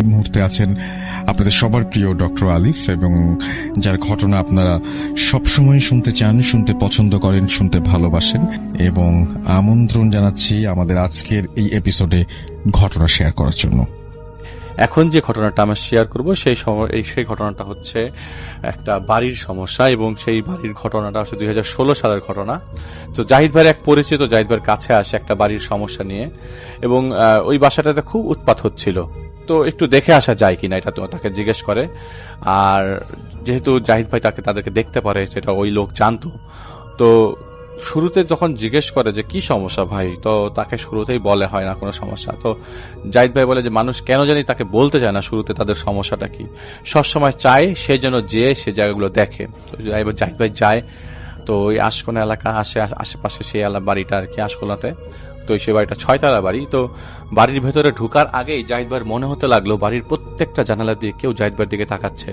এই মুহূর্তে আছেন আপনাদের সবার প্রিয় ডক্টর আলিফ, এবং যার ঘটনা আপনারা সবসময় শুনতে চান, শুনতে পছন্দ করেন, শুনতে ভালোবাসেন। এবং আমন্ত্রণ জানাচ্ছি আমাদের আজকের এই এপিসোডে ঘটনা শেয়ার করার জন্য। এখন যে ঘটনাটা আমরা শেয়ার করব সেই ঘটনাটা হচ্ছে একটা বাড়ির সমস্যা, এবং সেই বাড়ির ঘটনাটা হচ্ছে 2016 সালের ঘটনা। তো জাহিদ ভাইয়ের এক পরিচিত জাহিদ ভাইয়ের কাছে আসে একটা বাড়ির সমস্যা নিয়ে, এবং ওই বাসাটাতে খুব উৎপাত হচ্ছিল। তো একটু দেখে আসা যায় কিনা এটা তো তাকে জিজ্ঞেস করে। আর যেহেতু জাহিদ ভাই তাদেরকে দেখতে পারে সেটা ওই লোক জানতো, তো শুরুতে যখন জিজ্ঞেস করে যে কি সমস্যা ভাই, তো তাকে শুরুতেই বলে হয় না কোনো সমস্যা। তো জাহিদ ভাই বলে যে মানুষ কেন জানি তাকে বলতে চায় না শুরুতে তাদের সমস্যাটা কি, সবসময় চায় সে যেন সে জায়গাগুলো দেখে। তো জাহিদ ভাই যায়, তো ওই আশকোনা এলাকা আশেপাশে সেই বাড়িটা আর কি আশকোনাতে। তো সেই বাড়িটা 6 তলা বাড়ি। তো বাড়ির ভেতরে ঢুকার আগেই জাহিদ ভাইয়ের মনে হতে লাগলো বাড়ির প্রত্যেকটা জানালা দিয়ে কেউ জাহিদ ভাইয়ের দিকে তাকাচ্ছে।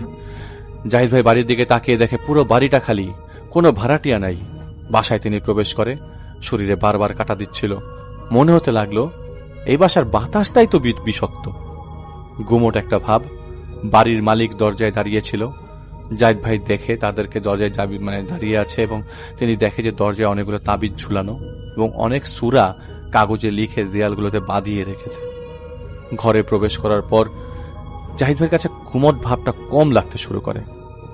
জাহিদ ভাই বাড়ির দিকে তাকিয়ে দেখে পুরো বাড়িটা খালি, কোনো ভাড়াটিয়া নাই। বাসায় তিনি প্রবেশ করে, শরীরে বারবার কাটা দিচ্ছিল। মনে হতে লাগলো এই বাসার বাতাসটাই তো বিষাক্ত। গুমোট একটা ভাব। বাড়ির মালিক দরজায় দাঁড়িয়েছিল। জাহিদ ভাই দেখে তাদেরকে দরজায় দাঁড়িয়ে আছে, এবং তিনি দেখে যে দরজায় অনেকগুলো তাবিজ ঝুলানো এবং অনেক সূরা কাগজে লিখে দেয়ালগুলোতে বাঁধিয়ে রেখেছে। ঘরে প্রবেশ করার পর জাহিদ ভাইয়ের কাছে গুমোট ভাবটা কম লাগতে শুরু করে।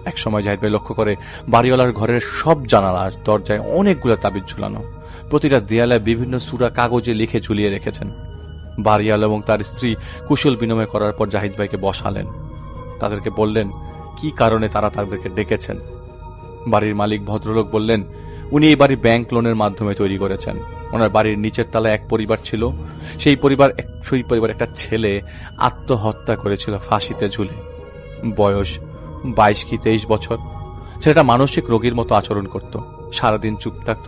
একসময় জাহিদ ভাই লক্ষ্য করে বাড়িওয়ালার ঘরের সব জানালা দরজায় অনেকগুলো তাবিজ ঝুলানো, প্রতিটা দেয়ালে বিভিন্ন সূরা কাগজে লিখে ঝুলিয়ে রেখেছেন। বাড়িওয়ালা এবং তার স্ত্রী কুশল বিনিময় করার পর জাহিদ ভাইকে বসালেন। তাদেরকে বললেন কি কারণে তারা তাদেরকে ডেকেছেন। বাড়ির মালিক ভদ্রলোক বললেন উনি এই বাড়ি ব্যাংক লোনের মাধ্যমে তৈরি করেছেন। ওনার বাড়ির নিচের তলায় এক পরিবার ছিল। সেই পরিবার একটা ছেলে আত্মহত্যা করেছিল ফাঁসিতে ঝুলে। বয়স 22 কি 23 বছর। ছেলেটা মানসিক রোগীর মতো আচরণ করত, সারাদিন চুপ থাকত,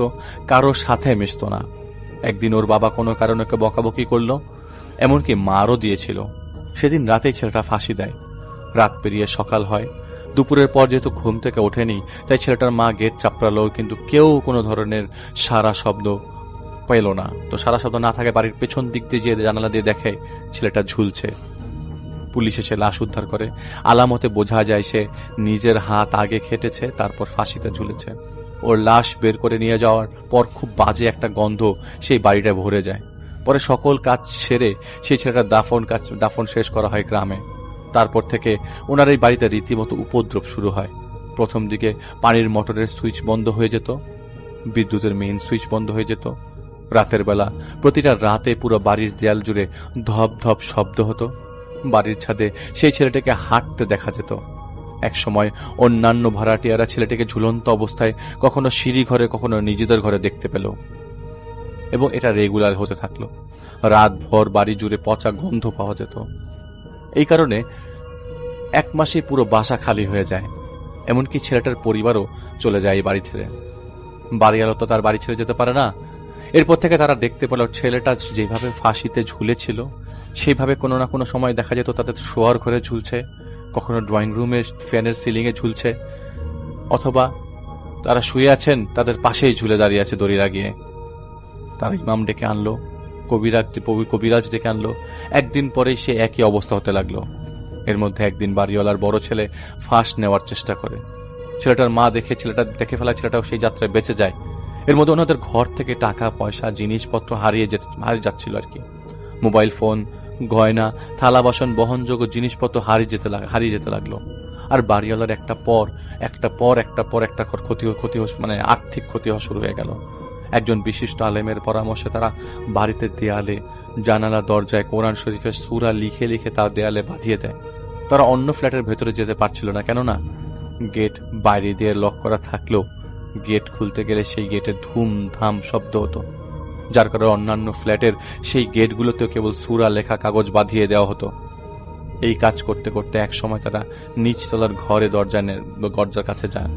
কারো সাথে মিশত না। একদিন ওর বাবা কোনো কারণে ওকে বকাবকি করল, এমনকি মারও দিয়েছিল। সেদিন রাতেই ছেলেটা ফাঁসি দেয়। রাত পেরিয়ে সকাল হয়। দুপুরের পর যেহেতু ঘুম থেকে ওঠেনি, তাই ছেলেটার মা গেট চাপড়ালো, কিন্তু কেউ কোনো ধরনের সারা শব্দ পেল না। তো সারা শব্দ না থাকে বাড়ির পেছন দিক দিয়ে যে জানালা দিয়ে দেখে ছেলেটা ঝুলছে। পুলিশ এসে লাশ উদ্ধার করে। আলামতে বোঝা যায় সে নিজের হাত আগে কেটেছে, তারপর ফাঁসিতে ঝুলেছে। ওর লাশ বের করে নিয়ে যাওয়ার পর খুব বাজে একটা গন্ধ সেই বাড়িটায় ভরে যায়। পরে সকল কাজ সেরে সেই ছেলেটার দাফন শেষ করা হয় গ্রামে। তারপর থেকে ওনার এই বাড়িতে রীতিমতো উপদ্রব শুরু হয়। প্রথম দিকে পানির মোটরের সুইচ বন্ধ হয়ে যেত, বিদ্যুতের মেইন সুইচ বন্ধ হয়ে যেত। রাতের বেলা প্রতিটা রাতে পুরো বাড়ির দেয়াল জুড়ে ধপ ধপ শব্দ হতো। বাড়ির ছাদে সেই ছেলেটাকে হাঁটতে দেখা যেত। একসময় অন্যান্য ভাড়াটিয়ারা ছেলেটাকে ঝুলন্ত অবস্থায় কখনো সিঁড়ি ঘরে, কখনো নিজেদের ঘরে দেখতে পেল, এবং এটা রেগুলার হতে থাকলো। রাত ভর বাড়ি জুড়ে পচা গন্ধ পাওয়া যেত। এই কারণে 1 মাসে পুরো বাসা খালি হয়ে যায়। এমনকি ছেলেটার পরিবারও চলে যায় এই বাড়ি ছেড়ে। বাড়িওয়ালা তো তার বাড়ি ছেড়ে যেতে পারে না। এরপর থেকে তারা দেখতে পেল ছেলেটা যেভাবে ফাঁসিতে ঝুলেছিল সেইভাবে কোনো না কোনো সময় দেখা যেত তাদের শোয়ার ঘরে ঝুলছে, কখনো ড্রয়িং রুমের ফ্যানের সিলিংয়ে ঝুলছে, অথবা তারা শুয়ে আছেন তাদের পাশেই ঝুলে দাঁড়িয়ে আছে দড়ি লাগিয়ে। তারা ইমাম ডেকে আনলো, কবিরাজ ডেকে আনলো। একদিন পরেই সে একই অবস্থা হতে লাগলো। এর মধ্যে একদিন বাড়িওয়ালার বড় ছেলে ফাঁস নেওয়ার চেষ্টা করে। ছেলেটার মা দেখে ফেলা ছেলেটাও সেই যাত্রায় বেঁচে যায়। এর মধ্যে ওনাদের ঘর থেকে টাকা পয়সা জিনিসপত্র হারিয়ে যাচ্ছিল আর কি। মোবাইল ফোন, গয়না, থালা বাসন, বহনযোগ্য জিনিসপত্র হারিয়ে যেতে লাগলো। আর বাড়িওয়ালার একটা পর একটা ক্ষতি আর্থিক ক্ষতি হওয়া শুরু হয়ে গেল। একজন বিশিষ্ট আলেমের পরামর্শে তারা বাড়িতে দেয়ালে, জানালা, দরজায় কোরআন শরীফের সূরা লিখে লিখে তার দেয়ালে বাঁধিয়ে দেয়। তারা অন্য ফ্ল্যাটের ভেতরে যেতে পারছিল না, কেননা গেট বাইরে দিয়ে লক করা থাকলেও গেট খুলতে গেলে সেই গেটে ধুমধাম শব্দ হতো, যার কারণে অন্যান্য ফ্ল্যাটের সেই গেটগুলোতেও কেবল সূরা লেখা কাগজ বাঁধিয়ে দেওয়া হতো। এই কাজ করতে করতে এক সময় তারা নিচতলার ঘরে দরজার কাছে যান।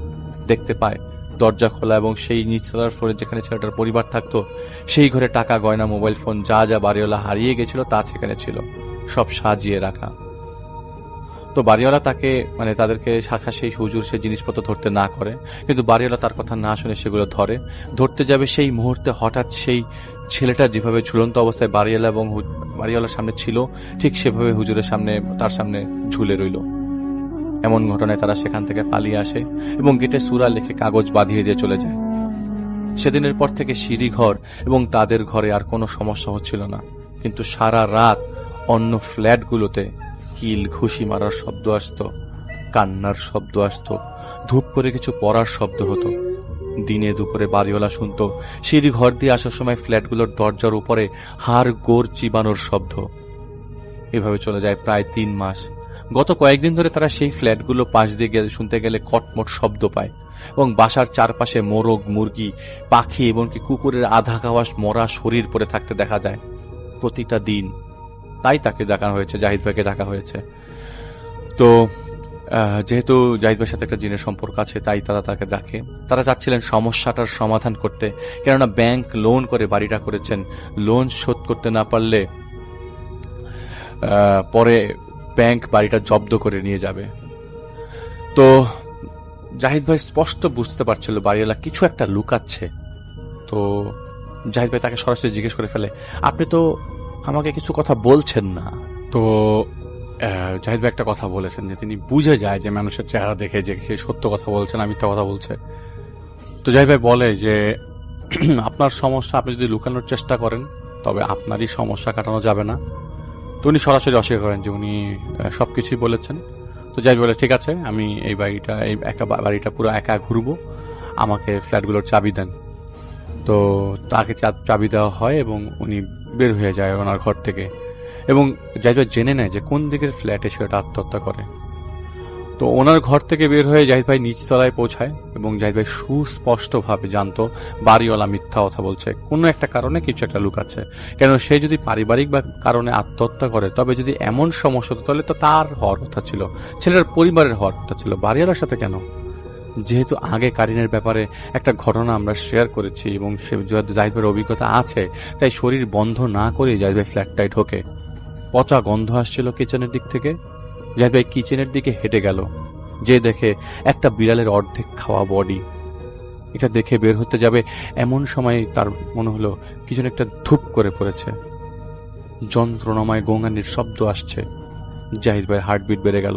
দেখতে পায় দরজা খোলা, এবং সেই নিচতলার ফ্লোরে যেখানে ছেলেটার পরিবার থাকতো সেই ঘরে টাকা, গয়না, মোবাইল ফোন যা বাড়িওয়ালা হারিয়ে গেছিল তা সেখানে ছিল, সব সাজিয়ে রাখা। তো তো বাড়িওয়ালা তাকে মানে তাদেরকে শাখা সেই হুজুর সে জিনিসপত্র ধরতে না করে, কিন্তু বাড়িওয়ালা তার কথা না শুনে সেগুলো ধরতে যাবে। সেই মুহূর্তে হঠাৎ সেই ছেলেটা যেভাবে ঝুলন্ত অবস্থায় বাড়িওয়ালা এবং বাড়িওয়ালার সামনে ছিল, ঠিক সেভাবে হুজুরের সামনে তার সামনে ঝুলে রইল। এমন ঘটনায় তারা সেখান থেকে পালিয়ে আসে এবং গেটে সূরা লিখে কাগজ বাঁধিয়ে দিয়ে চলে যায়। সেদিনের পর থেকে সিঁড়িঘর এবং তাদের ঘরে আর কোনো সমস্যা হচ্ছিল না, কিন্তু সারা রাত অন্য ফ্ল্যাটগুলোতে কিল ঘুষি মারার শব্দ আসতো, কান্নার শব্দ আসতো, ধূপ করে কিছু পড়ার শব্দ হতো। দিনে দুপুরে বাড়িওয়ালা শুনতো সিঁড়ি ঘর দিয়ে আসার সময় ফ্ল্যাটগুলোর দরজার উপরে হাড় গোড় চিবানোর শব্দ। এভাবে চলে যায় প্রায় 3 মাস। গত কয়েকদিন ধরে তারা সেই ফ্ল্যাটগুলো পাশ দিয়ে শুনতে গেলে কটমট শব্দ পায় এবং বাসার চারপাশে মোরগ, মুরগি, পাখি এমনকি কুকুরের আধা খাওয়া মরা শরীর পড়ে থাকতে দেখা যায় প্রতিটা দিন। তাই তাকে ডাকা হয়েছে, জাহিদ ভাইকে ডাকা হয়েছে। তো যেহেতু জাহিদ ভাইয়ের সাথে একটা জিনের সম্পর্ক আছে, তাই তারা তাকে ডাকে। তারা চাচ্ছিলেন সমস্যাটার সমাধান করতে, কেননা ব্যাংক লোন করে বাড়িটা করেছেন। লোন শোধ করতে না পারলে পরে ব্যাংক বাড়িটা জব্দ করে নিয়ে যাবে। তো জাহিদ ভাই স্পষ্ট বুঝতে পারছিল বাড়িওয়ালা কিছু একটা লুকাচ্ছে। তো জাহিদ ভাই তাকে সরাসরি জিজ্ঞেস করে ফেলে, আপনি তো আমাকে কিছু কথা বলছেন না। তো জাহিদ ভাই একটা কথা বলেছেন যে তিনি বুঝে যায় যে মানুষের চেহারা দেখে যে সে সত্য কথা বলছে না মিথ্যা কথা বলছে। তো জাহিদ ভাই বলে যে আপনার সমস্যা আপনি যদি লুকানোর চেষ্টা করেন তবে আপনারই সমস্যা কাটানো যাবে না। তো উনি সরাসরি অস্বীকার করেন যে উনি সবকিছুই বলেছেন। তো জাহিদ বলে, ঠিক আছে, আমি এই বাড়িটা পুরো একা ঘুরবো, আমাকে ফ্ল্যাটগুলোর চাবি দেন। তো তাকে চাবি দেওয়া হয় এবং উনি বের হয়ে যায় ওনার ঘর থেকে এবং জাহিদ ভাই জেনে নেয় যে কোন দিকের ফ্ল্যাটে সে আত্মহত্যা করে। তো ওনার ঘর থেকে বের হয়ে জাহিদ ভাই নিচতলায় পৌঁছায় এবং জাহিদ ভাই সুস্পষ্টভাবে জানতো বাড়িওয়ালা মিথ্যা কথা বলছে, কোনো একটা কারণে কিছু একটা লুকাচ্ছে। কেন সে যদি পারিবারিক বা কারণে আত্মহত্যা করে, তবে যদি এমন সমস্যা হতো তাহলে তো তার হওয়ার কথা ছিল, ছেলের পরিবারের হওয়ার কথা ছিল, বাড়িওয়ালার সাথে কেন? যেহেতু আগে কারিনের ব্যাপারে একটা ঘটনা আমরা শেয়ার করেছি এবং সে জাহিদ ভাইয়ের অভিজ্ঞতা আছে, তাই শরীর বন্ধ না করে জাহিদ ভাই ফ্ল্যাটটায় ঢোকে। পচা গন্ধ আসছিল কিচেনের দিক থেকে। জাহিদ ভাই কিচেনের দিকে হেঁটে গেল, যে দেখে একটা বিড়ালের অর্ধেক খাওয়া বডি। এটা দেখে বের হতে যাবে এমন সময় তার মনে হলো কিছু একটা ধূপ করে পড়েছে, যন্ত্রণাময় গোঙানির শব্দ আসছে। জাহিদ ভাইয়ের হার্টবিট বেড়ে গেল,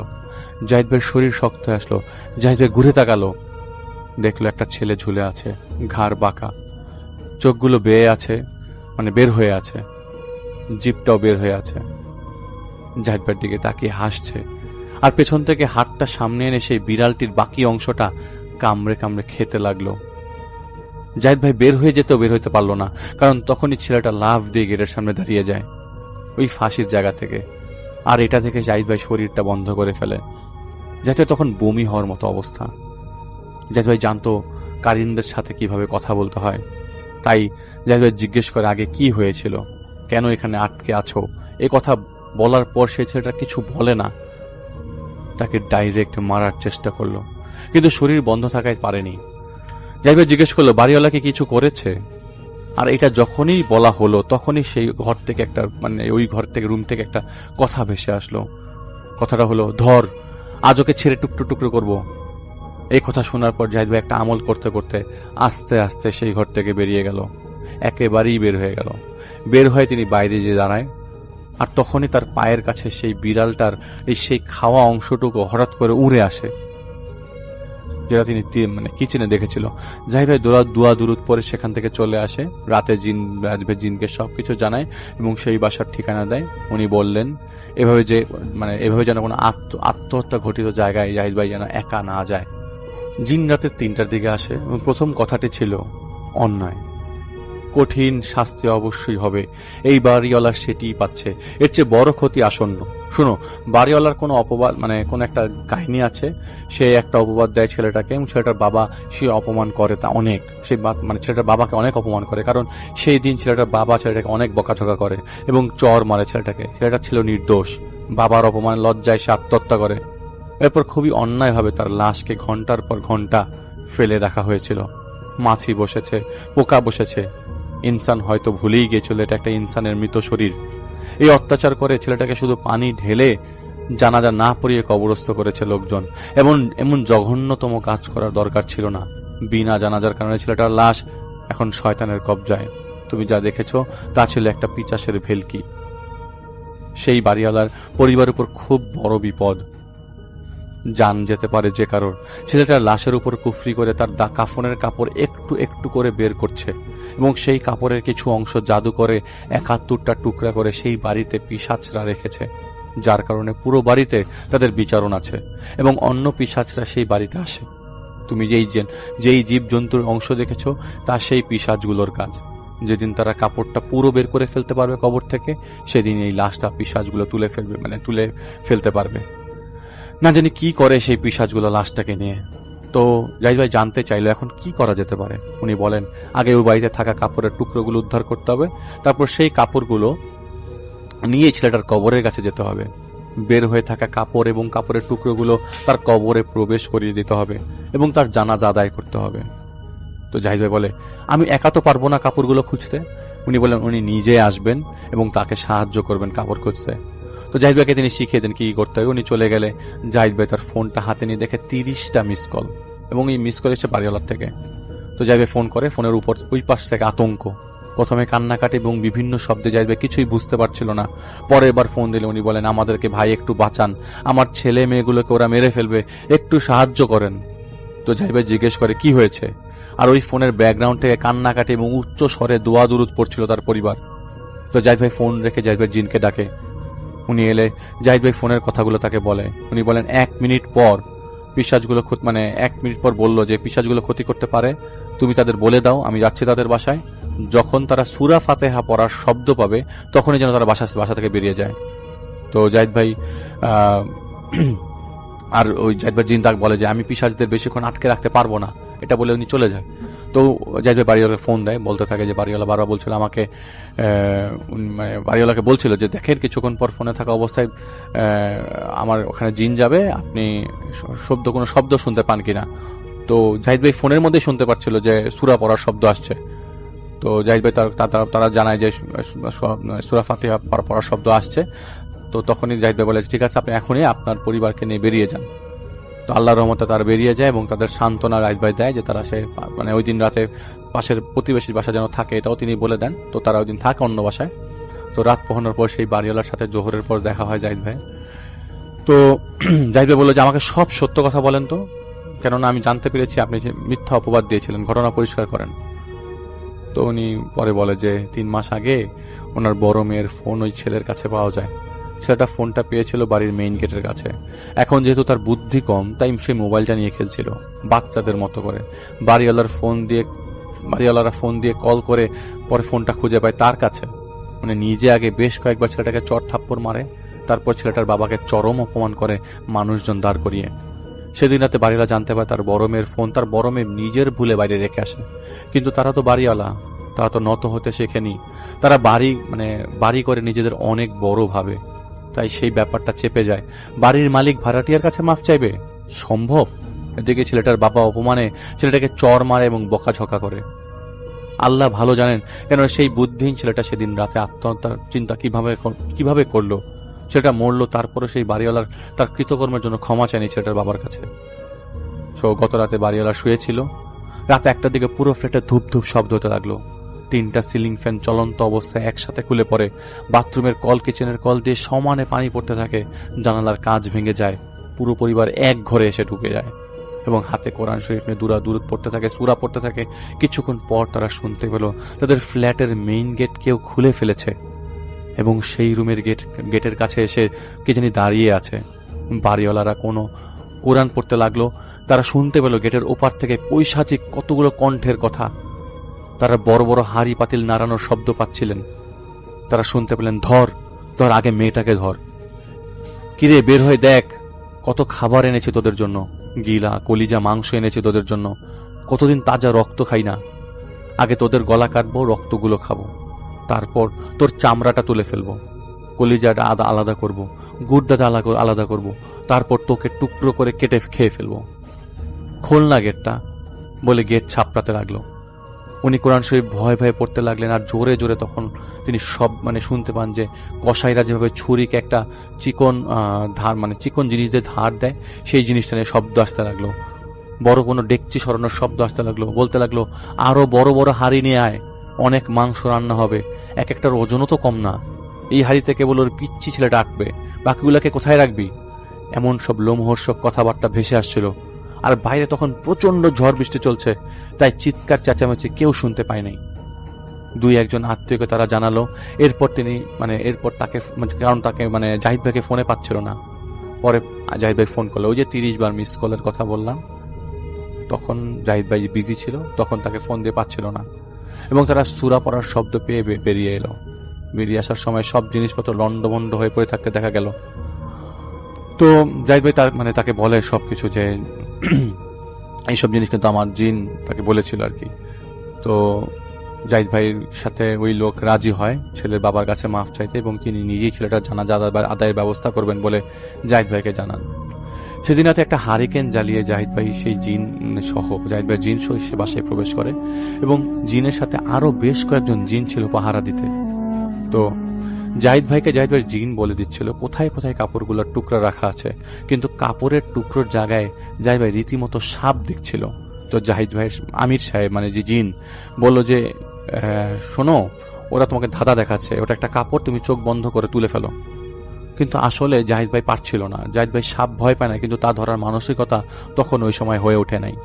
জাহিদ ভাইয়ের শরীর শক্ত হয়ে আসলো। জাহিদ ভাই ঘুরে তাকালো, দেখলো একটা ছেলে ঝুলে আছে, ঘাড় বাঁকা, চোখগুলো বেয়ে আছে, মানে বের হয়ে আছে, জিভটাও বের হয়ে আছে। জাহিদ ভাইয়ের দিকে তাকিয়ে হাসছে আর পেছন থেকে হাতটা সামনে এনে সেই বিড়ালটির বাকি অংশটা কামড়ে কামড়ে খেতে লাগলো। জাহিদ ভাই বের হয়ে যেতেও বের হইতে পারলো না, কারণ তখনই ছেলেটা লাফ দিয়ে গেটের সামনে দাঁড়িয়ে যায় ওই ফাঁসির জায়গা থেকে। আর এটা থেকে জাহিদ ভাই শরীরটা বন্ধ করে ফেলে। জাহিদ ভাই তখন বমি হওয়ার মতো অবস্থা। জাহিদ ভাই জানতো কারিনদের সাথে কিভাবে কথা বলতে হয়, তাই জাহিদ ভাই জিজ্ঞেস করে আগে কি হয়েছিল, কেন এখানে আটকে আছো। এ কথা বলার পর সেই ছেলেটা কিছু বলে না, তাকে ডাইরেক্ট মারার চেষ্টা করলো, কিন্তু শরীর বন্ধ থাকায় পারেনি। জাহিদ ভাই জিজ্ঞেস করলো বাড়িওয়ালাকে কিছু করেছে। আর এটা যখনই বলা হলো তখনই সেই ঘর থেকে একটা ওই ঘর থেকে রুম থেকে একটা কথা ভেসে আসলো। কথাটা হলো, ধর, আজ ওকে ছেড়ে টুকরো টুকরো করবো। এই কথা শোনার পর জাহিদ ভাই একটা আমল করতে করতে আস্তে আস্তে সেই ঘর থেকে বেরিয়ে গেল, একেবারেই বের হয়ে গেল। বের হয়ে তিনি বাইরে যে দাঁড়ায়, আর তখনই তার পায়ের কাছে সেই বিড়ালটার সেই খাওয়া অংশটুকু হঠাৎ করে উড়ে আসে, যেটা তিনি কিচেনে দেখেছিল। জাহিদ ভাই দুয়া দুরুদ পরে সেখান থেকে চলে আসে। রাতে জিনকে সবকিছু জানায় এবং সেই বাসার ঠিকানা দেয়। উনি বললেন এভাবে যেন কোনো আত্মহত্যা ঘটিত জায়গায় জাহিদ ভাই যেন একা না যায়। জিন রাতে 3টার দিকে আসে এবং প্রথম কথাটি ছিল অন্যায়, কঠিন শাস্তি অবশ্যই হবে। এই বাড়িওয়ালা সেটিই পাচ্ছে, এর চেয়ে বড় ক্ষতি আসন্ন। শুনো, বাড়িওয়ালার কোনো অপবাদ কোনো একটা কাহিনী আছে। সে একটা অপবাদ দেয় ছেলেটাকে এবং ছেলেটার বাবা সে অপমান করে, তা অনেক, সে ছেলেটার বাবাকে অনেক অপমান করে, কারণ সেই দিন ছেলেটার বাবা ছেলেটাকে অনেক বকাঝকা করে এবং চর মারে ছেলেটাকে। ছেলেটা ছিল নির্দোষ, বাবার অপমান লজ্জায় সে আত্মহত্যা করে। এরপর খুবই অন্যায়ভাবে তার লাশকে ঘন্টার পর ঘন্টা ফেলে রাখা হয়েছিল। মাছি বসেছে, পোকা বসেছে। ইনসান হয়তো ভুলেই গিয়েছিল এটা একটা ইনসানের মৃত শরীর। এই অত্যাচার করে ছেলেটাকে শুধু পানি ঢেলে জানাজা না পড়িয়ে কবরস্থ করেছে লোকজন। এমন জঘন্যতম কাজ করার দরকার ছিল না। বিনা জানাজার কারণে ছেলেটার লাশ এখন শয়তানের কবজায়। তুমি যা দেখেছো তা ছিল একটা পিচাসের ভেলকি। সেই বাড়িওয়ালার পরিবারের উপর খুব বড় বিপদ, জান যেতে পারে যে কারোর। ছেলেটার লাশের উপর কুফরি করে তার কাফনের কাপড় একটু একটু করে বের করছে এবং সেই কাপড়ের কিছু অংশ জাদু করে ৭১টা টুকরা করে সেই বাড়িতে পিশাচরা রেখেছে, যার কারণে পুরো বাড়িতে তাদের বিচারণ আছে এবং অন্য পিশাচরা সেই বাড়িতে আসে। তুমি যেই জীবজন্তুর অংশ দেখেছ তা সেই পিশাচগুলোর কাজ। যেদিন তারা কাপড়টা পুরো বের করে ফেলতে পারবে কবর থেকে, সেদিন এই লাশটা পিশাচগুলো তুলে ফেলতে পারবে। না জানি কি করে সেই পিশাচগুলো লাশটাকে নিয়ে। তো জাহিদ ভাই জানতে চাইলো এখন কি করা যেতে পারে। উনি বলেন আগে ওই বাড়িতে থাকা কাপড়ের টুকরোগুলো উদ্ধার করতে হবে, তারপর সেই কাপড়গুলো নিয়ে ছেলেটার কবরের কাছে যেতে হবে। বের হয়ে থাকা কাপড় এবং কাপড়ের টুকরোগুলো তার কবরে প্রবেশ করিয়ে দিতে হবে এবং তার জানাজা আদায় করতে হবে। তো জাহিদ ভাই বলে আমি একা তো পারবো না কাপড়গুলো খুঁজতে। উনি বলেন উনি নিজে আসবেন এবং তাকে সাহায্য করবেন কাপড় খুঁজতে। তো জাহিদ ভাইকে তিনি শিখিয়ে দেন কি করতে হবে। উনি চলে গেলে জাহিদ ভাই তার ফোনটা হাতে নিয়ে দেখে 30টা মিস কল, এবং এই মিস কল এসে বাড়িওয়ালার থেকে। তো জাহিদ ভাই ফোন করে, ফোনের উপর ওই পাশ থেকে আতঙ্ক, প্রথমে কান্নাকাটি এবং বিভিন্ন শব্দে জাহিদ ভাই কিছুই বুঝতে পারছিল না। পরে এবার ফোন দিলে উনি বলেন আমাদেরকে ভাই একটু বাঁচান, আমার ছেলে মেয়েগুলোকে ওরা মেরে ফেলবে, একটু সাহায্য করেন। তো জাহিদ ভাই জিজ্ঞেস করে কি হয়েছে, আর ওই ফোনের ব্যাকগ্রাউন্ড থেকে কান্নাকাটি এবং উচ্চ স্বরে দোয়া দুরুদ পড়ছিল তার পরিবার। তো জাহিদ ভাই ফোন রেখে জাহিদ ভাই জিনকে ডাকে। উনি এলে জাহিদ ভাই ফোনের কথাগুলো তাকে বলে। উনি বলেন 1 মিনিট পর পিশাচগুলো 1 মিনিট পর বললো যে পিশাচগুলো ক্ষতি করতে পারে, তুমি তাদের বলে দাও আমি যাচ্ছি তাদের বাসায়। যখন তারা সূরা ফাতিহা পড়ার শব্দ পাবে তখনই যেন তারা বাসা থেকে বেরিয়ে যায়। তো জাহিদ ভাই আর ওই জাহিদ ভাই জিন তাকে বলে যে আমি পিশাচদের বেশিক্ষণ আটকে রাখতে পারবো না, এটা বলে উনি চলে যায়। তো জাহিদ ভাই বাড়িওয়ালাকে ফোন দেয়, বলতে থাকে যে বাড়িওয়ালা বারবার বলছিল আমাকে, বাড়িওয়ালাকে বলছিল যে দেখেন কিছুক্ষণ পর ফোনে থাকা অবস্থায় আমার ওখানে জিন যাবে, আপনি কোনো শব্দ শুনতে পান কিনা। তো জাহিদ ভাই ফোনের মধ্যে শুনতে পাচ্ছিল যে সূরা পড়ার শব্দ আসছে। তো জাহিদ ভাই তারা জানায় যে সূরা ফাতিহা পড়ার শব্দ আসছে। তো তখনই জাহিদ ভাই বলে ঠিক আছে আপনি এখনই আপনার পরিবারকে নিয়ে বেরিয়ে যান। তো আল্লাহর রহমতে তারা বেরিয়ে যায় এবং তাদের সান্ত্বনা জাহিদ ভাই দেয় যে তারা ওই দিন রাতে পাশের প্রতিবেশীর বাসা যেন থাকে, এটাও তিনি বলে দেন। তো তারা ওই দিন থাকে অন্য বাসায়। তো রাত পোহানোর পর সেই বাড়িওয়ালার সাথে জোহরের পর দেখা হয় জাহিদ ভাই। তো জাহিদ ভাই বললো যে আমাকে সব সত্য কথা বলেন তো, কেননা আমি জানতে পেরেছি আপনি যে মিথ্যা অপবাদ দিয়েছিলেন, ঘটনা পরিষ্কার করেন। তো উনি পরে বলে যে 3 মাস আগে ওনার বড় মেয়ের ফোন ওই ছেলের কাছে পাওয়া যায়। ছেলেটা ফোনটা পেয়েছিল বাড়ির মেইন গেটের কাছে। এখন যেহেতু তার বুদ্ধি কম তাই সে মোবাইলটা নিয়ে খেলছিল বাচ্চাদের মতো করে। বাড়িওয়ালারা ফোন দিয়ে কল করে পরে ফোনটা খুঁজে পায় তার কাছে। মানে নিজে আগে বেশ কয়েকবার ছেলেটাকে চড় থাপ্পড় মারে, তারপর ছেলেটার বাবাকে চরম অপমান করে মানুষজন দাঁড় করিয়ে। সেদিন রাতে বাড়িওয়ালা জানতে পারে তার বড় মেয়ের ফোন তার বড় মেয়ে নিজের ভুলে বাইরে রেখে আসে। কিন্তু তারা তো বাড়িওয়ালা, তারা তো নত হতে শেখেনি। তারা বাড়ি করে নিজেদের অনেক বড় ভাবে, তাই সেই ব্যাপারটা চেপে যায়। বাড়ির মালিক ভাড়াটিয়ার কাছে মাফ চাইবে সম্ভব? এদিকে ছেলেটার বাবা অপমানে ছেলেটাকে চড় মারে এবং বকাঝকা করে। আল্লাহ ভালো জানেন কেন সেই বুদ্ধিহীন ছেলেটা সেদিন রাতে আত্মহত্যার চিন্তা কিভাবে করলো। ছেলেটা মরলো, তারপরে সেই বাড়িওয়ালার তার কৃতকর্মের জন্য ক্ষমা চায়নি ছেলেটার বাবার কাছে। গত রাতে বাড়িওয়ালা শুয়েছিল, রাত 1টার দিকে পুরো ফ্ল্যাটে ধূপ ধূপ শব্দ হতে লাগলো। 3টা সিলিং ফ্যান চলন্ত অবস্থায় একসাথে খুলে পড়ে। বাথরুমের কল, কিচেনের কল দিয়ে সমানে পানি পড়তে থাকে। জানালার কাঁচ ভেঙে যায়। পুরো পরিবার এক ঘরে এসে ঢুকে যায় এবং হাতে কোরআন শরীফ নিয়ে দূরত পড়তে থাকে, সূরা পড়তে থাকে। কিছুক্ষণ পর তারা শুনতে পেল তাদের ফ্ল্যাটের মেইন গেট কেউ খুলে ফেলেছে এবং সেই রুমের গেটের কাছে এসে কে জানি দাঁড়িয়ে আছে। বাড়িওয়ালারা কোনো কোরআন পড়তে লাগলো। তারা শুনতে পেল গেটের ওপার থেকে পৈশাচিক কতগুলো কণ্ঠের কথা। তারা বড় বড় হাঁড়ি পাতিল নাড়ানোর শব্দ পাচ্ছিলেন। তারা শুনতে পেলেন ধর আগে মেয়েটাকে ধর, কিরে বের হয়ে দেখ কত খাবার এনেছি তোদের জন্য, গিলা কলিজা মাংস এনেছি তোদের জন্য, কতদিন তাজা রক্ত খাই না, আগে তোদের গলা কাটবো, রক্তগুলো খাবো, তারপর তোর চামড়াটা তুলে ফেলবো, কলিজাটা আলাদা করব, গুড়দাটা আলাদা করব, তারপর তোকে টুকরো করে কেটে খেয়ে ফেলবো, খোল না গেটটা বলে গেট ছাপড়াতে লাগলো। উনি কোরআন শরীফ ভয়ে ভয়ে পড়তে লাগলেন, আর জোরে জোরে তখন তিনি সব শুনতে পান যে কসাইরা যেভাবে ছুরিকে একটা চিকন ধার চিকন জিনিস দিয়ে ধার দেয়, সেই জিনিসটা নিয়ে শব্দ আসতে লাগলো। বড় কোনো ডেকচি সরানোর শব্দ আসতে লাগলো। বলতে লাগলো, আরো বড় বড় হাঁড়ি নিয়ে আয়, অনেক মাংস রান্না হবে, এক একটার ওজনও তো কম না, এই হাঁড়িতে কেবল ওর পিচ্ছি ছেলেটা আটবে, বাকিগুলাকে কোথায় রাখবি? এমন সব লোমহর্ষক কথাবার্তা ভেসে আসছিল। আর বাইরে তখন প্রচন্ড ঝড় বৃষ্টি চলছে, তাই চিৎকার চেঁচামেচি কেউ শুনতে পায় নাই। দুই একজন আত্মীয়কে তারা জানালো। এরপর তিনি এরপর তাকে কারণ তাকে জাহিদ ভাইকে ফোনে পাচ্ছিল না। পরে জাহিদ ভাই ফোন করলো, ওই যে 30 বার মিস কলের কথা বললাম, তখন জাহিদ ভাই বিজি ছিল, তখন তাকে ফোন দিয়ে পাচ্ছিল না। এবং তারা সূরা পড়ার শব্দ পেয়ে বেরিয়ে এলো। বেরিয়ে আসার সময় সব জিনিসপত্র লন্ডভন্ড হয়ে পড়ে থাকতে দেখা গেল। তো জাহিদ ভাই তাকে বলে সবকিছু, যে এইসব জিনিস কিন্তু আমার জিন তাকে বলেছিল আর কি। তো জাহিদ ভাইয়ের সাথে ওই লোক রাজি হয় ছেলের বাবার কাছে মাফ চাইতে, এবং তিনি নিজেই ছেলেটার জানাজা আদায়ের ব্যবস্থা করবেন বলে জাহিদ ভাইকে জানান। সেদিন রাতে একটা হারিকেন জ্বালিয়ে জাহিদ ভাই সেই জিন সহ জাহিদ ভাই জিন সহ সে বাসায় প্রবেশ করে, এবং জিনের সাথে আরো বেশ কয়েকজন জিন ছিল পাহারা দিতে। তো জাহিদ ভাইয়ের জিন বলে দিচ্ছিল কোথায় কোথায় কাপড়গুলোর টুকরা রাখা আছে, কিন্তু কাপড়ের টুকরোর জায়গায় জাহিদ ভাই রীতিমতো সাপ দেখছিল। তো জাহিদ ভাইয়ের আমির সাহেব যে জিন বলল যে, শোনো, ওরা তোমাকে ধাঁধা দেখাচ্ছে, ওটা একটা কাপড়, তুমি চোখ বন্ধ করে তুলে ফেলো। কিন্তু আসলে জাহিদ ভাই পারছিল না। জাহিদ ভাই সাপ ভয় পায় না, কিন্তু তা ধরার মানসিকতা তখন ওই সময় হয়ে ওঠে নাই।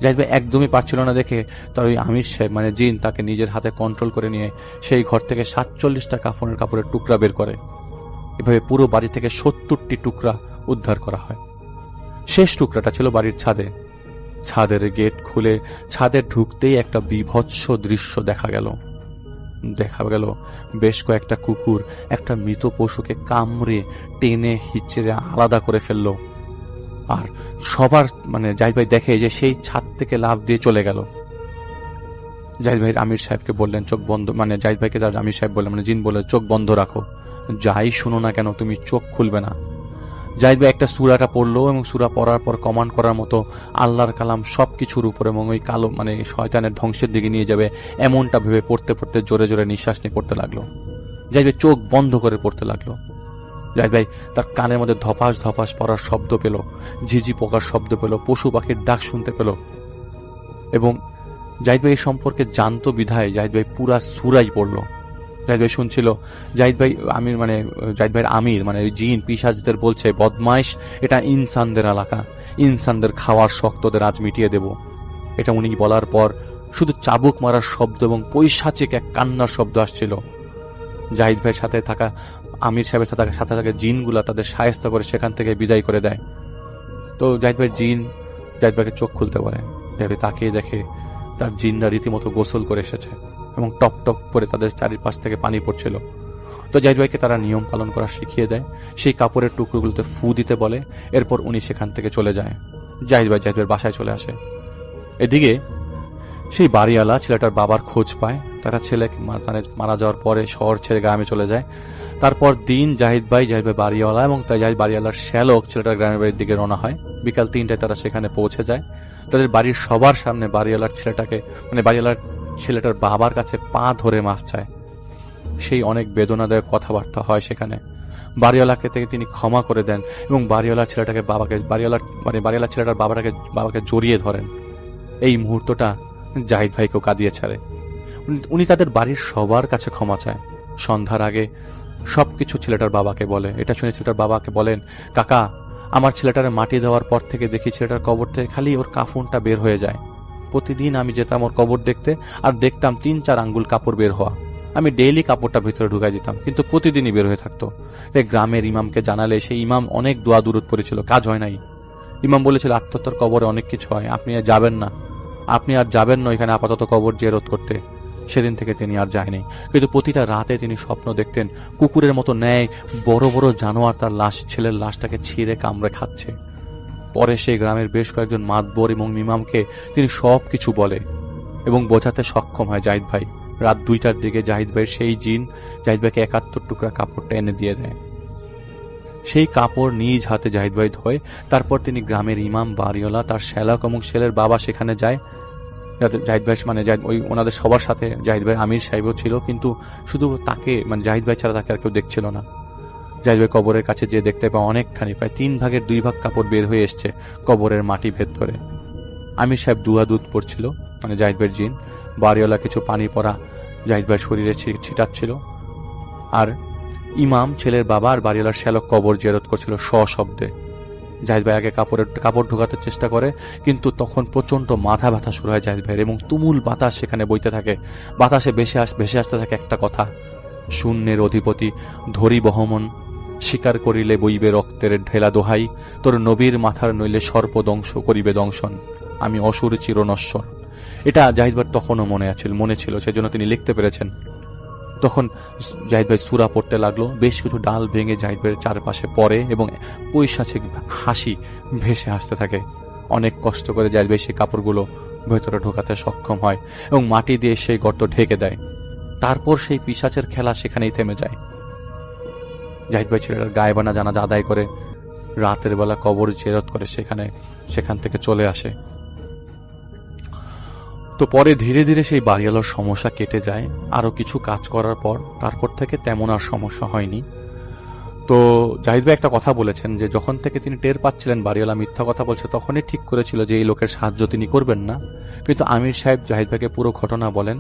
জাহিদ ভাই একদমই পারছিল না দেখে তার ওই আমির সাহেব জিন তাকে নিজের হাতে কন্ট্রোল করে নিয়ে সেই ঘর থেকে 47টা কাপড়ের টুকরা বের করে। এভাবে পুরো বাড়ি থেকে 70টি টুকরা উদ্ধার করা হয়। শেষ টুকরাটা ছিল বাড়ির ছাদে। ছাদের গেট খুলে ছাদে ঢুকতেই একটা বিভৎস দৃশ্য দেখা গেল। বেশ কয়েকটা কুকুর একটা মৃত পশুকে কামড়ে টেনে হিচড়ে আলাদা করে ফেললো। আর সবার জাহিদ ভাই দেখে যে সেই ছাদ থেকে লাফ দিয়ে চলে গেল। জাহিদ ভাইয়ের আমির সাহেবকে বললেন চোখ বন্ধ, জাহিদ ভাইকে তার আমির সাহেব বললেন, জিন বলে, চোখ বন্ধ রাখো, যাই শুনো না কেন তুমি চোখ খুলবে না। জাহিদ ভাই একটা সূরাটা পড়লো, এবং সূরা পড়ার পর কমান্ড করার মতো আল্লাহর কালাম সবকিছুর উপর এবং ওই কালো শয়তানের ধ্বংসের দিকে নিয়ে যাবে এমনটা ভেবে পড়তে পড়তে জোরে জোরে নিঃশ্বাস নিয়ে পড়তে লাগলো। জাহিদ ভাই চোখ বন্ধ করে পড়তে লাগলো। জাহিদ ভাই তার কানের মধ্যে ধপাস ধপাস পড়ার শব্দ পেল, ঝিঝি পোকার শব্দ পেল, পশু পাখির ডাক শুনতে পেল। এবং জাহিদ ভাই সম্পর্কে জানতো বিধায় জাহিদ ভাই পুরা সূরাই পড়লো। জাহিদ ভাই শুনছিল, জাহিদ ভাইয়ের আমির ওই জিন পিশাচদের বলছে, বদমাইশ, এটা ইনসানদের এলাকা, ইনসানদের খাওয়ার শখ তোদের আজ মিটিয়ে দেব। এটা উনি বলার পর শুধু চাবুক মারার শব্দ এবং পৈশাচিক এক কান্নার শব্দ আসছিল। জাহিদ ভাইয়ের সাথে থাকা আমির সাহেবের সাথে থাকা জিনগুলা তাদের শায়েস্তা করে সেখান থেকে বিদায় করে দেয়। তো জাহিদ ভাইয়ের জিন জাহিদ ভাইকে চোখ খুলতে বলে। ভেবে তাকিয়ে দেখে তার জিনরা রীতিমতো গোসল করে এসেছে এবং টপ টপ করে তাদের চারিপাশ থেকে পানি পড়ছিল। তো জাহিদ ভাইকে তারা নিয়ম পালন করা শিখিয়ে দেয়, সেই কাপড়ের টুকরোগুলোতে ফু দিতে বলে। এরপর উনি সেখান থেকে চলে যায়। জাহিদ ভাইয়ের বাসায় চলে আসে। এদিকে সেই বাড়িওয়ালা ছেলেটার বাবার খোঁজ পায়। তারা ছেলে মারা যাওয়ার পরে শহর ছেড়ে গ্রামে চলে যায়। তারপর দিন জাহিদ ভাই বাড়িওয়ালা এবং বাড়িওয়ালার শ্যালক ছেলেটার গ্রামের বাড়ির দিকে রওনা হয়। বিকাল 3টায় তারা সেখানে পৌঁছে যায়। তাদের বাড়ির সবার সামনে বাড়িওয়ালার ছেলেটার বাবার কাছে পা ধরে মাফ চায়। সেই অনেক বেদনাদায়ক কথাবার্তা হয় সেখানে। বাড়িওয়ালাকে থেকে তিনি ক্ষমা করে দেন এবং বাড়িওয়ালা ছেলেটার বাবাকে জড়িয়ে ধরেন। এই মুহূর্তটা জাহিদ ভাইকেও কাঁদিয়ে ছাড়ে। উনি তাদের বাড়ির সবার কাছে ক্ষমা চায়। সন্ধ্যার আগে সবকিছু ছেলেটার বাবাকে বলে। এটা শুনে ছেলেটার বাবাকে বলেন, কাকা, আমার ছেলেটার মাটি দেওয়ার পর থেকে দেখি ছেলেটার কবর থেকে খালি ওর কাফনটা বের হয়ে যায়। প্রতিদিন আমি যেতাম ওর কবর দেখতে, আর দেখতাম 3-4 আঙ্গুল কাপড় বের হওয়া। আমি ডেইলি কাপড়টা ভিতরে ঢুকাই দিতাম, কিন্তু প্রতিদিনই বের হয়ে থাকতো। গ্রামের ইমামকে জানালে সেই ইমাম অনেক দোয়া দুরুদ পড়েছিল, কাজ হয় নাই। ইমাম বলেছিল, আত্মহত্যার কবরে অনেক কিছু হয়, আপনি আর যাবেন না, এখানে আপাতত কবর জিয়ারত করতে। সেদিন থেকে তিনি আর যায়নি। কিন্তু প্রতিটা রাতে তিনি স্বপ্ন দেখতেন কুকুরের মতো ন্যায় বড় বড় জানোয়ার তার ছেলের লাশটাকে ছিঁড়ে কামড়ে খাচ্ছে। পরে সেই গ্রামের বেশ কয়েকজন মাতবর এবং ইমামকে তিনি সব কিছু বলে এবং বোঝাতে সক্ষম হয় জাহিদ ভাই। রাত 2টার দিকে জাহিদ ভাইয়ের সেই জিন জাহিদ ভাইকে 71 টুকরা কাপড়টা এনে দিয়ে দেয়। সেই কাপড় নিজ হাতে জাহিদ ভাই ধোয়। তারপর তিনি গ্রামের ইমাম, বাড়িওয়ালা, তার শ্যালক এবং ছেলের বাবা সেখানে যায় জাহিদ ভাই মানে ওই ওনাদের সবার সাথে জাহিদ ভাই আমির সাহেবও ছিল, কিন্তু শুধু তাকে মানে জাহিদ ভাই ছাড়া তাকে আর কেউ দেখছিল না। জাহিদ ভাই কবরের কাছে যে দেখতে পায় অনেকখানি, প্রায় 3/2 কাপড় বের হয়ে এসছে কবরের মাটি ভেদ করে। আমির সাহেব দুধ পড়ছিল, মানে জাহিদ ভাইয়ের জিন। বাড়িওয়ালা কিছু পানি পড়া জাহিদ ভাইয়ের শরীরে ছিটাচ্ছিল, আর ইমাম ছেলের বাবা আর বাড়িওয়ালার শ্যালক কবর জিয়ারত করছিল সশব্দে। জাহিদ ভাই আগে কাপড় ঢোকাতে চেষ্টা করে, কিন্তু তখন প্রচন্ড মাথা ব্যথা শুরু হয় জাহিদ ভাইয়ের, এবং তুমুল বাতাস সেখানে বইতে থাকে। বাতাসে ভেসে আসতে থাকে একটা কথা, শূন্যের অধিপতি ধরি বহমন, স্বীকার করিলে বইবে রক্তের ঢেলা দোহাই, তোর নবীর মাথার নইলে সর্প দংশ করিবে দংশন, আমি অসুর চিরনশ্বর। এটা জাহিদ ভাইয়ের তখনও মনে ছিল, সেজন্য তিনি লিখতে পেরেছেন। তখন জাহিদ ভাই সূরা পড়তে লাগলো, বেশ কিছু ডাল ভেঙে জাহিদ ভাইয়ের চারপাশে পড়ে এবং পৈশাচিক হাসি ভেসে আসতে থাকে। অনেক কষ্ট করে জাহিদ ভাই সেই কাপড়গুলো ভেতরে ঢোকাতে সক্ষম হয় এবং মাটি দিয়ে সেই গর্ত ঢেকে দেয়। তারপর সেই পিশাচের খেলা সেখানেই থেমে যায়। জাহিদ ভাই ছেলেরা গায়েবানা জানাজা আদায় করে রাতের বেলা কবর জিয়ারত করে সেখান থেকে চলে আসে। তো পরে ধীরে ধীরে সেই বাড়িওয়ালার সমস্যা কেটে যায়। আরো কিছু কাজ করার পর তারপর থেকে তেমন আর সমস্যা হয়নি। তো জাহিদ ভাই একটা কথা বলেছেন যে যখন থেকে তিনি টের পাচ্ছিলেন বাড়িওয়ালা মিথ্যা কথা বলছে, তখনই ঠিক করেছিল যে এই লোকের সাহায্য তিনি করবেন না। কিন্তু আমির সাহেব জাহিদ ভাইকে পুরো ঘটনা বলেন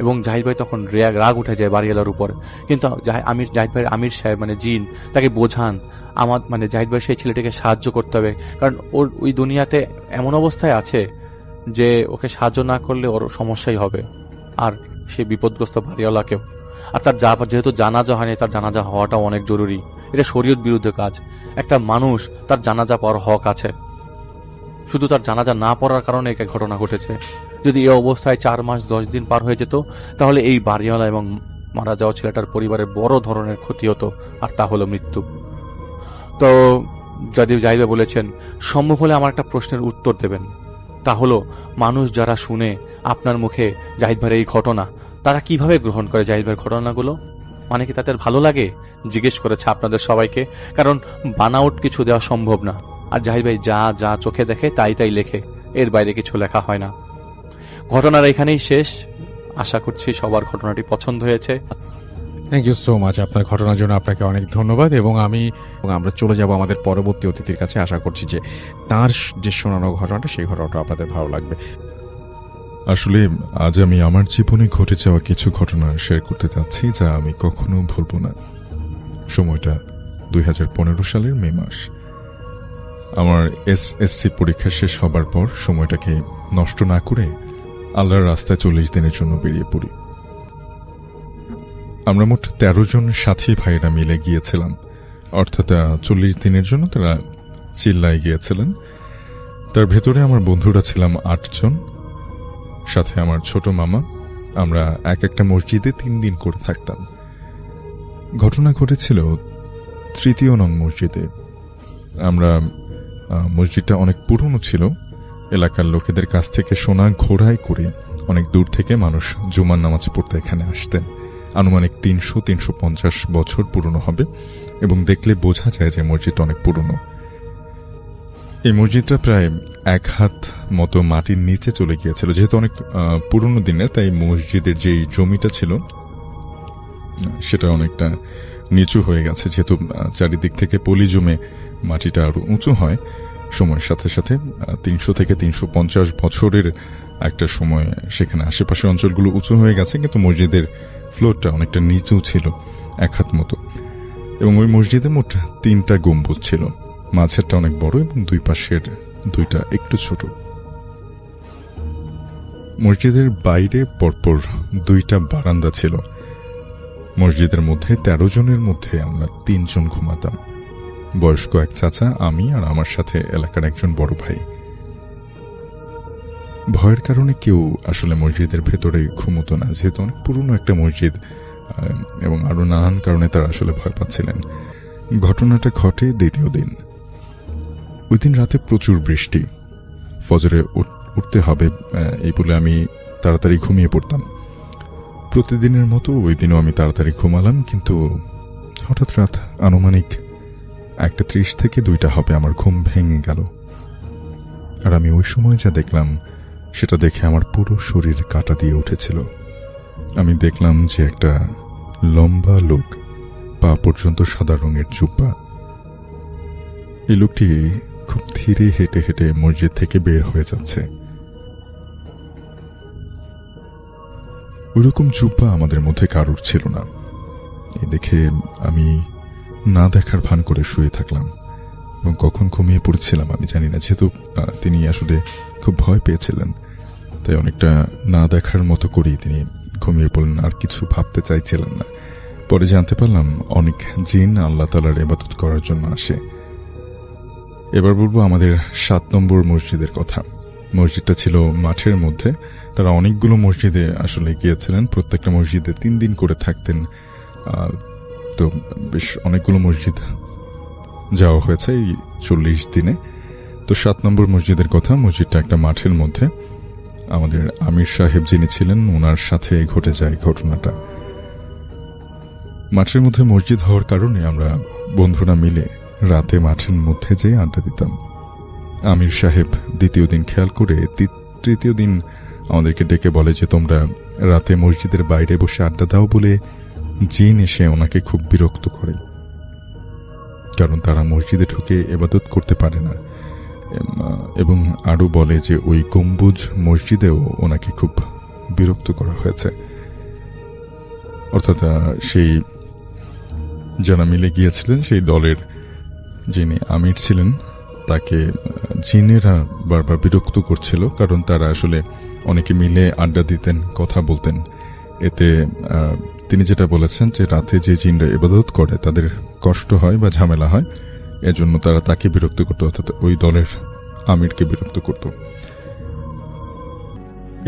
এবং জাহিদ ভাই তখন রাগ উঠে যায় বাড়িওয়ালার উপর। কিন্তু জাহিদ ভাই আমির সাহেব মানে জিন তাকে বোঝান মানে জাহিদ ভাই সেই ছেলেটিকে সাহায্য করতে হবে, কারণ ওর ওই দুনিয়াতে এমন অবস্থায় আছে যে ওকে সাহায্য না করলে ওর সমস্যাই হবে, আর সে বিপদগ্রস্ত বাড়িওয়ালাকেও। আর তার যেহেতু জানাজা হয়নি, তার জানাজা হওয়াটাও অনেক জরুরি। এটা শরীয়ত বিরুদ্ধে কাজ। একটা মানুষ তার জানাজা পাওয়ার হক আছে, শুধু তার জানাজা না পড়ার কারণে এই ঘটনা ঘটেছে। যদি এই অবস্থায় 4 মাস 10 দিন পার হয়ে যেত, তাহলে এই বাড়িওয়ালা এবং মারা যাওয়া ছেলেটার পরিবারের বড় ধরনের ক্ষতি হতো, আর তা হলো মৃত্যু। তো জাহিদ ভাই বলেছেন, সম্ভব হলে আমার একটা প্রশ্নের উত্তর দেবেন। তা হলো, মানুষ যারা শুনে আপনার মুখে জাহিদ ভাইয়ের এই ঘটনা, তারা কিভাবে গ্রহণ করে জাহিদ ভাইয়ের ঘটনাগুলো? মানে কি তাদের ভালো লাগে? জিজ্ঞেস করেছে আপনাদের সবাইকে, কারণ বানাউট কিছু দেওয়া সম্ভব না। আর জাহিদ ভাই যা চোখে দেখে তাই লেখে, এর বাইরে কিছু লেখা হয় না। ঘটনার এখানেই শেষ। আশা করছি সবার ঘটনাটি পছন্দ হয়েছে। Thank you so much. আপনার ঘটনার জন্য আপনাকে অনেক ধন্যবাদ। এবং আমরা চলে যাব আমাদের পরবর্তী অতিথির কাছে। আশা করছি যে তার যে শোনানো ঘটনাটা, সেই ঘটনাটা আপনাদের ভালো লাগবে। আসলে আজ আমি আমার জীবনে ঘটে যাওয়া কিছু ঘটনা শেয়ার করতে চাচ্ছি, যা আমি কখনো ভুলব না। সময়টা 2015 সালের মে মাস। আমার এসএসসি পরীক্ষা শেষ হবার পর সময়টাকে নষ্ট না করে আল্লাহর রাস্তায় 40 দিনের জন্য বেরিয়ে পড়ি। আমরা মোট 13 জন সাথী ভাইয়েরা মিলে গিয়েছিলাম, অর্থাৎ 40 দিনের জন্য তারা চিল্লায় গিয়েছিলেন। তার ভেতরে আমার বন্ধুরা ছিলাম 8 জন, সাথে আমার ছোট মামা। আমরা একটা মসজিদে 3 দিন করে থাকতাম। ঘটনা ঘটেছিল 3য় নং মসজিদে। মসজিদটা অনেক পুরনো ছিল। এলাকার লোকেদের কাছ থেকে শোনা, ঘোড়ায় করে অনেক দূর থেকে মানুষ জুমার নামাজ পড়তে এখানে আসতেন। আনুমানিক 300-350 বছর পুরনো হবে, এবং দেখলে বোঝা যায় যে মসজিদটা অনেক পুরনো। এই মসজিদটা প্রায় 1 হাত মতো মাটির নিচে চলে গিয়েছিল। যেহেতু অনেক পুরনো দিনের, তাই মসজিদের যেই জমিটা ছিল সেটা অনেকটা নিচু হয়ে গেছে। যেহেতু চারিদিক থেকে পলি জমে মাটিটা আরো উঁচু হয় সময়ের সাথে সাথে, 300 থেকে 350 বছরের একটা সময় সেখানে আশেপাশের অঞ্চলগুলো উঁচু হয়ে গেছে, কিন্তু মসজিদের ফ্লোরটা অনেকটা নিচু ছিল, 1 হাত মতো। এবং ওই মসজিদে মোট 3টা গম্বুজ ছিল। মাঝেরটা অনেক বড় এবং 2 পাশের 2টা একটু ছোট। মসজিদের বাইরে পরপর 2টা বারান্দা ছিল। মসজিদের মধ্যে 13 জনের মধ্যে আমরা 3 জন ঘুমাতাম। বয়স্ক এক চাচা, আমি, আর আমার সাথে এলাকার একজন বড় ভাই। ভয়ের কারণে কেউ আসলে মসজিদের ভেতরে ঘুমতো না, যেহেতু অনেক পুরনো একটা মসজিদ, এবং আরো নানান কারণে তারা আসলে ভয় পাচ্ছিলেন। ঘটনাটা ঘটে 2য় দিন। ওই দিন রাতে প্রচুর বৃষ্টি। ফজরে উঠতে হবে এই বলে আমি তাড়াতাড়ি ঘুমিয়ে পড়তাম। প্রতিদিনের মতো ওই দিনও আমি তাড়াতাড়ি ঘুমালাম, কিন্তু হঠাৎ রাত আনুমানিক 1:30 থেকে 2টা হবে আমার ঘুম ভেঙে গেল। আর আমি ওই সময় যা দেখলাম সেটা দেখে আমার পুরো শরীর কাঁটা দিয়ে উঠেছিল। আমি দেখলাম যে একটা লম্বা লোক, পা পর্যন্ত সাদা রঙের জুব্বা। এই লোকটি খুব ধীরে হেঁটে হেঁটে মসজিদ থেকে বের হয়ে যাচ্ছে। ওইরকম জুব্বা আমাদের মধ্যে কারুর ছিল না। এই দেখে আমি না দেখার ভান করে শুয়ে থাকলাম এবং কখন ঘুমিয়ে পড়েছিলাম আমি জানি না, যেহেতু তিনি আসলে খুব ভয় পেয়েছিলেন, তাই অনেকটা না দেখার মতো করেই তিনি ঘুমিয়ে পড়লেন, আর কিছু ভাবতে চাইছিলেন না। পরে জানতে পারলাম অনেক জিন আল্লাহ তাআলার ইবাদত করার জন্য আসে। এবার বলবো আমাদের 7 নম্বর মসজিদের কথা। মসজিদটা ছিল মাঠের মধ্যে। তারা অনেকগুলো মসজিদে আসলে গিয়েছিলেন, প্রত্যেকটা মসজিদে 3 দিন করে থাকতেন। তো বেশ অনেকগুলো মসজিদ যাওয়া হয়েছে এই 40 দিনে। তো 7 নম্বর মসজিদের কথা, মসজিদটা একটা মাঠের মধ্যে। আমাদের আমির সাহেব যিনি ছিলেন, ওনার সাথে ঘটে যায় ঘটনাটা। মাঠের মধ্যে মসজিদ হওয়ার কারণে আমরা বন্ধুরা মিলে রাতে মাঠের মধ্যে যেয়ে আড্ডা দিতাম। আমির সাহেব দ্বিতীয় দিন খেয়াল করে তৃতীয় দিন আমাদেরকে ডেকে বলে যে তোমরা রাতে মসজিদের বাইরে বসে আড্ডা দাও বলে জিন এসে ওনাকে খুব বিরক্ত করে, কারণ তারা মসজিদে ঢুকে ইবাদত করতে পারে না। এবং আরো বলে যে ওই গম্বুজ মসজিদেও ওনাকে খুব বিরক্ত করা হয়েছে। অর্থাৎ সেই যারা মিলে গিয়েছিলেন সেই দলের যিনি আমির ছিলেন তাকে জিনেরা বারবার বিরক্ত করছিল, কারণ তারা আসলে অনেকে মিলে আড্ডা দিতেন, কথা বলতেন। এতে তিনি যেটা বলেছেন যে রাতে যে জিনরা ইবাদত করে তাদের কষ্ট হয় বা ঝামেলা হয়, এজন্য তারা তাকে বিরক্ত করত, অর্থাৎ ওই দলের আমিরকে বিরক্ত করত।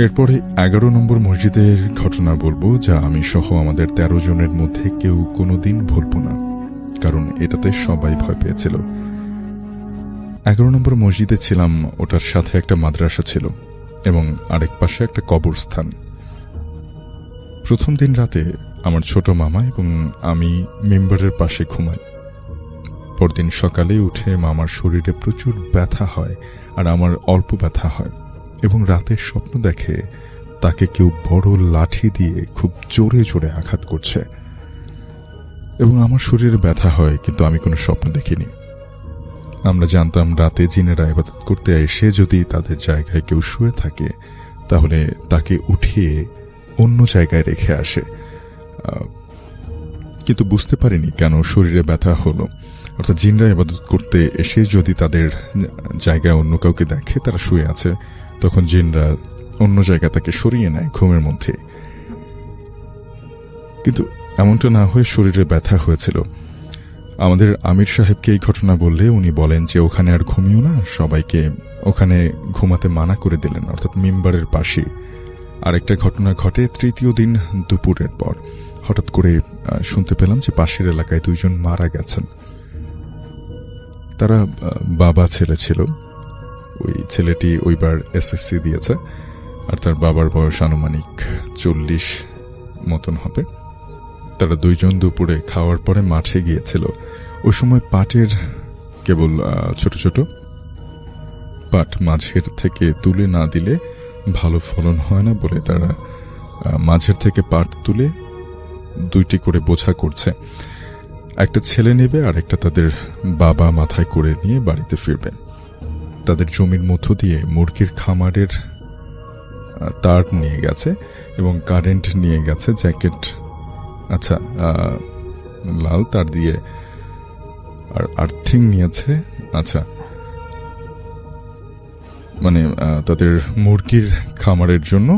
এরপরে 11 নম্বর মসজিদের ঘটনা বলবো, যা আমি সহ আমাদের 13 জনের মধ্যে কেউ কোনোদিন ভুলব না, কারণ এটাতে সবাই ভয় পেয়েছিল। 11 নম্বর মসজিদে ছিলাম, ওটার সাথে একটা মাদ্রাসা ছিল এবং আরেক পাশে একটা কবরস্থান। প্রথম দিন রাতে আমার ছোট মামা এবং আমি মেম্বারের পাশে ঘুমাই। পরদিন সকালে উঠে মামার শরীরে প্রচুর ব্যথা হয় আর আমার অল্প ব্যথা হয়, এবং রাতে স্বপ্ন দেখে তাকে কেউ বড় লাঠি দিয়ে খুব জোরে জোরে আঘাত করছে এবং আমার শরীরে ব্যথা হয়, কিন্তু আমি কোনো স্বপ্ন দেখিনি। আমরা জানতাম রাতে জিনেরা ইবাদত করতে এসে যদি তাদের জায়গায় কেউ শুয়ে থাকে তাহলে তাকে উঠিয়ে অন্য জায়গায় রেখে আসে, কিন্তু বুঝতে পারিনি কেন শরীরে ব্যথা হলো। অর্থাৎ জিনরা ইবাদত করতে এসে যদি তাদের জায়গায় অন্য কাউকে দেখে তারা শুয়ে আছে, তখন জিনরা অন্য জায়গা তাকে সরিয়ে নেয় ঘুমের মধ্যে। কিন্তু এমনটা না হয়ে শরীরে ব্যথা হয়েছিল। আমাদের আমির সাহেবকে এই ঘটনা বললে উনি বলেন যে ওখানে আর ঘুমিও না, সবাইকে ওখানে ঘুমাতে মানা করে দিলেন, অর্থাৎ মিম্বারের পাশে। আরেকটা ঘটনা ঘটে তৃতীয় দিন দুপুরের পর। হঠাৎ করে শুনতে পেলাম যে পাশের এলাকায় 2 জন মারা গেছেন। তারা বাবা ছেলে ছিল। ওই ছেলেটি ওইবার এসএসসি দিয়েছে আর তার বাবার বয়স আনুমানিক 40 মতন হবে। তারা 2 জন দুপুরে খাওয়ার পরে মাঠে গিয়েছিল। ওই সময় পাটের কেবল ছোট ছোট পাট মাঝের থেকে তুলে না দিলে ভালো ফলন হয় না বলে তারা মাঝের থেকে পাট তুলে 2টি করে বোঝা করছে। একটা ছেলে নেবে আর একটা তাদের বাবা মাথায় করে নিয়ে বাড়িতে ফিরবে। তাদের জমির মধ্য দিয়ে মুরগির খামারের তার নিয়ে গেছে এবং কারেন্ট নিয়ে গেছে, জ্যাকেট লাল তার দিয়ে, আর আর্থিং নিয়েছে। মানে তাদের মুরগির খামারের জন্য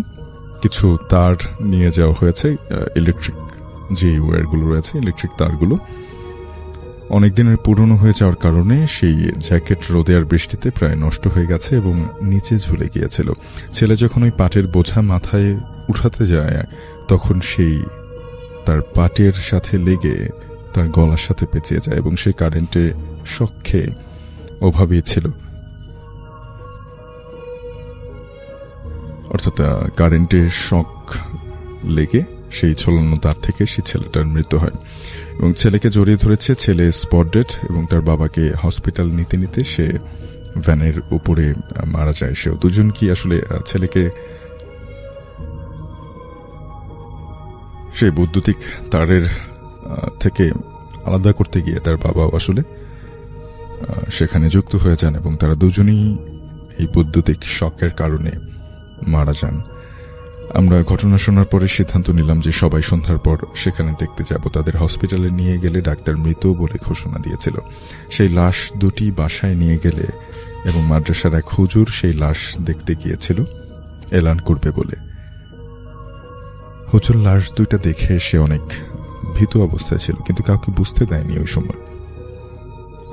কিছু তার নিয়ে যাওয়া হয়েছে, ইলেকট্রিক যে ওয়্যারগুলো রয়েছে, ইলেকট্রিক তারগুলো অনেকদিনের পুরনো হয়ে যাওয়ার কারণে সেই জ্যাকেট রোদে আর বৃষ্টিতে প্রায় নষ্ট হয়ে গেছে এবং নিচে ঝুলে গিয়েছিল। ছেলে যখন ওই পাটের বোঝা মাথায় উঠাতে যায় তখন সেই তার পাটের সাথে লেগে তার গলার সাথে পেঁচিয়ে যায় এবং সেই কারেন্টে শক খেয়ে ওভাবেই ছিল। অর্থাৎ কারেন্টের শক লেগে সেই ঝোলানো তার থেকে সেই ছেলেটার মৃত্যু হয় এবং ছেলেকে জড়িয়ে ধরেছে। ছেলে স্পট ডেড এবং তার বাবাকে হসপিটাল নিতে নিতে সে ভ্যানের উপরে মারা যায় সেও। দুজন কি আসলে ছেলেকে সেই বৈদ্যুতিক তারের থেকে আলাদা করতে গিয়ে তার বাবাও আসলে সেখানে যুক্ত হয়ে যান এবং তারা দুজনেই এই বৈদ্যুতিক শকের কারণে মারা যান। আমরা ঘটনা শোনার পরে সিদ্ধান্ত নিলাম যে সবাই সন্ধ্যার পর সেখানে দেখতে যাব। তাদের হসপিটালে নিয়ে গেলে ডাক্তার মৃত বলে ঘোষণা দিয়েছিল। সেই লাশ দুটি বাসায় নিয়ে গেলে এবং মাদ্রাসার এক হুজুর সেই লাশ দেখতে গিয়েছিল এলান করবে বলে। হুজুর লাশ দুইটা দেখে সে অনেক ভীত অবস্থায় ছিল, কিন্তু কাউকে বুঝতে দেয়নি ওই সময়।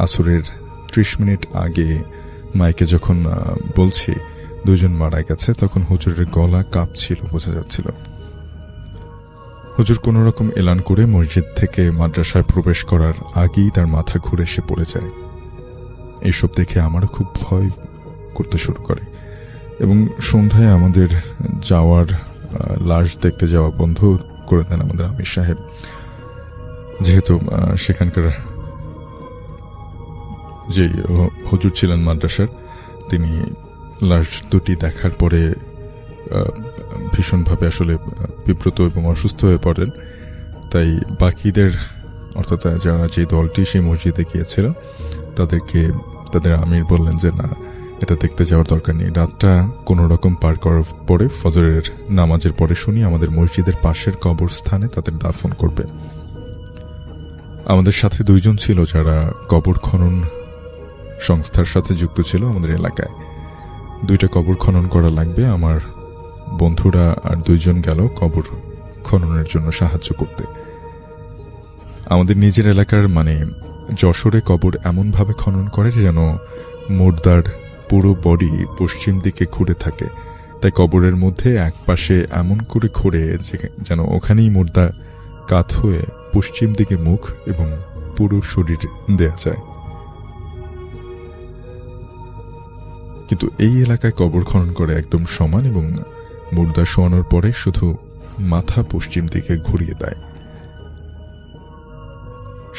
আসরের 30 মিনিট আগে মাইকে যখন বলছি দুজন মারা গেছে, তখন হুজুরের গলা কাঁপছিল, বোঝা যাচ্ছিল। হুজুর কোন রকম এলান করে মসজিদ থেকে মাদ্রাসায় প্রবেশ করার আগেই তার মাথা ঘুরে সে পড়ে যায়। এইসব দেখে আমারও খুব ভয় করতে শুরু করে এবং সন্ধ্যায় আমাদের যাওয়ার লাশ দেখতে যাওয়া বন্ধ করে দেন আমাদের আমির সাহেব। যেহেতু সেখানকার যে হুজুর ছিলেন মাদ্রাসার, তিনি লাশ দুটি দেখার পরে ভীষণভাবে আসলে বিব্রত এবং অসুস্থ হয়ে পড়েন। তাই বাকিদের, অর্থাৎ যারা যে দলটি সেই মসজিদে গিয়েছিল, তাদেরকে তাদের আমির বললেন যে না, এটা দেখতে যাওয়ার দরকার নেই। রাতটা কোনো রকম পার করার পরে ফজরের নামাজের পরে শুনি আমাদের মসজিদের পাশের কবরস্থানে তাদের দাফন করবে। আমাদের সাথে দুইজন ছিল যারা কবর খনন সংস্থার সাথে যুক্ত ছিল আমাদের এলাকায়। 2টা কবর খনন করা লাগবে। আমার বন্ধুরা আর 2 জন গেল কবর খননের জন্য সাহায্য করতে। আমাদের নিজের এলাকার মানে যশোরে কবর এমন ভাবে খনন করে যেন মুর্দার পুরো বডি পশ্চিম দিকে ঘুরে থাকে। তাই কবরের মধ্যে এক পাশে এমন করে খোঁড়ে যেন ওখানেই মুর্দা কাত হয়ে পশ্চিম দিকে মুখ এবং পুরো শরীর দেয়া যায়। কিন্তু এই এলাকায় কবর খনন করে একদম সমান এবং মুর্দা শোয়ানোর পরে শুধু মাথা পশ্চিম দিকে ঘুরিয়ে দেয়।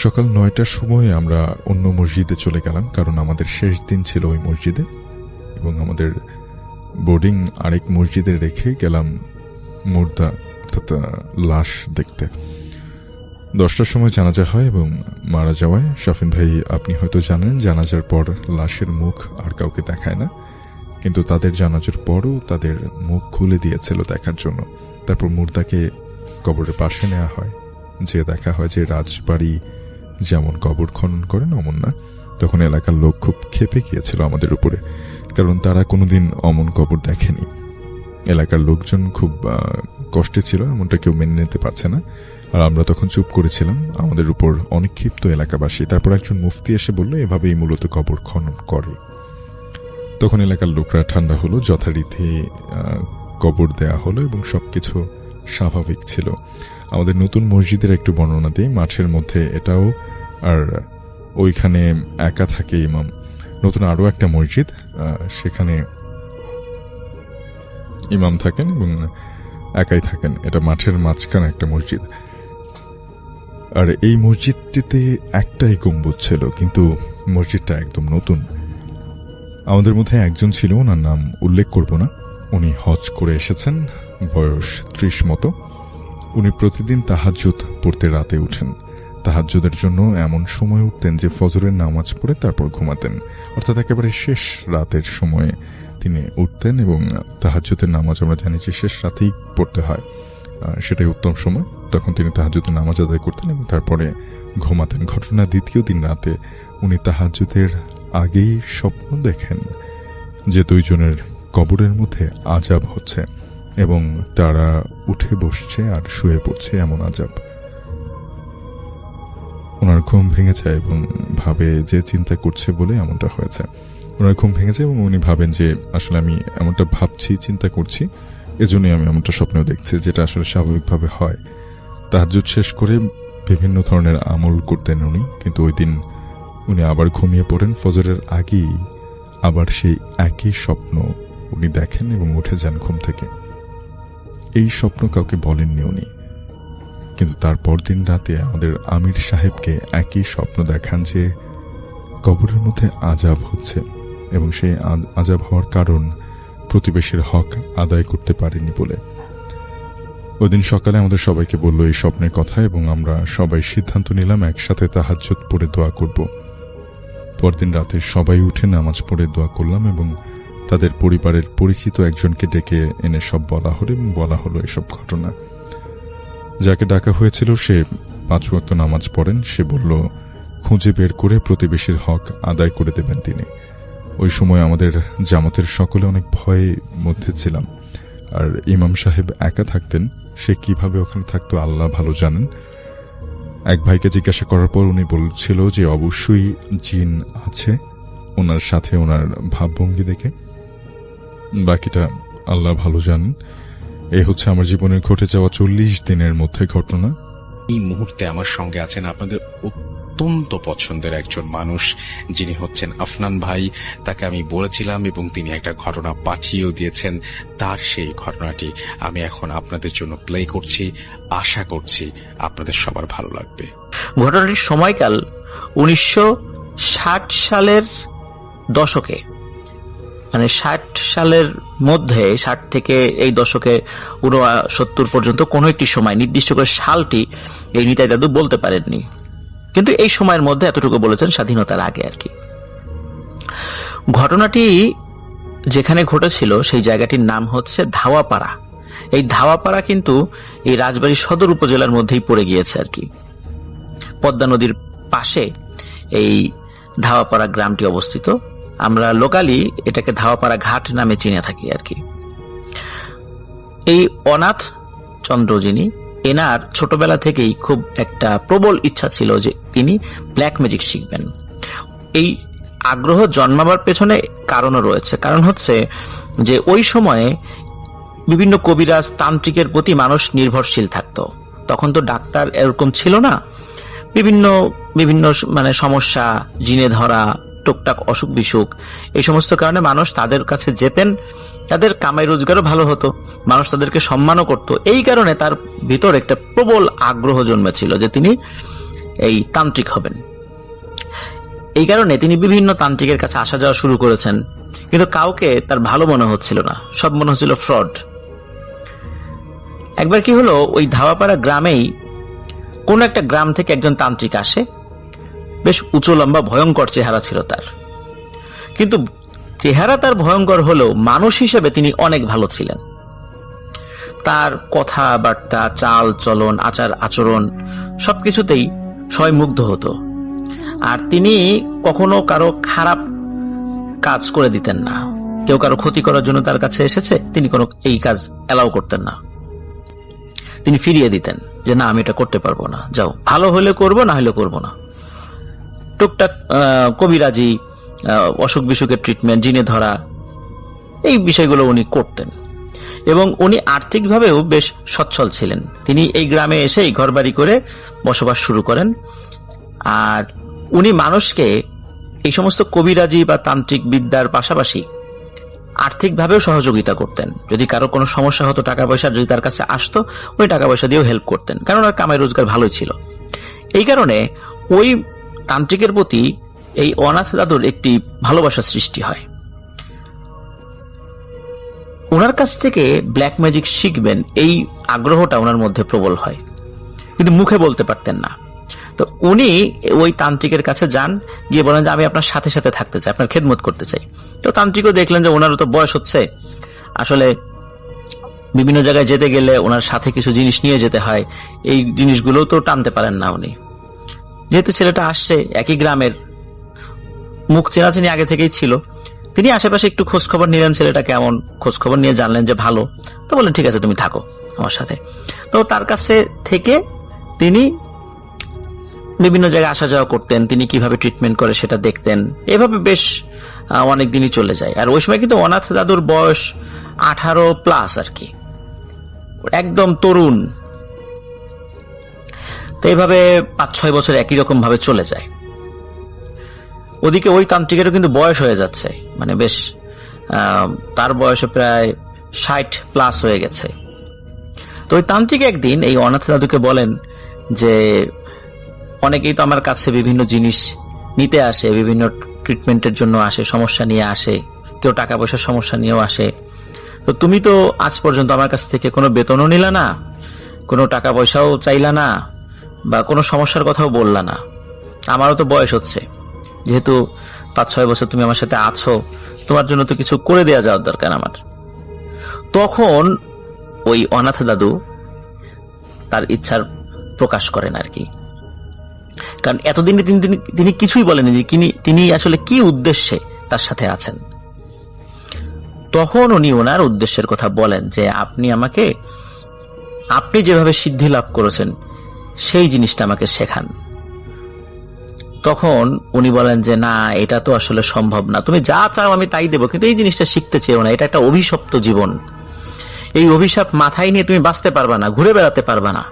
সকাল 9টার সময় আমরা অন্য মসজিদে চলে গেলাম, কারণ আমাদের শেষ দিন ছিল ওই মসজিদে এবং আমাদের বোর্ডিং আরেক মসজিদে রেখে গেলাম মুর্দা অর্থাৎ লাশ দেখতে। 10টার সময় জানাজা হয় এবং মারা যাওয়ায়, শফিন ভাই আপনি হয়তো জানেন, জানাজার পর লাশের মুখ আর কাউকে দেখায় না, কিন্তু তাদের জানাজার পরও তাদের মুখ খুলে দিয়েছিল দেখার জন্য। তারপর মুর্দাকে কবরের পাশে নেওয়া হয়, যে দেখা হয় যে রাজবাড়ি যেমন কবর খনন করেন অমন না। তখন এলাকার লোক খুব ক্ষেপে গিয়েছিল আমাদের উপরে, কারণ তারা কোনোদিন অমন কবর দেখেনি। এলাকার লোকজন খুব কষ্টে ছিল, এমনটা কেউ মেনে নিতে পারছে না। আর আমরা তখন চুপ করেছিলাম, আমাদের উপর অনেক ক্ষিপ্ত এলাকাবাসী। তারপর একজন মুফতি এসে বলল এভাবেই মূলত কবর খনন করে। তখন এলাকার লোকরা ঠান্ডা হলো, যথারীতি কবর দেয়া হলো এবং সবকিছু স্বাভাবিক ছিল। আমাদের নতুন মসজিদের একটু বর্ণনা দিই। মাঠের মধ্যে এটাও, আর ওইখানে একা থাকে ইমাম। নতুন আরো একটা মসজিদ, সেখানে ইমাম থাকেন এবং একাই থাকেন। এটা মাঠের মাঝখানে একটা মসজিদ। আর এই মসজিদটিতে একটাই গম্বুজ ছিল, কিন্তু মসজিদটা একদম নতুন। আমাদের মধ্যে একজন ছিল, ওনার নাম উল্লেখ করব না। উনি হজ করে এসেছেন, বয়স 30 মতো। উনি প্রতিদিন তাহাজ্জুদ পড়তে রাতে উঠেন। তাহাজ্জুদের জন্য এমন সময় উঠতেন যে ফজরের নামাজ পড়ে তারপর ঘুমাতেন, অর্থাৎ একেবারে শেষ রাতের সময়ে তিনি উঠতেন এবং তাহাজ্জুদের নামাজ আমরা জানি যে শেষ রাতেই পড়তে হয়, সেটাই উত্তম সময়। তখন তিনি তাহাজ্জুদের নামাজ আদায় করতেন এবং তারপরে ঘুমাতেন। ঘটনা দ্বিতীয় দিন রাতে উনি তাহাজ্জুদের আগেই স্বপ্ন দেখেন যে 2 জনের কবরের মধ্যে আযাব হচ্ছে এবং তারা উঠে বসছে আর শুয়ে পড়ছে, এমন আযাব। ওনার ঘুম ভেঙে যায় এবং ভাবে যে চিন্তা করছে বলে এমনটা হয়েছে। ওনার ঘুম ভেঙে যায় এবং উনি ভাবেন যে আসলে আমি এমনটা ভাবছি, চিন্তা করছি, এজন্যই আমি এমনটা স্বপ্নেও দেখছি, যেটা আসলে স্বাভাবিকভাবে হয়। তাহাজ্জুদ শেষ করে বিভিন্ন ধরনের আমল করতেন উনি, কিন্তু ওই দিন উনি আবার ঘুমিয়ে পড়েন। ফজরের আগেই আবার সেই একই স্বপ্ন উনি দেখেন এবং উঠে যান ঘুম থেকে। এই স্বপ্ন কাউকে বলেননি উনি, কিন্তু তারপর দিন রাতে আমাদের আমির সাহেবকে একই স্বপ্ন দেখান যে কবরের মধ্যে আযাব হচ্ছে এবং সেই আযাব হওয়ার কারণ প্রতিবেশীর হক আদায় করতে পারেনি বলে। ওইদিন সকালে আমাদের সবাইকে বলল এই স্বপ্নের কথা এবং আমরা সবাই সিদ্ধান্ত নিলাম একসাথে তাহাজ্জুদ পড়ে দোয়া করব। পরদিন রাতে সবাই উঠে নামাজ পড়ে দোয়া করলাম এবং তাদের পরিবারের পরিচিত একজনকে ডেকে এনে সব বলা হলো এবং বলা হলো এসব ঘটনা। যাকে ডাকা হয়েছিল সে 5 ওয়াক্ত নামাজ পড়েন। সে বলল খুঁজে বের করে প্রতিবেশীর হক আদায় করে দেবেন তিনি। ওই সময় আমাদের জামাতের সকলে অনেক ভয়ের মধ্যে ছিলাম, আর ইমাম সাহেব একা থাকতেন। সে কিভাবে ওখানে থাকতো আল্লাহ ভালো জানেন। এক ভাইকে জিজ্ঞাসা করার পর উনি বলছিল যে অবশ্যই জিন আছে ওনার সাথে, ওনার ভাবভঙ্গি দেখে। বাকিটা আল্লাহ ভালো জানেন। এই হচ্ছে আমার জীবনের ঘটে যাওয়া 40 দিনের মধ্যে ঘটনা। এই মুহূর্তে আমার সঙ্গে আছেন আপনাদের অত্যন্ত পছন্দের একজন মানুষ, যিনি হচ্ছেন আফনান ভাই। তাকে আমি বলেছিলাম এবং তিনি একটা ঘটনা পাঠিয়েও দিয়েছেন। তার সেই ঘটনাটি আমি এখন আপনাদের জন্য প্লে করছি। আশা করছি আপনাদের সবার ভালো লাগবে। ঘটনাটির সময়কাল 1960 সালের দশকে, মানে 60 সালের মধ্যে, 60 থেকে এই দশকে 69 পর্যন্ত কোনো একটি সময়, নির্দিষ্ট করে সালটি এই নিতাই দাদু বলতে পারেননি, কিন্তু এই সময়ের মধ্যে এতটুকু বলেছেন, স্বাধীনতার আগে আর কি। ঘটনাটি যেখানে ঘটেছিল সেই জায়গাটির নাম হচ্ছে ধাওয়াপাড়া। এই ধাওয়াপাড়া কিন্তু এই রাজবাড়ী সদর উপজেলার মধ্যেই পড়ে গিয়েছে আর কি। পদ্মা নদীর পাশে এই ধাওয়াপাড়া গ্রামটি অবস্থিত। আমরা লোকালি এটাকে ধাওয়াপাড়া ঘাট নামে চিনে থাকি আর কি। এই অনাথ চন্দ্র যিনি, এনার ছোটবেলা থেকেই খুব একটা প্রবল ইচ্ছা ছিল যে তিনি ব্ল্যাক ম্যাজিক শিখবেন। এই আগ্রহ জন্মাবার পেছনে কারণও রয়েছে। কারণ হচ্ছে যে ওই সময়ে বিভিন্ন কবিরাজ তান্ত্রিকের প্রতি মানুষ নির্ভরশীল থাকতো। তখন তো ডাক্তার এরকম ছিল না। বিভিন্ন বিভিন্ন মানে সমস্যা, জিনে ধরা, টুকটাক অসুখ বিসুখ, এই সমস্ত কারণে মানুষ তাদের কাছে যেতেন। তাদের কামাই রোজগারও ভালো হতো, মানুষ তাদেরকে সম্মানও করত। এই কারণে তার ভিতর একটা প্রবল আগ্রহ জন্মেছিল যে তিনি এই তান্ত্রিক হবেন। এই কারণে তিনি বিভিন্ন তান্ত্রিকের কাছে আসা যাওয়া শুরু করেছেন, কিন্তু কাউকে তার ভালো মনে হচ্ছিল না, সব মনে হচ্ছিল ফ্রড। একবার কি হলো, ওই ধাওয়াপাড়া গ্রামেই কোন একটা গ্রাম থেকে একজন তান্ত্রিক আসে। বেশ উঁচু লম্বা ভয়ঙ্কর চেহারা ছিল তার, কিন্তু চেহারা তার ভয়ঙ্কর হলেও মানুষ হিসেবে তিনি অনেক ভালো ছিলেন। তার কথাবার্তা, চাল চলন, আচার আচরণ সবকিছুতেই সবাই মুগ্ধ হতো। আর তিনি কখনো কারো খারাপ কাজ করে দিতেন না। কেউ কারো ক্ষতি করার জন্য তার কাছে এসেছে, তিনি কোনো এই কাজ অ্যালাউ করতেন না। তিনি ফিরিয়ে দিতেন যে না, আমি এটা করতে পারবো না, যাও, ভালো হলে করবো, না হলে করবো না। টুকটাক কবিরাজি, অসুখ বিসুখের ট্রিটমেন্ট, জিনে ধরা, এই বিষয়গুলো উনি করতেন। এবং উনি আর্থিকভাবেও বেশ সচ্ছল ছিলেন। তিনি এই গ্রামে এসেই ঘরবাড়ি করে বসবাস শুরু করেন। আর উনি মানুষকে এই সমস্ত কবিরাজি বা তান্ত্রিক বিদ্যার পাশাপাশি আর্থিকভাবেও সহযোগিতা করতেন। যদি কারো কোনো সমস্যা হতো, টাকা পয়সা যদি তার কাছে আসতো, ওই টাকা পয়সা দিয়েও হেল্প করতেন, কারণ ওর কামাই রোজগার ভালোই ছিল। এই কারণে ওই তান্ত্রিকের প্রতি এই অনাথ দাদুর একটি ভালোবাসার সৃষ্টি হয়। ওনার কাছ থেকে ব্ল্যাক ম্যাজিক শিখবেন, এই আগ্রহটা ওনার মধ্যে প্রবল হয়, কিন্তু মুখে বলতে পারতেন না। তো উনি ওই তান্ত্রিকের কাছে যান, গিয়ে বলেন যে আমি আপনার সাথে সাথে থাকতে চাই, আপনার খেদমত করতে চাই। তো তান্ত্রিকও দেখলেন যে ওনারও তো বয়স হচ্ছে, আসলে বিভিন্ন জায়গায় যেতে গেলে ওনার সাথে কিছু জিনিস নিয়ে যেতে হয়, এই জিনিসগুলো তো টানতে পারেন না উনি। যেহেতু ছেলেটা আসছে, একই গ্রামের, মুখ চেনাচেনি আগে থেকেই ছিল, তিনি আশেপাশে একটু খোঁজ খবর নিলেন, ছেলেটা কেমন, খোঁজ খবর নিয়ে জানলেন যে ভালো। তো বললেন ঠিক আছে, তুমি থাকো আমার সাথে। তো তার কাছে থেকে তিনি বিভিন্ন জায়গায় আসা যাওয়া করতেন, তিনি কিভাবে ট্রিটমেন্ট করে সেটা দেখতেন। এভাবে বেশ অনেক দিনই চলে যায়। আর ওই সময় কিন্তু অনাথ দাদুর বয়স 18+ আর কি, একদম তরুণ। তো এইভাবে 5-6 বছর একই রকম ভাবে চলে যায়। ওদিকে ওই তান্ত্রিকেরও কিন্তু বয়স হয়ে যাচ্ছে, মানে বেশ তার বয়সে প্রায় 60+ হয়ে গেছে। তো ওই তান্ত্রিক একদিন এই অনাথ দাদুকে বলেন যে অনেকেই তো আমার কাছে বিভিন্ন জিনিস নিতে আসে, বিভিন্ন ট্রিটমেন্টের জন্য আসে, সমস্যা নিয়ে আসে, কেউ টাকা পয়সার সমস্যা নিয়েও আসে। তো তুমি তো আজ পর্যন্ত আমার কাছ থেকে কোনো বেতনও নিলা না, কোনো টাকা পয়সাও চাইলা না, বা কোনো সমস্যার কথাও বললা না। আমারও তো বয়স হচ্ছে, যেহেতু 5-6 বছর তুমি আমার সাথে আছো, তোমার জন্য তো কিছু করে দেওয়া যাওয়ার দরকার আমার। তখন ওই অনাথ দাদু তার ইচ্ছার প্রকাশ করেন আর কি। কারণ এতদিনে তিনি কিছুই বলেনি যে তিনি আসলে কি উদ্দেশ্যে তার সাথে আছেন। তখন উনি ওনার উদ্দেশ্যের কথা বলেন যে আপনি যেভাবে সিদ্ধি লাভ করেছেন সেই জিনিসটা আমাকে শেখান। তখন উনি বলেন যে না, এটা তো আসলে সম্ভব না, তুমি যা চাও আমি তাই দেবো, কিন্তু এই জিনিসটা শিখতে চেও না, এটা একটা অভিশপ্ত জীবন, এই অভিশাপ মাথায় নিয়ে তুমি বাঁচতে পারবা না, ঘুরে বেড়াতে পারবা না।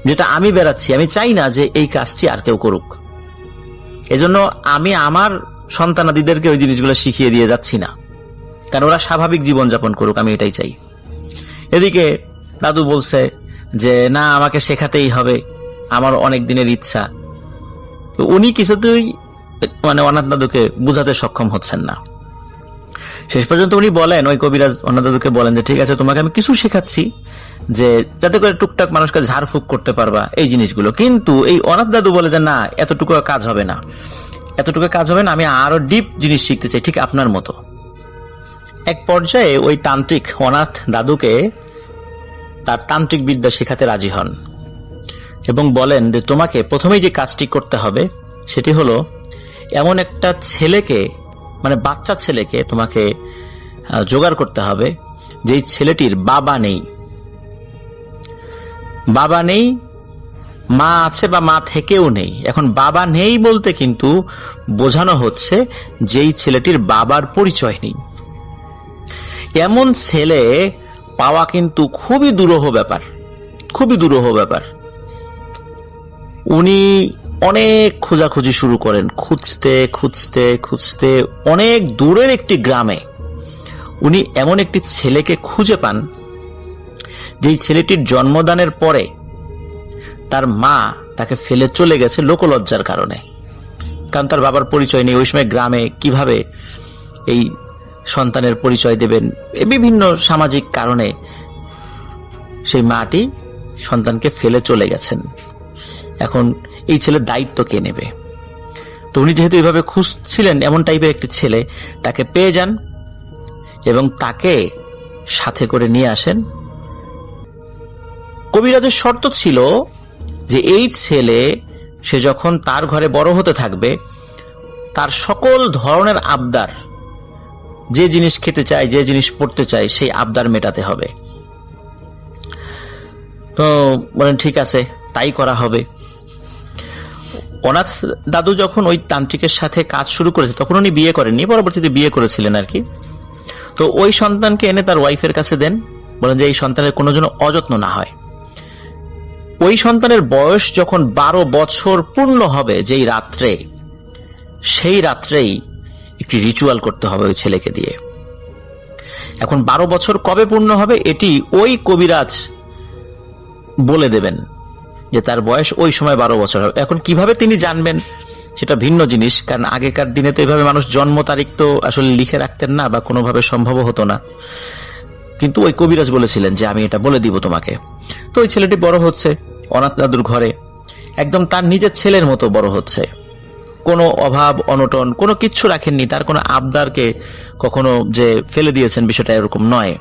যেটা আমি বেড়াচ্ছি, আমি চাই না যে এই কাজটি আর কেউ করুক, এজন্য আমি আমার সন্তানাদিদেরকে ওই জিনিসগুলো শিখিয়ে দিয়ে যাচ্ছি না, কারণ ওরা স্বাভাবিক জীবন যাপন করুক, আমি এটাই চাই। এদিকে দাদু বলছে যে না, আমাকে শেখাতেই হবে, আমার অনেক দিনের ইচ্ছা। উনি কিছুতেই অনাথ দাদুকে বুঝাতে সক্ষম হচ্ছেন না। শেষ পর্যন্ত উনি বলেন, ওই কবিরাজ অনাথ দাদুকে বলেন যে ঠিক আছে, তোমাকে আমি কিছু শেখাচ্ছি যে যাতে করে টুকটাক মানুষকে ঝাড়ফুঁক করতে পারবা এই জিনিসগুলো। কিন্তু এই অনাথ দাদু বলে যে না, এতটুকু কাজ হবে না, আমি আরো ডিপ জিনিস শিখতে চাই, ঠিক আপনার মতো। এক পর্যায়ে ওই তান্ত্রিক অনাথ দাদুকে তার তান্ত্রিক বিদ্যা শেখাতে রাজি হন এবং বলেন যে তোমাকে প্রথমেই যে কাজটি করতে হবে সেটি হলো এমন একটা ছেলেকে, বাচ্চা ছেলেকে তোমাকে জোগাড় করতে হবে যেই ছেলেটির বাবা নেই, মা আছে বা মা থেকেও নেই। এখন বাবা নেই বলতে কিন্তু বোঝানো হচ্ছে যেই ছেলেটির বাবার পরিচয় নেই। এমন ছেলে পাওয়া কিন্তু খুবই দুরূহ ব্যাপার। উনি অনেক খোঁজাখুঁজি শুরু করেন, খুঁজতে অনেক দূরের একটি গ্রামে উনি এমন একটি ছেলেকে খুঁজে পান যেই ছেলেটির জন্মদানের পরে তার মা তাকে ফেলে চলে গেছে লোকলজ্জার কারণে। কারণ তার বাবার পরিচয় নেই, ওই সময় গ্রামে কিভাবে এই সন্তানের পরিচয় দেবেন, বিভিন্ন সামাজিক কারণে সেই মাটি সন্তানকে ফেলে চলে গেছেন। এখন এই ছেলের দায়িত্ব কে নেবে? তো উনি যেহেতু এইভাবে খুঁজছিলেন এমন টাইপের একটি ছেলে, তাকে পেয়ে যান এবং তাকে সাথে করে নিয়ে আসেন। কবিরাজের শর্ত ছিল যে এই ছেলে সে যখন তার ঘরে বড় হতে থাকবে, তার সকল ধরনের আবদার, যে জিনিস খেতে চায়, যে জিনিস পড়তে চায়, সেই আবদার মেটাতে হবে। তো বলেন ঠিক আছে, তাই করা হবে। অনাথ দাদু যখন ওই তান্ত্রিকের সাথে কাজ শুরু করেছে তখন উনি বিয়ে করেননি, পরবর্তীতে বিয়ে করেছিলেন আর কি। তো ওই সন্তানকে এনে তার ওয়াইফের কাছে দেন, বলেন যে এই সন্তানের কোনো যেন অযত্ন না হয়। ওই সন্তানের বয়স যখন 12 বছর পূর্ণ হবে যেই রাত্রে, সেই রাত্রেই একটি রিচুয়াল করতে হবে ওই ছেলেকে দিয়ে। এখন 12 বছর কবে পূর্ণ হবে এটি ওই কবিরাজ বলে দেবেন যে তার বয়স ওই সময় 12 বছর হবে। এখন কিভাবে তিনি জানবেন সেটা ভিন্ন জিনিস, কারণ আগেকার দিনে তো এইভাবে মানুষ জন্ম তারিখ তো আসলে লিখে রাখতেন না বা কোনোভাবে সম্ভব হতো না। কিন্তু ওই কবিরাজ বলেছিলেন যে আমি এটা বলে দিব তোমাকে। তো ওই ছেলেটি বড় হচ্ছে অনাথ দাদুর ঘরে, একদম তার নিজের ছেলের মতো বড় হচ্ছে, কোনো অভাব অনটন কোনো কিচ্ছু রাখেননি, তার কোনো আবদারকে কখনো যে ফেলে দিয়েছেন বিষয়টা এরকম নয়।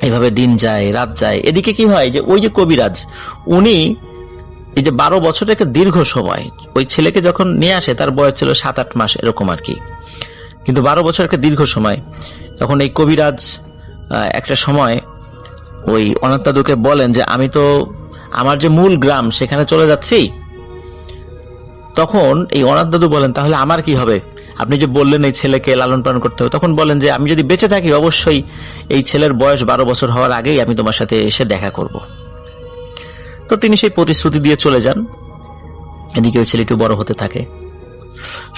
এইভাবে দিন যায় রাত যায়। এদিকে কি হয় যে ওই যে কবিরাজ উনি এই যে 12 বছরের একটা দীর্ঘ সময়, ওই ছেলেকে যখন নিয়ে আসে তার বয়স ছিল 7-8 মাস এরকম আর কি, কিন্তু 12 বছর একটা দীর্ঘ সময়। তখন এই কবিরাজ একটা সময় ওই অনাথ দাদুকে বলেন যে আমি তো আমার যে মূল গ্রাম সেখানে চলে যাচ্ছি। তখন এই অনাথ দাদু বলেন তাহলে আমার কি হবে, আপনি যে বললেন এই ছেলেকে লালন পালন করতে হবে। তখন বলেন যে আমি যদি বেঁচে থাকি অবশ্যই এই ছেলের বয়স 12 বছর হওয়ার আগেই আমি তোমার সাথে এসে দেখা করব। তো তিনি সেই প্রতিশ্রুতি দিয়ে চলে যান। এদিকে ওই ছেলেটি বড় হতে থাকে।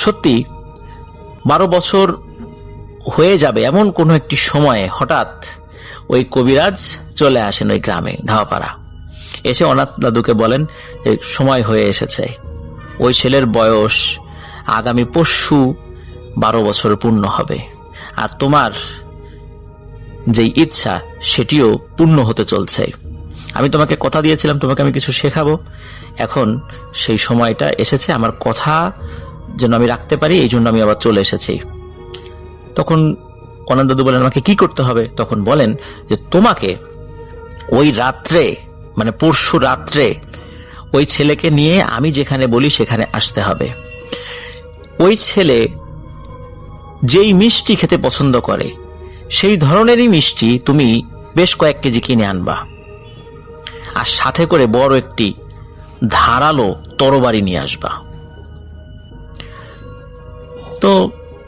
সত্যি 12 বছর হয়ে যাবে এমন কোন একটি সময়ে হঠাৎ ওই কবিরাজ চলে আসেন ওই গ্রামে ধাওয়াপাড়া, এসে অনাথ দাদুকে বলেন যে সময় হয়ে এসেছে, ওই ছেলের বয়স আগামী পরশু 12 বছর পূর্ণ হবে, আর তোমার যেই ইচ্ছা সেটিও পূর্ণ হতে চলছে। আমি তোমাকে কথা দিয়েছিলাম তোমাকে আমি কিছু শেখাবো, এখন সেই সময়টা এসেছে, আমার কথা যেন আমি রাখতে পারি, এই জন্য আমি আবার চলে এসেছি। তখন অনন্ত দাদু বলেন, আমাকে কি করতে হবে? তখন বলেন যে তোমাকে ওই রাত্রে, মানে পরশু রাত্রে, ওই ছেলেকে নিয়ে আমি যেখানে বলি সেখানে আসতে হবে। ওই ছেলে যেই মিষ্টি খেতে পছন্দ করে সেই ধরনেরই মিষ্টি তুমি বেশ কয়েক কেজি কিনে আনবা, আর সাথে করে বড় একটি ধারালো তরবারি নিয়ে আসবা। তো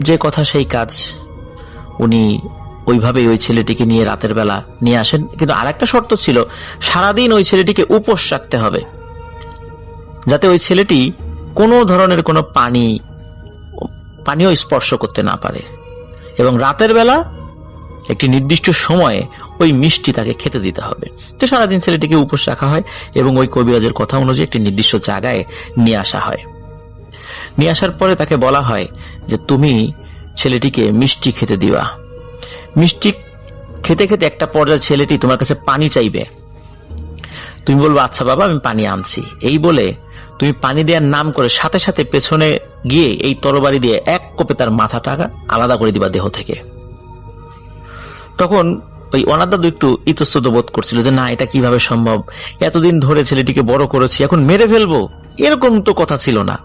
যে কথা সেই কাজ, উনি ওইভাবেই ওই ছেলেটিকে নিয়ে রাতের বেলা নিয়ে আসেন। কিন্তু আরেকটা শর্ত ছিল, সারাদিন ওই ছেলেটিকে উপোস রাখতে হবে, যাতে ওই ছেলেটি কোনো ধরনের কোনো পানীয় স্পর্শ করতে না পারে, এবং রাতের বেলা একটি নির্দিষ্ট সময়ে ওই মিষ্টি তাকে খেতে দিতে হবে। তো সারাদিন ছেলেটিকে উপোস রাখা হয় এবং ওই কবিরাজের কথা অনুযায়ী একটি নির্দিষ্ট জায়গায় নিয়ে আসা হয়। নিয়ে আসার পরে তাকে বলা হয় যে তুমি ছেলেটিকে মিষ্টি খেতে দিবা। মিষ্টি খেতে খেতে একটা পর্যায়ে ছেলেটি তোমার কাছে পানি চাইবে, তুমি বলবো আচ্ছা বাবা আমি পানি আনছি। এই বলে তুমি পানি দেওয়ার নাম করে সাথে সাথে পেছনে গিয়ে এই তরবারি দিয়ে এক কোপে তার মাথাটা আলাদা করে দিবা দেহ থেকে। তখন ওই অনাথ দাদু একটু ইতস্তত বোধ করছিল যে না, এটা কিভাবে সম্ভব, এতদিন ধরে ছেলেটিকে বড় করেছি, এখন মেরে ফেলবো, এরকম তো কথা ছিল না।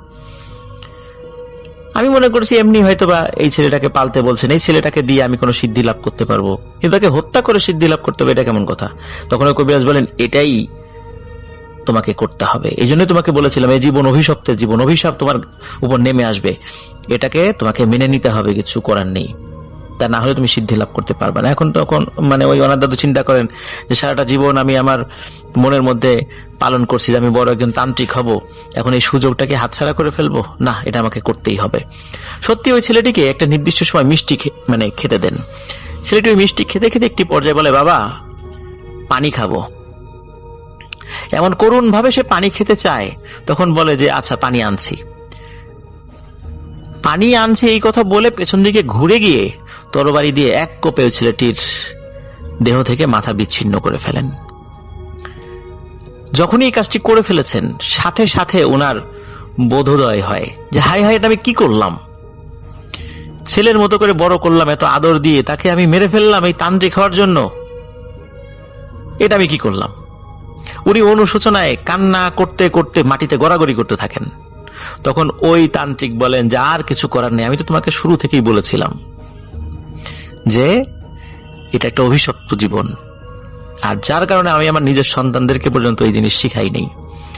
আমি মনে করছি এমনি হয়তোবা এই ছেলেটাকে পালতে বলছেন, এই ছেলেটাকে দিয়ে আমি কোনো সিদ্ধি লাভ করতে পারবো, কিন্তু তাকে হত্যা করে সিদ্ধি লাভ করতে হবে, এটা কেমন কথা? তখন ওই কবিরাজ বলেন, এটাই তোমাকে করতে হবে, এই জন্য তোমাকে বলেছিলাম এই জীবন অভিশপ্তের জীবন, অভিশাপ তোমার উপর নেমে আসবে, এটাকে তোমাকে মেনে নিতে হবে, কিছু করার নেই, তা না হলে তুমি সিদ্ধি লাভ করতে পারবে না। এখন তখন মানে ওই অনাথ দাদু চিন্তা করেন যে সারাটা জীবন আমি আমার মনের মধ্যে পালন করছি যে আমি বড় একজন তান্ত্রিক হব, এখন এই সুযোগটাকে হাতছাড়া করে ফেলবো, না এটা আমাকে করতেই হবে। সত্যি ওই ছেলেটিকে একটা নির্দিষ্ট সময় মিষ্টি খেতে দেন। ছেলেটি ওই মিষ্টি খেতে খেতে একটি পর্যায়ে বলে, বাবা পানি খাবো। এমন করুণ ভাবে সে পানি খেতে চায়, তখন বলে যে আচ্ছা পানি আনছি। পানি আনছি এই কথা বলে পেছন দিকে ঘুরে গিয়ে তরবারি দিয়ে এক কোপে ছেলেটির দেহ থেকে মাথা বিচ্ছিন্ন করে ফেলেন। যখনই এই কাজটি করে ফেলেছেন, সাথে সাথে ওনার বোধোদয় হয় যে হায় হায়, এটা আমি কি করলাম, ছেলের মতো করে বড় করলাম, এত আদর দিয়ে তাকে আমি মেরে ফেললাম এই তান্ত্রিক হওয়ার জন্য, এটা আমি কি করলাম। উনি অনুশোচনায় কান্না করতে করতে মাটিতে গড়াগড়ি করতে থাকেন। তখন ওই তান্ত্রিক বলেন যে আর কিছু করার নেই, আমি তো তোমাকে শুরু থেকেই বলেছিলাম যে এটা একটা অভিশপ্ত জীবন, আর যার কারণে আমি আমার নিজের সন্তানদেরকে পর্যন্ত এই জিনিস শিখাই নেই,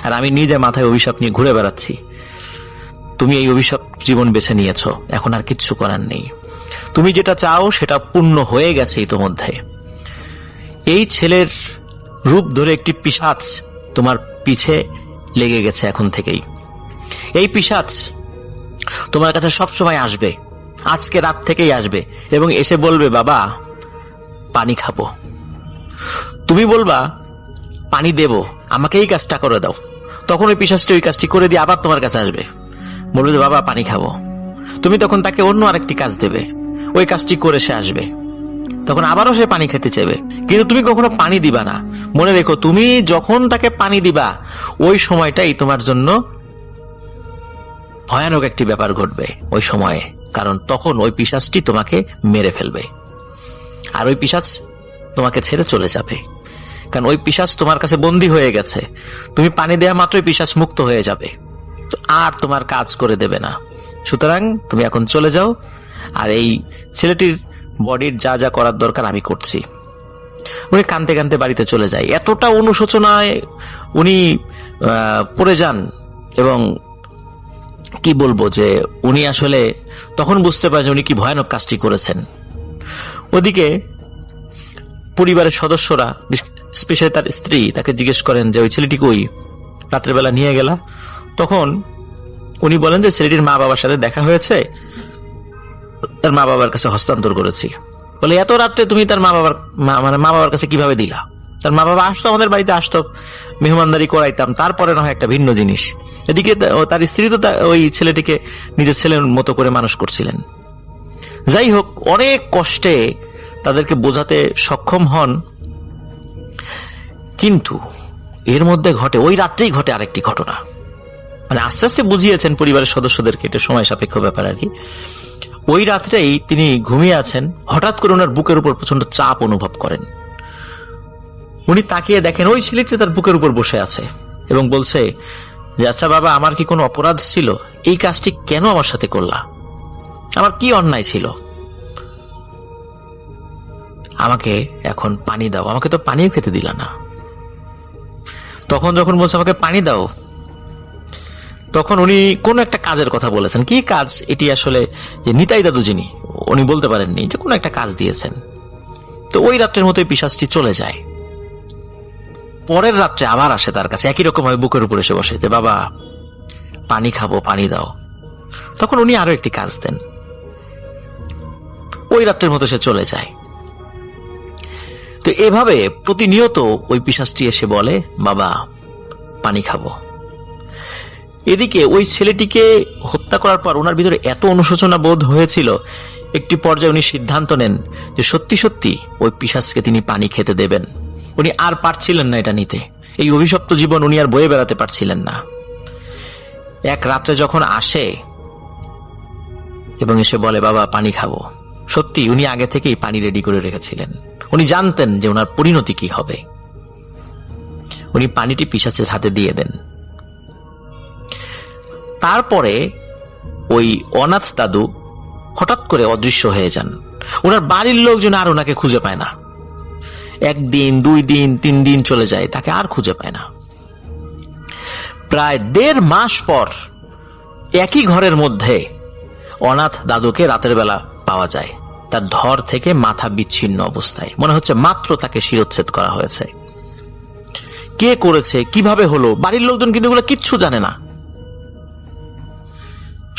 আর আমি নিজে মাথায় অভিশাপ নিয়ে ঘুরে বেড়াচ্ছি। তুমি এই অভিশাপ জীবন বেছে নিয়েছো, এখন আর কিচ্ছু করার নেই, তুমি যেটা চাও সেটা পূর্ণ হয়ে গেছে ইতোমধ্যে। এই ছেলের রূপ ধরে একটি পিশাচ তোমার পিছে লেগে গেছে এখন থেকেই। এই পিশাচ তোমার কাছে সবসময় আসবে, আজকে রাত থেকেই আসবে, এবং এসে বলবে বাবা পানি খাবো। তুমি বলবা পানি দেব, আমাকে এই কাজটা করে দাও। তখন ওই পিশাচটি ওই কাজটি করে দিয়ে আবার তোমার কাছে আসবে, বলবে যে বাবা পানি খাবো। তুমি তখন তাকে অন্য আরেকটি কাজ দেবে, ওই কাজটি করে সে আসবে, তখন আবারও সে পানি খেতে চাইবে, কিন্তু তুমি কখনো পানি দিবা না। মনে রেখো, তুমি যখন তাকে পানি দিবা ওই সময়টাই তোমার জন্য ভয়ানক একটি ব্যাপার ঘটবে ওই সময়ে, কারণ তখন ওই পিশাচটি তোমাকে মেরে ফেলবে, আর ওই পিশাচ তোমাকে ছেড়ে চলে যাবে, কারণ ওই পিশাচ তোমার কাছে বন্দী হয়ে গেছে। তুমি পানি দেওয়া মাত্রই পিশাচ মুক্ত হয়ে যাবে, আর তোমার কাজ করে দেবে না। সুতরাং তুমি এখন চলে যাও, আর এই ছেলেটির বডির যা যা করার দরকার আমি করছি। উনি কাঁদতে কাঁদতে বাড়িতে চলে যায়। এতটা অনুশোচনায় উনি পড়ে যান, এবং কি বলবো যে উনি আসলে তখন বুঝতে পারেন যে উনি কি ভয়ানক কাজটি করেছেন। ওদিকে পরিবারের সদস্যরা, স্পেশালি তার স্ত্রী, তাকে জিজ্ঞেস করেন যে ওই ছেলেটি কই, রাত্রের বেলা নিয়ে গেলা। তখন উনি বলেন যে ছেলেটির মা বাবার সাথে দেখা হয়েছে, তার মা বাবার কাছে হস্তান্তর করেছি। বলে এত রাত্রে তুমি তার মা বাবার কাছে কিভাবে দিলা? তার মা বাবা আসতো, আমাদের বাড়িতে আসতো, মেহমানদারি করাইতাম, তারপরে না হয় একটা ভিন্ন জিনিস। এদিকে তার স্ত্রী তো ওই ছেলেটিকে নিজের ছেলের মতো করে মানুষ করছিলেন। যাই হোক, অনেক কষ্টে তাদেরকে বোঝাতে সক্ষম হন, কিন্তু এর মধ্যে ওই রাত্রেই ঘটে আরেকটি ঘটনা। মানে আস্তে আস্তে বুঝিয়েছেন পরিবারের সদস্যদেরকে, এটা সময় সাপেক্ষ ব্যাপার আর কি। ওই রাত্রেই তিনি ঘুমিয়ে আছেন, হঠাৎ করে ওনার বুকের উপর প্রচন্ড চাপ অনুভব করেন। উনি তাকিয়ে দেখেন ওই ছেলেটি তার বুকের উপর বসে আছে এবং বলছে যে, আচ্ছা বাবা, আমার কি কোনো অপরাধ ছিল? এই কাজটি কেন আমার সাথে করলা? আমার কি অন্যায় ছিল? আমাকে এখন পানি দাও, আমাকে তো পানিও খেতে দিলা না। তখন যখন বলছে আমাকে পানি দাও, তখন উনি কোন একটা কাজের কথা বলেছেন। কি কাজ এটি আসলে যে নিতাই দাদু যিনি, উনি বলতে পারেননি, যে কোন একটা কাজ দিয়েছেন। তো ওই রাত্রের মতোই পিশাচটি চলে যায়। পরের রাত্রে আবার আসে তার কাছে, একই রকম ভাবে বুকের উপর এসে বসে যে, বাবা পানি খাবো, পানি দাও। তখন উনি আরো একটি কাজ দেন, ওই রাত্রের মতো সে চলে যায়। তো এভাবে প্রতিনিয়ত ওই পিশাচটি এসে বলে, বাবা পানি খাবো। এদিকে ওই ছেলেটিকে হত্যা করার পর ওনার ভিতরে এত অনুশোচনা বোধ হয়েছিল, একটি পর্যায়ে উনি সিদ্ধান্ত নেন যে সত্যি সত্যি ওই পিশাচকে তিনি পানি খেতে দেবেন। উনি আর পারছিলেন না এটা নিতে, এই অভিশপ্ত জীবন উনি আর বয়ে বেড়াতে পারছিলেন না। এক রাত্রে যখন আসে এবং এসে বলে, বাবা পানি খাবো, সত্যি উনি আগে থেকেই পানি রেডি করে রেখেছিলেন। উনি জানতেন যে ওনার পরিণতি কি হবে। উনি পানিটি পিশাচের হাতে দিয়ে দেন। তারপরে ওই অনাথ দাদু হঠাৎ করে অদৃশ্য হয়ে যান। ওনার বাড়ির লোকজন আর ওনাকে খুঁজে পায় না। 1 দিন 2 দিন 3 দিন চলে যায়, তাকে আর খুঁজে পায় না। প্রায় 1.5 মাস পর একই ঘরের মধ্যে অনাথ দাদুকে রাতের বেলা পাওয়া যায়, তার ধর থেকে মাথা বিচ্ছিন্ন অবস্থায়। মনে হচ্ছে মাত্র তাকে শিরচ্ছেদ করা হয়েছে। কে করেছে, কিভাবে হলো, বাড়ির লোকজন কিন্তু এগুলো কিচ্ছু জানে না।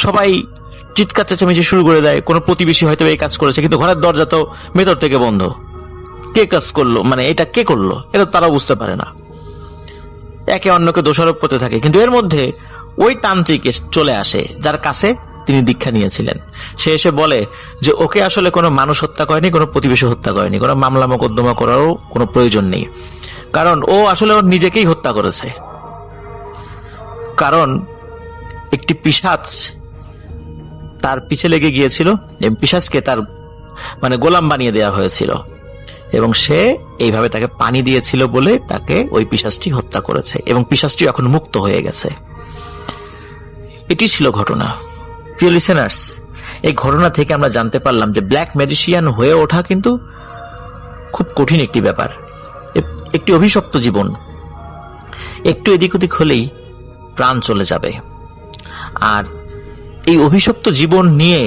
সবাই চিৎকার চেঁচামেচি শুরু করে দেয়। কোন প্রতিবেশী হয়তো এই কাজ করেছে, কিন্তু ঘরের দরজা তো ভেতর থেকে বন্ধ। কে কাজ করলো, মানে এটা কে করলো, এটা তারা বুঝতে পারে না। একে অন্যকে দোষারোপ করতে থাকে। কিন্তু এর মধ্যে ওই তান্ত্রিক চলে আসে, যার কাছে তিনি দীক্ষা নিয়েছিলেন। সে এসে বলে যে ওকে আসলে কোনো মানুষ হত্যা করেনি, কোনো প্রতিবেশী হত্যা করেনি, কোনো মামলা মোকদ্দমা করারও কোনো প্রয়োজন নেই, কারণ ও আসলে ওর নিজেকেই হত্যা করেছে। কারণ একটি পিশাচ তার পিছে লেগে গিয়েছিল, পিশাচকে তার মানে গোলাম বানিয়ে দেওয়া হয়েছিল, এবং সে এইভাবে তাকে পানি দিয়েছিল বলে তাকে ওই পিশাচটি হত্যা করেছে, এবং পিশাচটি এখন মুক্ত হয়ে গেছে। এটি ছিল ঘটনা। প্রিয় লিসেনার্স, এই ঘটনা থেকে আমরা জানতে পারলাম যে ব্ল্যাক ম্যাজিশিয়ান হয়ে ওঠা কিন্তু খুব কঠিন একটি ব্যাপার। একটি অভিশপ্ত জীবন, একটু এদিক ওদিক হলেই প্রাণ চলে যাবে। আর এই অভিশপ্ত জীবন নিয়ে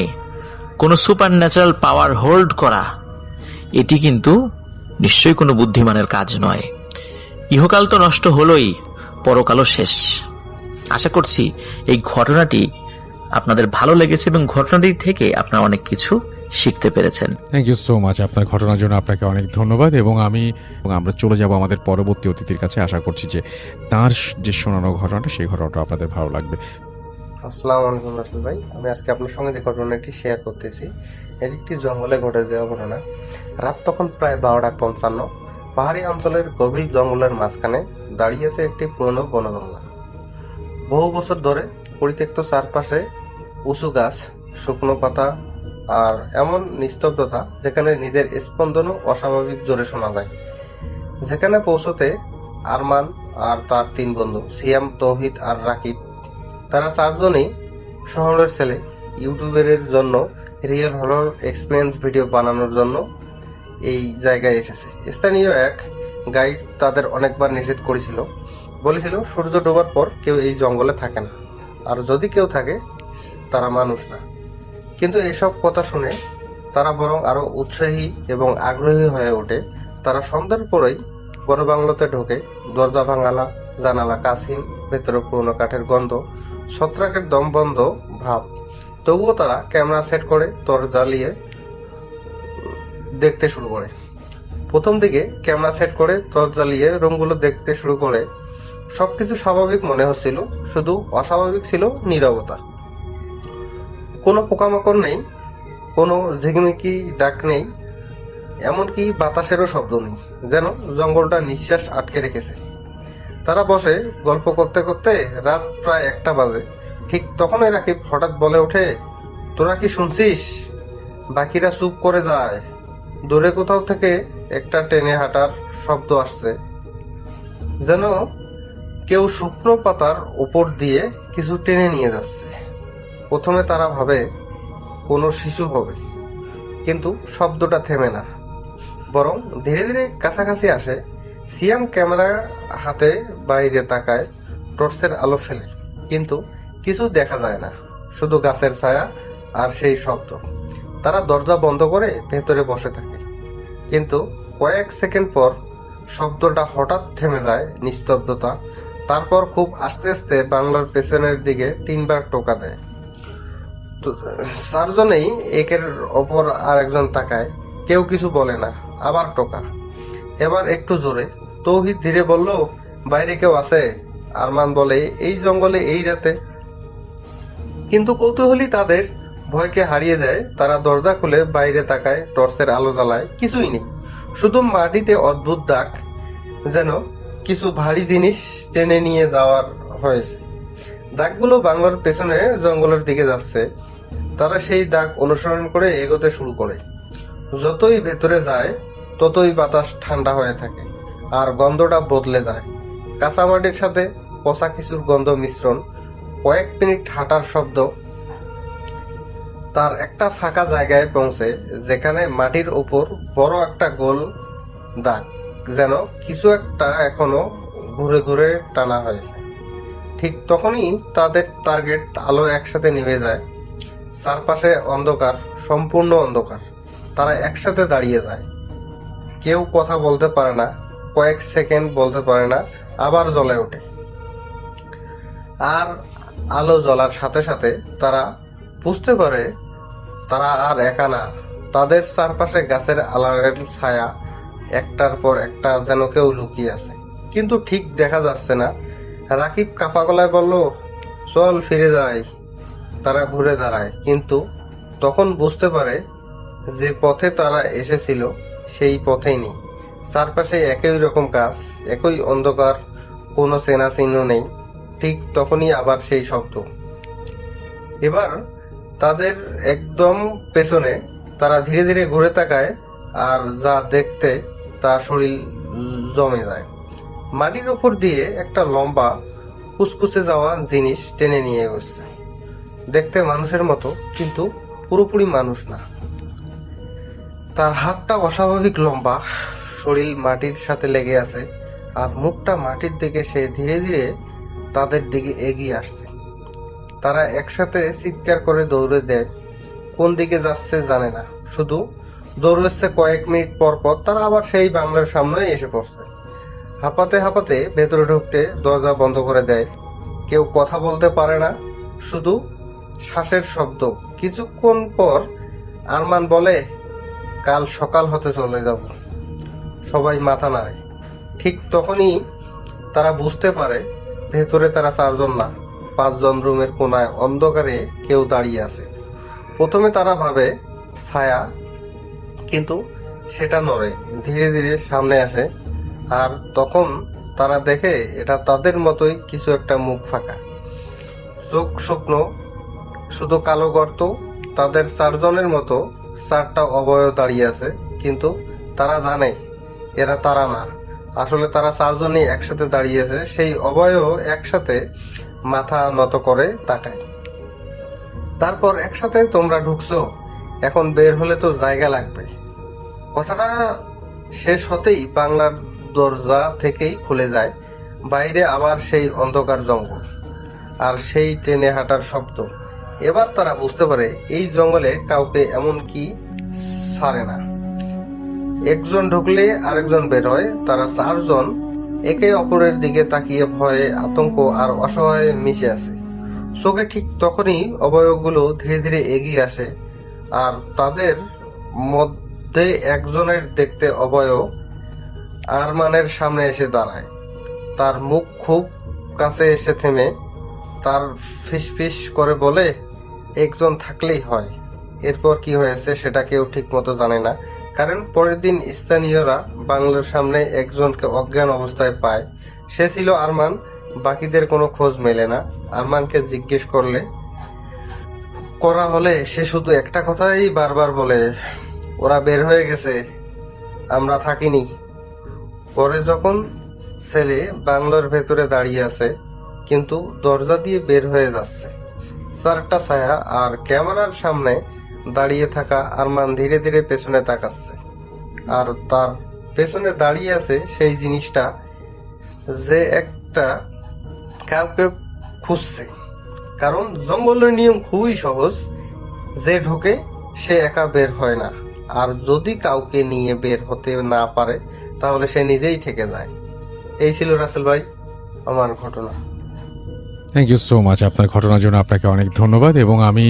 কোনো সুপার ন্যাচারাল পাওয়ার হোল্ড করা, এটি কিন্তু নিশ্চয়ই কোনো বুদ্ধিমানের কাজ নয়। ইহকাল তো নষ্ট হলোই, পরকালও শেষ। আশা করছি এই ঘটনাটি আপনাদের ভালো লেগেছে এবং ঘটনাটি থেকে আপনারা অনেক কিছু শিখতে পেরেছেন। Thank you so much. আপনার ঘটনার জন্য আপনাকে অনেক ধন্যবাদ। এবং আমরা চলে যাব আমাদের পরবর্তী অতিথির কাছে। আশা করছি যে তার যে শোনানো ঘটনাটা, সেই ঘটনাটা আপনাদের ভালো লাগবে। আসসালামু আলাইকুম রাসেল ভাই, আমি আজকে আপনার সঙ্গে যে ঘটনাটি শেয়ার করতেছি, এটি একটি জঙ্গলে ঘটে যাওয়া ঘটনা। রাত তখন প্রায় 12:55। পাহাড়ি অঞ্চলের গভীর জঙ্গলের মাঝখানে দাঁড়িয়েছে একটি পুরনো বনবাংলা। বহু বছর ধরে পরিত্যক্ত, চারপাশে উঁচু গাছ, শুকনো পাতা আর এমন নিস্তব্ধতা যেখানে নিজের স্পন্দনও অস্বাভাবিক জোরে শোনা যায়। যেখানে পৌঁছতে আরমান আর তার 3 বন্ধু সিয়াম, তৌহিদ আর রাকিব, তারা 4 জনই শহরের ছেলে, ইউটিউবের জন্য রিয়েল হরর এক্সপিরিয়েন্স ভিডিও বানানোর জন্য এই জায়গায় এসেছে। স্থানীয় এক গাইড তাদের অনেকবার নিষেধ করেছিল, বলেছিল সূর্য ডোবার পর কেউ এই জঙ্গলে থাকে না, আর যদি কেউ থাকে তারা মানুষ না। কিন্তু এসব কথা শুনে তারা বরং আরো উৎসাহী এবং আগ্রহী হয়ে ওঠে। তারা সন্ধ্যার পরেই বনবাংলোতে ঢোকে। দরজা ভাঙালা, জানালা কাঁচহীন, ভেতরে পুরোনো কাঠের গন্ধ, ছত্রাকের দমবন্ধ ভাব। তবুও তারা ক্যামেরা সেট করে দরজা জ্বালিয়ে দেখতে শুরু করে। প্রথম দিকে ক্যামেরা সেট করে টর্চ জ্বালিয়ে রুমগুলো দেখতে শুরু করে। সবকিছু স্বাভাবিক মনে হচ্ছিল, শুধু অস্বাভাবিক ছিল নীরবতা। কোনো পোকামাকড় নেই, কোনো ঝিকিমিকি ডাক নেই, এমনকি বাতাসেরও শব্দ নেই, যেন জঙ্গলটা নিঃশ্বাস আটকে রেখেছে। তারা বসে গল্প করতে করতে রাত প্রায় 1টা বাজে। ঠিক তখনই রাকিব হঠাৎ বলে ওঠে, তোরা কি শুনছিস? বাকিরা চুপ করে যায়। দূরে কোথাও থেকে একটা টেনে হাঁটার শব্দ আসছে, যেন কেউ শুকনো পাতার উপর দিয়ে কিছু টেনে নিয়ে যাচ্ছে। প্রথমে তারা ভাবে কোনো শিশু হবে, কিন্তু শব্দটা থেমে না, বরং ধীরে ধীরে কাছাকাছি আসে। সিয়াম ক্যামেরা হাতে বাইরে তাকায়, টর্চের আলো ফেলে, কিন্তু কিছু দেখা যায় না, শুধু গাছের ছায়া আর সেই শব্দ। তারা দরজা বন্ধ করে ভেতরে বসে থাকে, কিন্তু কয়েক সেকেন্ড পর শব্দটা হঠাৎ থেমে যায়, নিস্তব্ধতা। তারপর খুব আস্তে আস্তে বাংলার পেছনের দিকে 3বার টোকা দেয়। তো 4 জনেই একের অপর আরেকজন তাকায়, কেউ কিছু বলে না। আবার টোকা, এবার একটু জোরে। তৌহিদ ধীরে বলল, বাইরে কেউ আছে? আরমান বলে, এই জঙ্গলে এই রাতে। কিন্তু কৌতূহলী তাদের ভয়কে হারিয়ে দেয়। তারা দরজা খুলে বাইরে তাকায়, টর্চের আলো জ্বালায়, কিছুই নেই, শুধু মাটিতে অদ্ভুত দাগ, যেন কিছু ভারী জিনিস টেনে নিয়ে যাওয়ার হয়েছে। দাগগুলো বাংলার পেছনে জঙ্গলের দিকে যাচ্ছে। তারা সেই দাগ অনুসরণ করে এগোতে শুরু করে। যতই ভেতরে যায় ততই বাতাস ঠান্ডা হয়ে থাকে, আর গন্ধটা বদলে যায়। কাঁচামাটির সাথে পচা কিছুর গন্ধ মিশ্রণ। কয়েক মিনিট হাঁটার শব্দ। তার একটা ফাঁকা জায়গায় পৌঁছে, যেখানে মাটির উপর বড় একটা গোল দাগ, যেন কিছু একটা এখনো ঘুরে ঘুরে টানা হয়েছে। ঠিক তখনই তাদের টার্গেট আলো একসাথে নিভে যায়। চারপাশে অন্ধকার, সম্পূর্ণ অন্ধকার। তারা একসাথে দাঁড়িয়ে যায়। কেউ কথা বলতে পারে না, কয়েক সেকেন্ড বলতে পারে না, আবার জ্বলে ওঠে। আর আলো জ্বলার সাথে সাথে তারা বুঝতে পারে তারা আর একা না। তাদের চারপাশে গাছের আড়ালের ছায়া, একটার পর একটা যেন কেউ লুকিয়ে আছে, কিন্তু ঠিক দেখা যাচ্ছে না। রাকিব কাপা গলায় বলল, চল ফিরে যাই। তারা ঘুরে দাঁড়ায়, কিন্তু তখন বুঝতে পারে যে পথে তারা এসেছিল সেই পথেই নেই। চারপাশে একই রকম গাছ, একই অন্ধকার, কোনো চেনা চিহ্ন নেই। ঠিক তখনই আবার সেই শব্দ। এবার তাদের একদম পেছনে। তারা ধীরে ধীরে ঘুরে তাকায়, আর যা দেখতে তা শরীর জমে যায়। মাটির উপর দিয়ে একটা লম্বা কুচকুচে যাওয়া জিনিস টেনে নিয়ে গেছে। দেখতে মানুষের মতো, কিন্তু পুরোপুরি মানুষ না। তার হাতটা অস্বাভাবিক লম্বা, শরীর মাটির সাথে লেগে আছে, আর মুখটা মাটির দিকে। সে ধীরে ধীরে তাদের দিকে এগিয়ে আসছে। তারা একসাথে চিৎকার করে দৌড়ে দেয়। কোন দিকে যাচ্ছে জানে না, শুধু দৌড়েছে। কয়েক মিনিট পর পর তারা আবার সেই বাংলার সামনে এসে পড়ছে। হাঁপাতে হাঁপাতে ভেতরে ঢুকতে দরজা বন্ধ করে দেয়। কেউ কথা বলতে পারে না, শুধু শ্বাসের শব্দ। কিছুক্ষণ পর আরমান বলে, কাল সকাল হতে চলে যাব। সবাই মাথা নাড়ে। ঠিক তখনই তারা বুঝতে পারে ভেতরে তারা 4 জন না, 5 জন। রুমের কোনায় অন্ধকারে কেউ দাঁড়িয়ে আছে। প্রথমে তারা ভাবে ছায়া, কিন্তু সেটা নড়ে, ধীরে ধীরে সামনে আসে। আর তখন তারা দেখে এটা তাদের মতোই কিছু একটা। মুখ ফাঁকা, চোখ শুকনো, শুধু কালো গর্ত। তাদের 4 জনের মতো 4টা অবয়ব দাঁড়িয়ে আছে, কিন্তু তারা জানে এরা তারা না। আসলে তারা 4 জনই একসাথে দাঁড়িয়েছে। সেই অবয়ব একসাথে মাথা নত করে তাকায়। তারপর, একসাথে তোমরা ঢুকছো, এখন বের হলে তো জায়গা লাগবে। কথাটা শেষ হতেই বাংলার দরজা থেকেই খুলে যায়। বাইরে আবার সেই অন্ধকার জঙ্গল, আর সেই ট্রেনে হাঁটার শব্দ। এবার তারা বুঝতে পারে এই জঙ্গলে কাউকে এমন কি ছাড়ে না। একজন ঢুকলে আরেকজন বের হয়। তারা 4 জন একে অপরের দিকে তাকিয়ে ভয়ে, আতঙ্ক আর অসহায় মিশে আছে চোখে। ঠিক তখনই অবয়বগুলো ধীরে ধীরে এগিয়ে আসে, আর তাদের মধ্যে একজনের দেখতে অবয়ব আরমানের সামনে এসে দাঁড়ায়। তার মুখ খুব কাছে এসে থেমে তার ফিসফিস করে বলে, একজন থাকলেই হয়। এরপর কি হয়েছে সেটা কেউ ঠিক মতো জানে না, কারণ পরের দিন স্থানীয়রা বাংলোর সামনে একজনকে অজ্ঞান অবস্থায় পায়। সে ছিল আরমান। বাকিদের কোনো খোঁজ মেলে না। আরমানকে জিজ্ঞেস করা হলে সে শুধু একটা কথাই বারবার বলে, ওরা বের হয়ে গেছে, আমরা থাকিনি। পরে যখন ছেলে বাংলোর ভেতরে দাঁড়িয়ে আছে, কিন্তু দরজা দিয়ে বের হয়ে যাচ্ছে, তার একটা ছায়া, আর ক্যামেরার সামনে দাঁড়িয়ে থাকা আরমান ধীরে ধীরে পেছনে তাকাচ্ছে। আর তার পেছনে দাঁড়িয়ে আছে সেই জিনিসটা, যে একটা কাউকে খুঁজছে। কারণ জঙ্গলের নিয়ম খুবই সহজ, যে ঢোকে সে একা বের হয় না, আর যদি কাউকে নিয়ে বের হতে না পারে তাহলে সে নিজেই থেকে যায়। এই ছিল রাসেল ভাই আমার ঘটনা। থ্যাংক ইউ সো মাচ আপনার ঘটনার জন্য, আপনাকে অনেক ধন্যবাদ। এবং আমি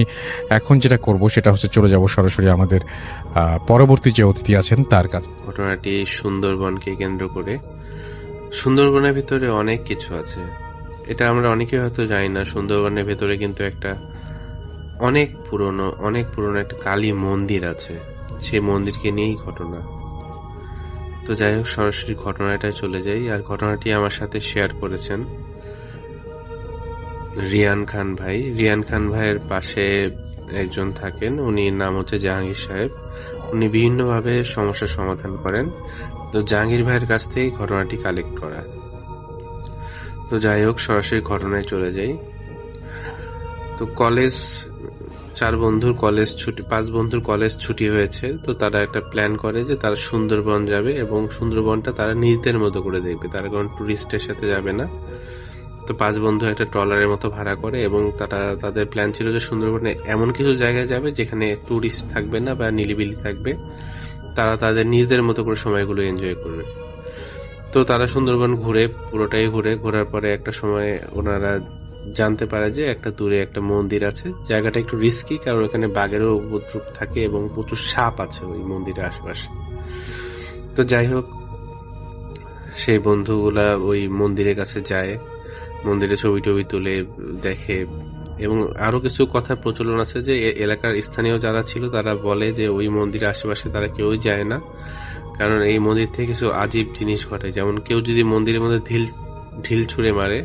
এখন যেটা করব সেটা হচ্ছে চলে যাব সরাসরি আমাদের পরবর্তী যে অতিথি আছেন তার কাছে। ঘটনাটি সুন্দরবনকে কেন্দ্র করে। সুন্দরবনের ভিতরে অনেক কিছু আছে, এটা আমরা অনেকে হয়তো জানি না। সুন্দরবনের ভেতরে কিন্তু একটা অনেক পুরনো একটা কালী মন্দির আছে, সেই মন্দিরকে নিয়েই ঘটনা। তো যাই হোক, সরাসরি ঘটনাটায় চলে যাই। আর ঘটনাটি আমার সাথে শেয়ার করেছেন রিয়ান খান ভাই। রিয়ান খান ভাইয়ের পাশে একজন থাকেন, উনি নাম হচ্ছে জাহাঙ্গীর সাহেব। উনি বিভিন্নভাবে সমস্যার সমাধান করেন। তো জাহাঙ্গীর ভাইয়ের কাছ থেকে ঘটনাটি কালেক্ট করা। তো যাই হোক, সরাসরি ঘটনায় চলে যাই। তো কলেজ, 5 বন্ধুর কলেজ ছুটি হয়েছে। তো তারা একটা প্ল্যান করে যে তারা সুন্দরবন যাবে, এবং সুন্দরবনটা তারা নিজেদের মতো করে দেখবে, তারা কোনো টুরিস্টের সাথে যাবে না। তো 5 বন্ধু একটা ট্রলারের মতো ভাড়া করে, এবং তাদের প্ল্যান ছিল যে সুন্দরবনে এমন কিছু জায়গায় যাবে যেখানে টুরিস্ট থাকবে না বা নিরিবিলি থাকবে, তারা তাদের নিজেদের মতো করে সময়গুলো এনজয় করবে। তো তারা সুন্দরবন পুরোটাই ঘোরার পরে একটা সময় ওনারা জানতে পারে যে একটা দূরে একটা মন্দির আছে। জায়গাটা একটু রিস্কি, কারণ ওখানে বাঘেরও উপদ্রব থাকে এবং প্রচুর সাপ আছে ওই মন্দিরের আশেপাশে। তো যাই হোক, সেই বন্ধুগুলা ওই মন্দিরের কাছে যায়, মন্দিরে ছবি টবি তুলে দেখে। এবং আরো কিছু কথার প্রচলন আছে যে এলাকার স্থানীয় যারা ছিল তারা বলে যে ওই মন্দিরের আশেপাশে তারা কেউই যায় না, কারণ এই মন্দির থেকে কিছু আজীব জিনিস ঘটে। যেমন কেউ যদি মন্দিরের মধ্যে ঢিল ছুঁড়ে মারে,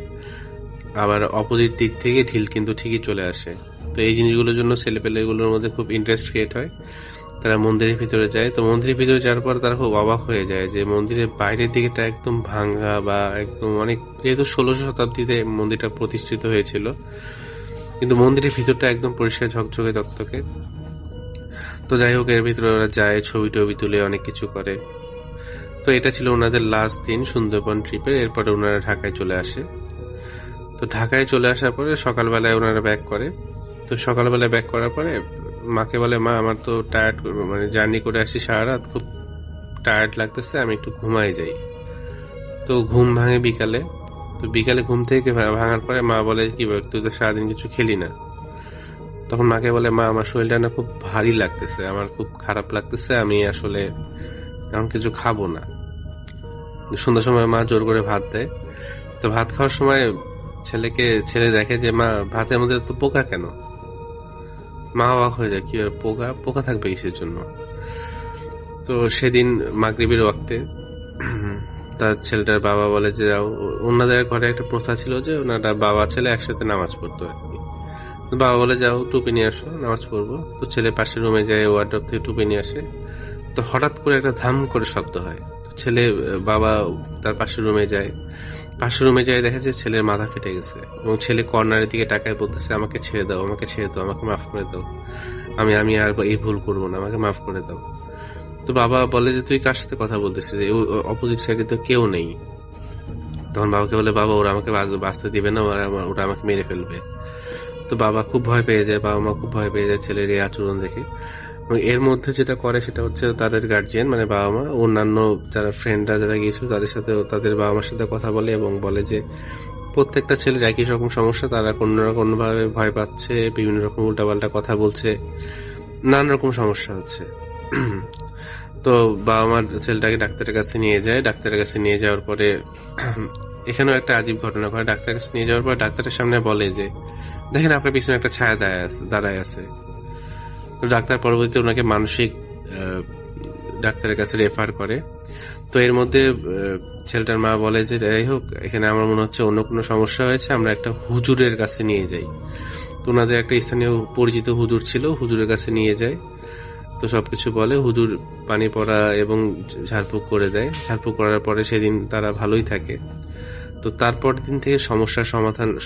আবার অপোজিট দিক থেকে ঢিল কিন্তু ঠিকই চলে আসে। তো এই জিনিসগুলোর জন্য ছেলেপেলেগুলোর মধ্যে খুব ইন্টারেস্ট ক্রিয়েট হয়। তারা মন্দিরের ভিতরে যায়। তো মন্দিরের ভিতরে যাওয়ার পর তারা খুব অবাক হয়ে যায় যে মন্দিরের বাইরের দিকটা একদম ভাঙা, বা একদম অনেক, যেহেতু 16শো শতাব্দীতে মন্দিরটা প্রতিষ্ঠিত হয়েছিল, কিন্তু মন্দিরের ভিতরটা একদম পরিষ্কার ঝকঝকে তকতকে। তো যাই হোক, এর ভিতরে ওরা যায়, ছবি টবি তুলে অনেক কিছু করে। তো এটা ছিল ওনাদের লাস্ট দিন সুন্দরবন ট্রিপের। এরপরে ওনারা ঢাকায় চলে আসে। তো ঢাকায় চলে আসার পরে সকালবেলায় ওনারা ব্যাক করে। তো সকালবেলায় ব্যাক করার পরে মাকে বলে, মা আমার তো টায়ার্ড, মানে জার্নি করে আসি সারা রাত, খুব টায়ার্ড লাগতেছে, আমি একটু ঘুমাই যাই। তো ঘুম ভাঙে বিকালে। তো বিকালে ঘুম থেকে ভাঙার পরে মা বলে, কি বল, তুই তো সারাদিন কিছু খেলি না। তখন মাকে বলে, মা আমার শরীরটা না খুব ভারী লাগতেছে, আমার খুব খারাপ লাগতেছে, আমি আসলে এখন কিছু খাবো না। সন্ধ্যার সময় মা জোর করে ভাত দেয়। তো ভাত খাওয়ার সময় ছেলে দেখে যে মা ভাতের মধ্যে তো পোকা কেন। মা অবাক হয়ে যায়, কি পোকা থাকবে কিসের জন্য। তো সেদিন মাগরিবের ওয়াক্তে তার ছেলেটার বাবা বলে যে ওনাদের ঘরে একটা প্রথা ছিল যে ওনারা বাবা ছেলে একসাথে নামাজ পড়তো আর কি। বাবা বলে, যাও টুপি নিয়ে আসো, নামাজ পড়বো। তো ছেলে পাশের রুমে যায়, ওয়ার্ডরোব থেকে টুপি নিয়ে আসে। তো হঠাৎ করে একটা ধাম করে শব্দ হয়। ছেলে বাবা তার পাশের রুমে যায়। দেখে যে ছেলের মাথা ফেটে গেছে, এবং ছেলে কর্নারের দিকে তাকায় বলতেছে, আমাকে ছেড়ে দাও, আমাকে মাফ করে দাও, আমি আর এই ভুল করবো না, আমাকে মাফ করে দাও। তো বাবা বলে যে, তুই কার সাথে কথা বলতেছিস, অপোজিট সাইডে তো কেউ নেই। তখন বাবাকে বলে, বাবা ওরা আমাকে বাঁচতে দিবে না, ওরা আমাকে মেরে ফেলবে। তো বাবা খুব ভয় পেয়ে যায়, বাবা মা খুব ভয় পেয়ে যায় ছেলের এই আচরণ দেখে। এর মধ্যে যেটা করে সেটা হচ্ছে তাদের গার্জিয়ান, মানে বাবা মা, অন্যান্য যারা ফ্রেন্ডরা যারা গিয়েছিল তাদের সাথে, তাদের বাবা মার সাথে কথা বলে এবং বলে যে প্রত্যেকটা ছেলের একই রকম সমস্যা, তারা কোনো ভাবে ভয় পাচ্ছে, বিভিন্ন রকম উল্টাপাল্টা কথা বলছে, নানা রকম সমস্যা হচ্ছে। তো বাবা মার ছেলেটাকে ডাক্তারের কাছে নিয়ে যায়। ডাক্তারের কাছে নিয়ে যাওয়ার পরে এখানেও একটা আজীব ঘটনা ঘটে। ডাক্তারের কাছে নিয়ে যাওয়ার পর ডাক্তারের সামনে বলে যে, দেখেন আপনার পিছনে একটা ছায়া দাঁড়ায় আছে। তো ডাক্তার পরবর্তীতে ওনাকে মানসিক ডাক্তারের কাছে রেফার করে। তো এর মধ্যে ছেলেটার মা বলে যে, যাই হোক, এখানে আমার মনে হচ্ছে অন্য কোনো সমস্যা হয়েছে, আমরা একটা হুজুরের কাছে নিয়ে যাই। তো ওনাদের একটা স্থানীয় পরিচিত হুজুর ছিল, হুজুরের কাছে নিয়ে যায়। তো সবকিছু বলে, হুজুর পানি পড়া এবং ঝাড়ফুঁক করে দেয়। ঝাড়ফুঁক করার পরে সেদিন তারা ভালোই থাকে। তো তারপর দিন থেকে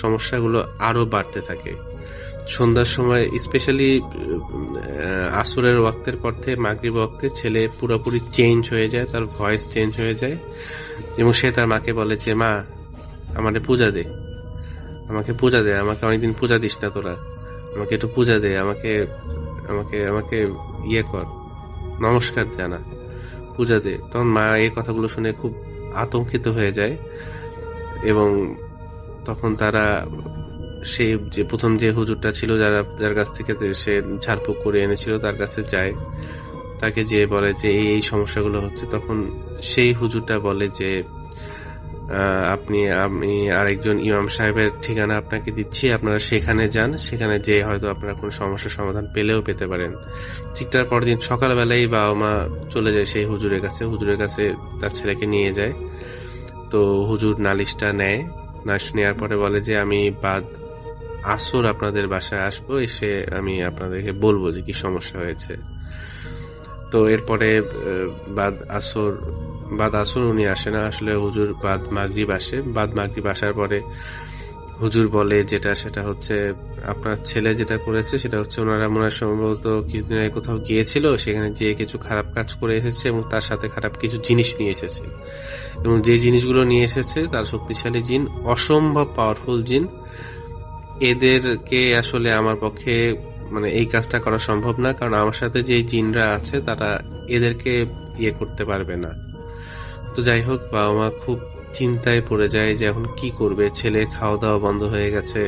সমস্যাগুলো আরো বাড়তে থাকে। সন্ধ্যার সময় স্পেশালি আসরের ওয়াক্তের পর থেকে মাগরিব ওয়াক্তে ছেলে পুরোপুরি চেঞ্জ হয়ে যায়, তার ভয়েস চেঞ্জ হয়ে যায় এবং সে তার মাকে বলে যে, মা আমাকে পূজা দে, আমাকে পূজা দে, আমাকে অনেকদিন পূজা দিস না তোরা, আমাকে একটু পূজা দে, আমাকে আমাকে আমাকে ইয়ে কর, নমস্কার জানা, পূজা দে। তখন মা এই কথাগুলো শুনে খুব আতঙ্কিত হয়ে যায় এবং তখন তারা সে যে প্রথম যে হুজুরটা ছিল, যার কাছ থেকে সে ঝাড়ফুঁক করে এনেছিল, তার কাছে যায়, তাকে যে বলে যে এই সমস্যাগুলো হচ্ছে। তখন সেই হুজুরটা বলে যে, আমি আরেকজন ইমাম সাহেবের ঠিকানা আপনাকে দিচ্ছি, আপনারা সেখানে যান, সেখানে যে হয়তো আপনারা কোনো সমস্যার সমাধান পেতে পারেন। ঠিক তার পরের দিন সকালবেলায় বাবা মা চলে যায় সেই হুজুরের কাছে তার ছেলেকে নিয়ে যায়। তো হুজুর নালিশটা নেয়, নালিশ নেওয়ার পরে বলে যে, আমি বাদ আসর আপনাদের বাসায় আসবো, এসে আমি আপনাদেরকে বলবো যে কি সমস্যা হয়েছে। তো এরপরে বাদ আসর উনি আসে না, আসলে হুজুর বাদ মাগরিব আসে। বাদ মাগরিব আসার পরে হুজুর বলে সেটা হচ্ছে, আপনার ছেলে যেটা করেছে সেটা হচ্ছে, ওনারা মনে হয় সম্ভবত কিছুদিন আগে কোথাও গিয়েছিল, সেখানে যে কিছু খারাপ কাজ করে এসেছে এবং তার সাথে খারাপ কিছু জিনিস নিয়ে এসেছে এবং যে জিনিসগুলো নিয়ে এসেছে তার শক্তিশালী জিন, অসম্ভব পাওয়ারফুল জিন। এদেরকে আসলে আমার পক্ষে মানে এই কাজটা করা সম্ভব না, কারণ আমার সাথে যে জিনরা আছে তারা এদেরকে ইয়ে করতে পারবে না। তো যাই হোক, বাবা মা খুব চিন্তায় পড়ে যায় যে এখন কি করবে। ছেলের খাওয়া দাওয়া বন্ধ হয়ে গেছে,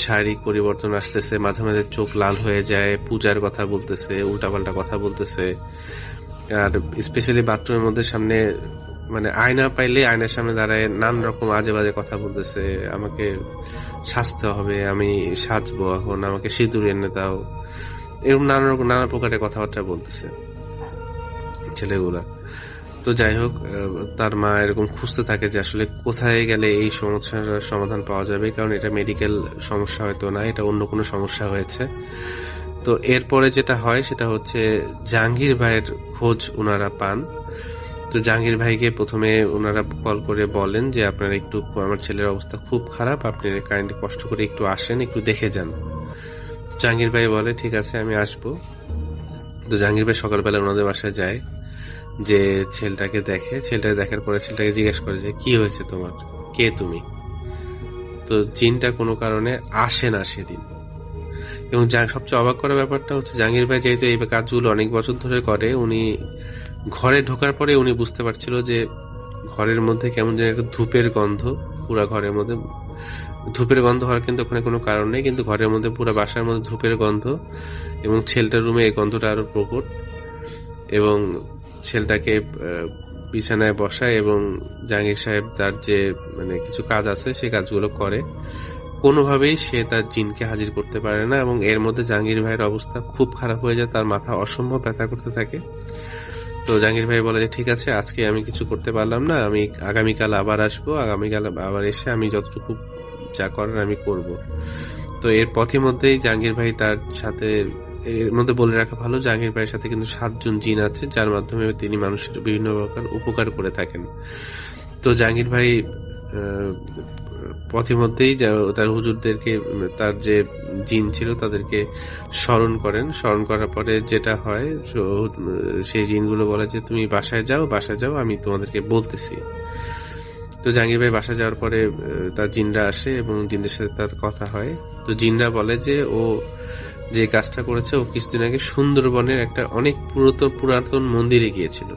শারীরিক পরিবর্তন আসতেছে, মাঝে মাঝে চোখ লাল হয়ে যায়, পূজার কথা বলতেছে, উল্টাপাল্টা কথা বলতেছে, আর স্পেশালি বাথরুমের মধ্যে সামনে মানে আয়না পাইলে আয়নার সামনে দাঁড়ায় নানান রকম আজে বাজে কথা বলতেছে, আমাকে সাজতে হবে, আমি সাজবো, এখন আমাকে সিঁদুর এনে দাও, এরকম নানা প্রকারের কথাবার্তা বলতেছে ছেলেগুলা। তো যাই হোক, তার মা এরকম খুঁজতে থাকে যে আসলে কোথায় গেলে এই সমস্যার সমাধান পাওয়া যাবে, কারণ এটা মেডিকেল সমস্যা হয়তো না, এটা অন্য কোনো সমস্যা হয়েছে। তো এরপরে যেটা হয় সেটা হচ্ছে জাহাঙ্গীর ভাইয়ের খোঁজ ওনারা পান। তো জাহাঙ্গীর ভাইকে প্রথমে ওনারা কল করে বলেন যে, আপনারা একটু, আমার ছেলের অবস্থা খুব খারাপ, আপনি কাইন্ডলি কষ্ট করে একটু আসেন, একটু দেখে যান। জাহাঙ্গীর ভাই বলে, ঠিক আছে আমি আসবো। তো জাহাঙ্গীর ভাই সকালবেলা ওনাদের বাসায় যায়, যে ছেলেটাকে দেখার পরে ছেলেটাকে জিজ্ঞেস করে যে, কি হয়েছে তোমার, কে তুমি? তো জিনটা কোনো কারণে আসে না সেদিন। এবং সবচেয়ে অবাক করার ব্যাপারটা হচ্ছে, জাহাঙ্গীর ভাই যেহেতু এই কাজগুলো অনেক বছর ধরে করে, উনি ঘরে ঢোকার পরে উনি বুঝতে পারছিল যে ঘরের মধ্যে কেমন যেন একটা ধূপের গন্ধ, পুরা ঘরের মধ্যে ধূপের গন্ধ হওয়ার কিন্তু ওখানে কোনো কারণ নেই, কিন্তু ঘরের মধ্যে পুরো বাসার মধ্যে ধূপের গন্ধ, এবং ছেলেটার রুমে এই গন্ধটা আরো প্রকট। এবং ছেলেটাকে বিছানায় বসায় এবং জাহাঙ্গীর সাহেব তার যে মানে কিছু কাজ আছে সেই কাজগুলো করে, কোনোভাবেই সে তার জিনকে হাজির করতে পারে না। এবং এর মধ্যে জাহাঙ্গীর ভাইয়ের অবস্থা খুব খারাপ হয়ে যায়, তার মাথা অসম্ভব ব্যথা করতে থাকে। তো জাহাঙ্গীর ভাই বলে যে, ঠিক আছে, আজকে আমি কিছু করতে পারলাম না, আমি আগামীকাল আবার আসবো, আগামীকাল আবার এসে আমি যতটুকু যা করার আমি করব। তো এর পথের মধ্যেই জাহাঙ্গীর ভাই তার সাথে, এর মধ্যে বলে রাখা ভালো, জাহাঙ্গীর ভাইয়ের সাথে কিন্তু 7 জন জিন আছে, যার মাধ্যমে তিনি মানুষের বিভিন্ন প্রকার উপকার করে থাকেন। তো জাহাঙ্গীর ভাই পথের মধ্যেই তার হুজুরদেরকে, তার যে জিন ছিল তাদেরকে স্মরণ করার পরে যেটা হয়, সেই জিনগুলো বলে যে, তুমি বাসায় যাও, আমি তোমাদেরকে বলতেছি। তো জাহাঙ্গীর ভাই বাসায় যাওয়ার পরে তার জিনরা আসে এবং জিনদের সাথে তার কথা হয়। তো জিনরা বলে যে, ও যে কাজটা করেছে, ও কিছুদিন আগে সুন্দরবনের একটা অনেক পুরাতন মন্দিরে গিয়েছিল।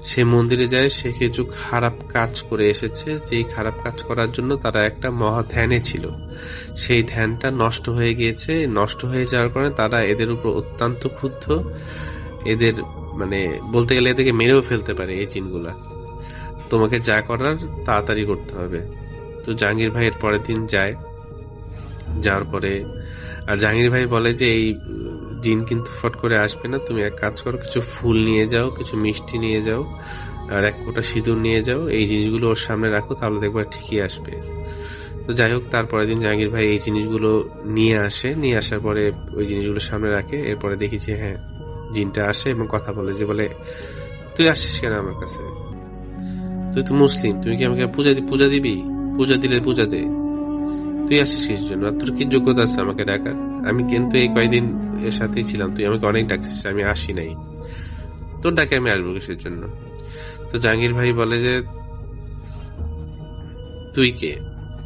সেই মন্দিরে যায়, সে কিছু খারাপ কাজ করে এসেছে, যেই খারাপ কাজ করার জন্য তারা একটা মহা ধ্যানে ছিল, সেই ধ্যানটা নষ্ট হয়ে গিয়েছে। নষ্ট হয়ে যাওয়ার কারণে তারা এদের উপর অত্যন্ত ক্ষুব্ধ, এদের মানে বলতে গেলে এদেরকে মেরেও ফেলতে পারে এই জিনগুলা। তোমাকে যা করার তাড়াতাড়ি করতে হবে। তো জাহাঙ্গীর ভাই এর পরের দিন যায়, যাওয়ার পরে আর জাহাঙ্গীর ভাই বলে যে এই জিন কিন্তু ফট করে আসবে না, তুমি এক কাজ করো, কিছু ফুল নিয়ে যাও, কিছু মিষ্টি নিয়ে যাও, আর এক ফোঁটা সিঁদুর নিয়ে যাও, এই জিনিসগুলো ওর সামনে রাখো, তাহলে দেখবা ঠিকই আসবে। তো যাই হোক, তারপরের দিন জাহাঙ্গীর ভাই এই জিনিসগুলো নিয়ে আসে, নিয়ে আসার পরে ওই জিনিসগুলো সামনে রাখে। এরপরে দেখি যে হ্যাঁ, জিনটা আসে এবং কথা বলে, যে বলে তুই আসছিস কেন আমার কাছে, তুই তো মুসলিম, তুই কি আমাকে পূজা দিবি, পূজা দিলে পূজা দে, তুই আসছিস কিসের জন্য, আর তোর কি যোগ্যতা আছে আমাকে ডাকার? আমি কিন্তু এই কয়দিন এর সাথেই ছিলাম, তুই আমাকে অনেক ডাকছিস, আমি আসি নাই, তোর ডাকে আমি আসবো কিসের জন্য? তো জাহাঙ্গীর ভাই বলে যে তুই কে?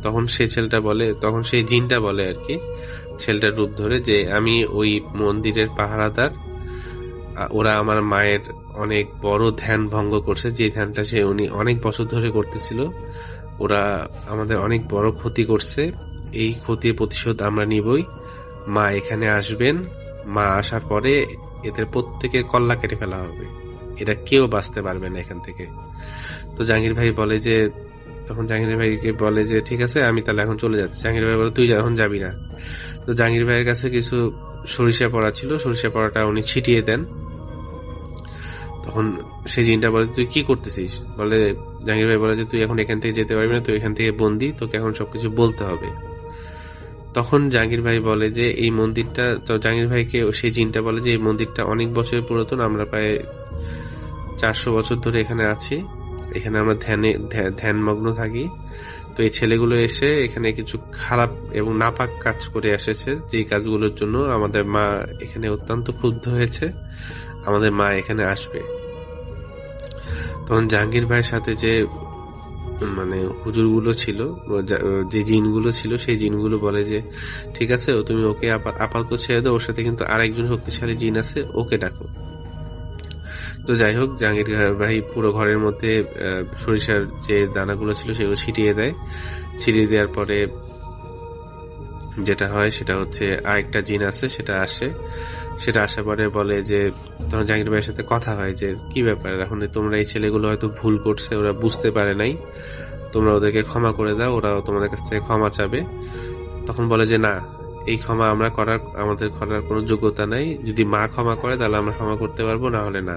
তখন সেই ছেলেটা বলে, তখন সেই জিনটা বলে আর কি, ছেলেটার রূপ ধরে, যে আমি ওই মন্দিরের পাহারাদার, ওরা আমার মায়ের অনেক বড় ধ্যান ভঙ্গ করছে, যে ধ্যানটা উনি অনেক বছর ধরে করতেছিল, ওরা আমাদের অনেক বড় ক্ষতি করছে, এই ক্ষতির প্রতিশোধ আমরা নিবই। মা এখানে আসবেন, মা আসার পরে এদের প্রত্যেকের কল্লা কেটে ফেলা হবে, এরা কেউ বাঁচতে পারবে না এখান থেকে। তো জাহাঙ্গীর ভাই বলে যে, তখন জাহাঙ্গীর ভাইকে বলে যে ঠিক আছে, আমি তাহলে এখন চলে যাচ্ছি। জাহাঙ্গীর ভাই বলে তুই এখন যাবি না। তো জাহাঙ্গীর ভাইয়ের কাছে কিছু সরিষা পড়া ছিল, সরিষা পড়াটা উনি ছিটিয়ে দেন। তখন সেই জিনটা বলে তুই কি করতেছিস? বলে, জাহাঙ্গীর ভাই বলে যে তুই এখন এখান থেকে যেতে পারবি না, তুই এখান থেকে বন্দি, তোকে এখন সবকিছু বলতে হবে। তখন জাহাঙ্গীর ভাই বলে যে এই মন্দিরটা, তো জাহাঙ্গীর ভাইকে সেই জিনটা বলে যে এই মন্দিরটা অনেক বছরের পুরাতন, আমরা প্রায় 400 বছর ধরে এখানে আছি, এখানে আমরা ধ্যানমগ্ন থাকি। তো এই ছেলেগুলো এসে এখানে কিছু খারাপ এবং নাপাক কাজ করে এসেছে, যেই কাজগুলোর জন্য আমাদের মা এখানে অত্যন্ত ক্রুদ্ধ হয়েছে, আমাদের মা এখানে আসবে। তখন জাহাঙ্গীর ভাইয়ের সাথে যে মানে হুজুরগুলো ছিল, যে জিনগুলো ছিল, সেই জিনগুলো বলে যে ঠিক আছে, তুমি ওকে আপাতত ছেড়ে দাও, ওর সাথে কিন্তু আরেকজন শক্তিশালী জিন আছে, ওকে ডাকো। তো যাই হোক, জাহাঙ্গীর ভাই পুরো ঘরের মধ্যে সরিষার যে দানাগুলো ছিল সেগুলো ছিটিয়ে দেয়। ছিটিয়ে দেওয়ার পরে যেটা হয় সেটা হচ্ছে আরেকটা জিন আছে, সেটা আসে। সেটা আসার পরে বলে যে, তখন জাহাঙ্গীর ভাইয়ের সাথে কথা হয় যে কি ব্যাপার, এখন তোমরা এই ছেলেগুলো হয়তো ভুল করছে, ওরা বুঝতে পারে নাই, তোমরা ওদেরকে ক্ষমা করে দাও, ওরাও তোমাদের কাছ থেকে ক্ষমা চাবে। তখন বলে যে না, এই ক্ষমা আমাদের করার কোনো যোগ্যতা নাই, যদি মা ক্ষমা করে তাহলে আমরা ক্ষমা করতে পারবো, না হলে না।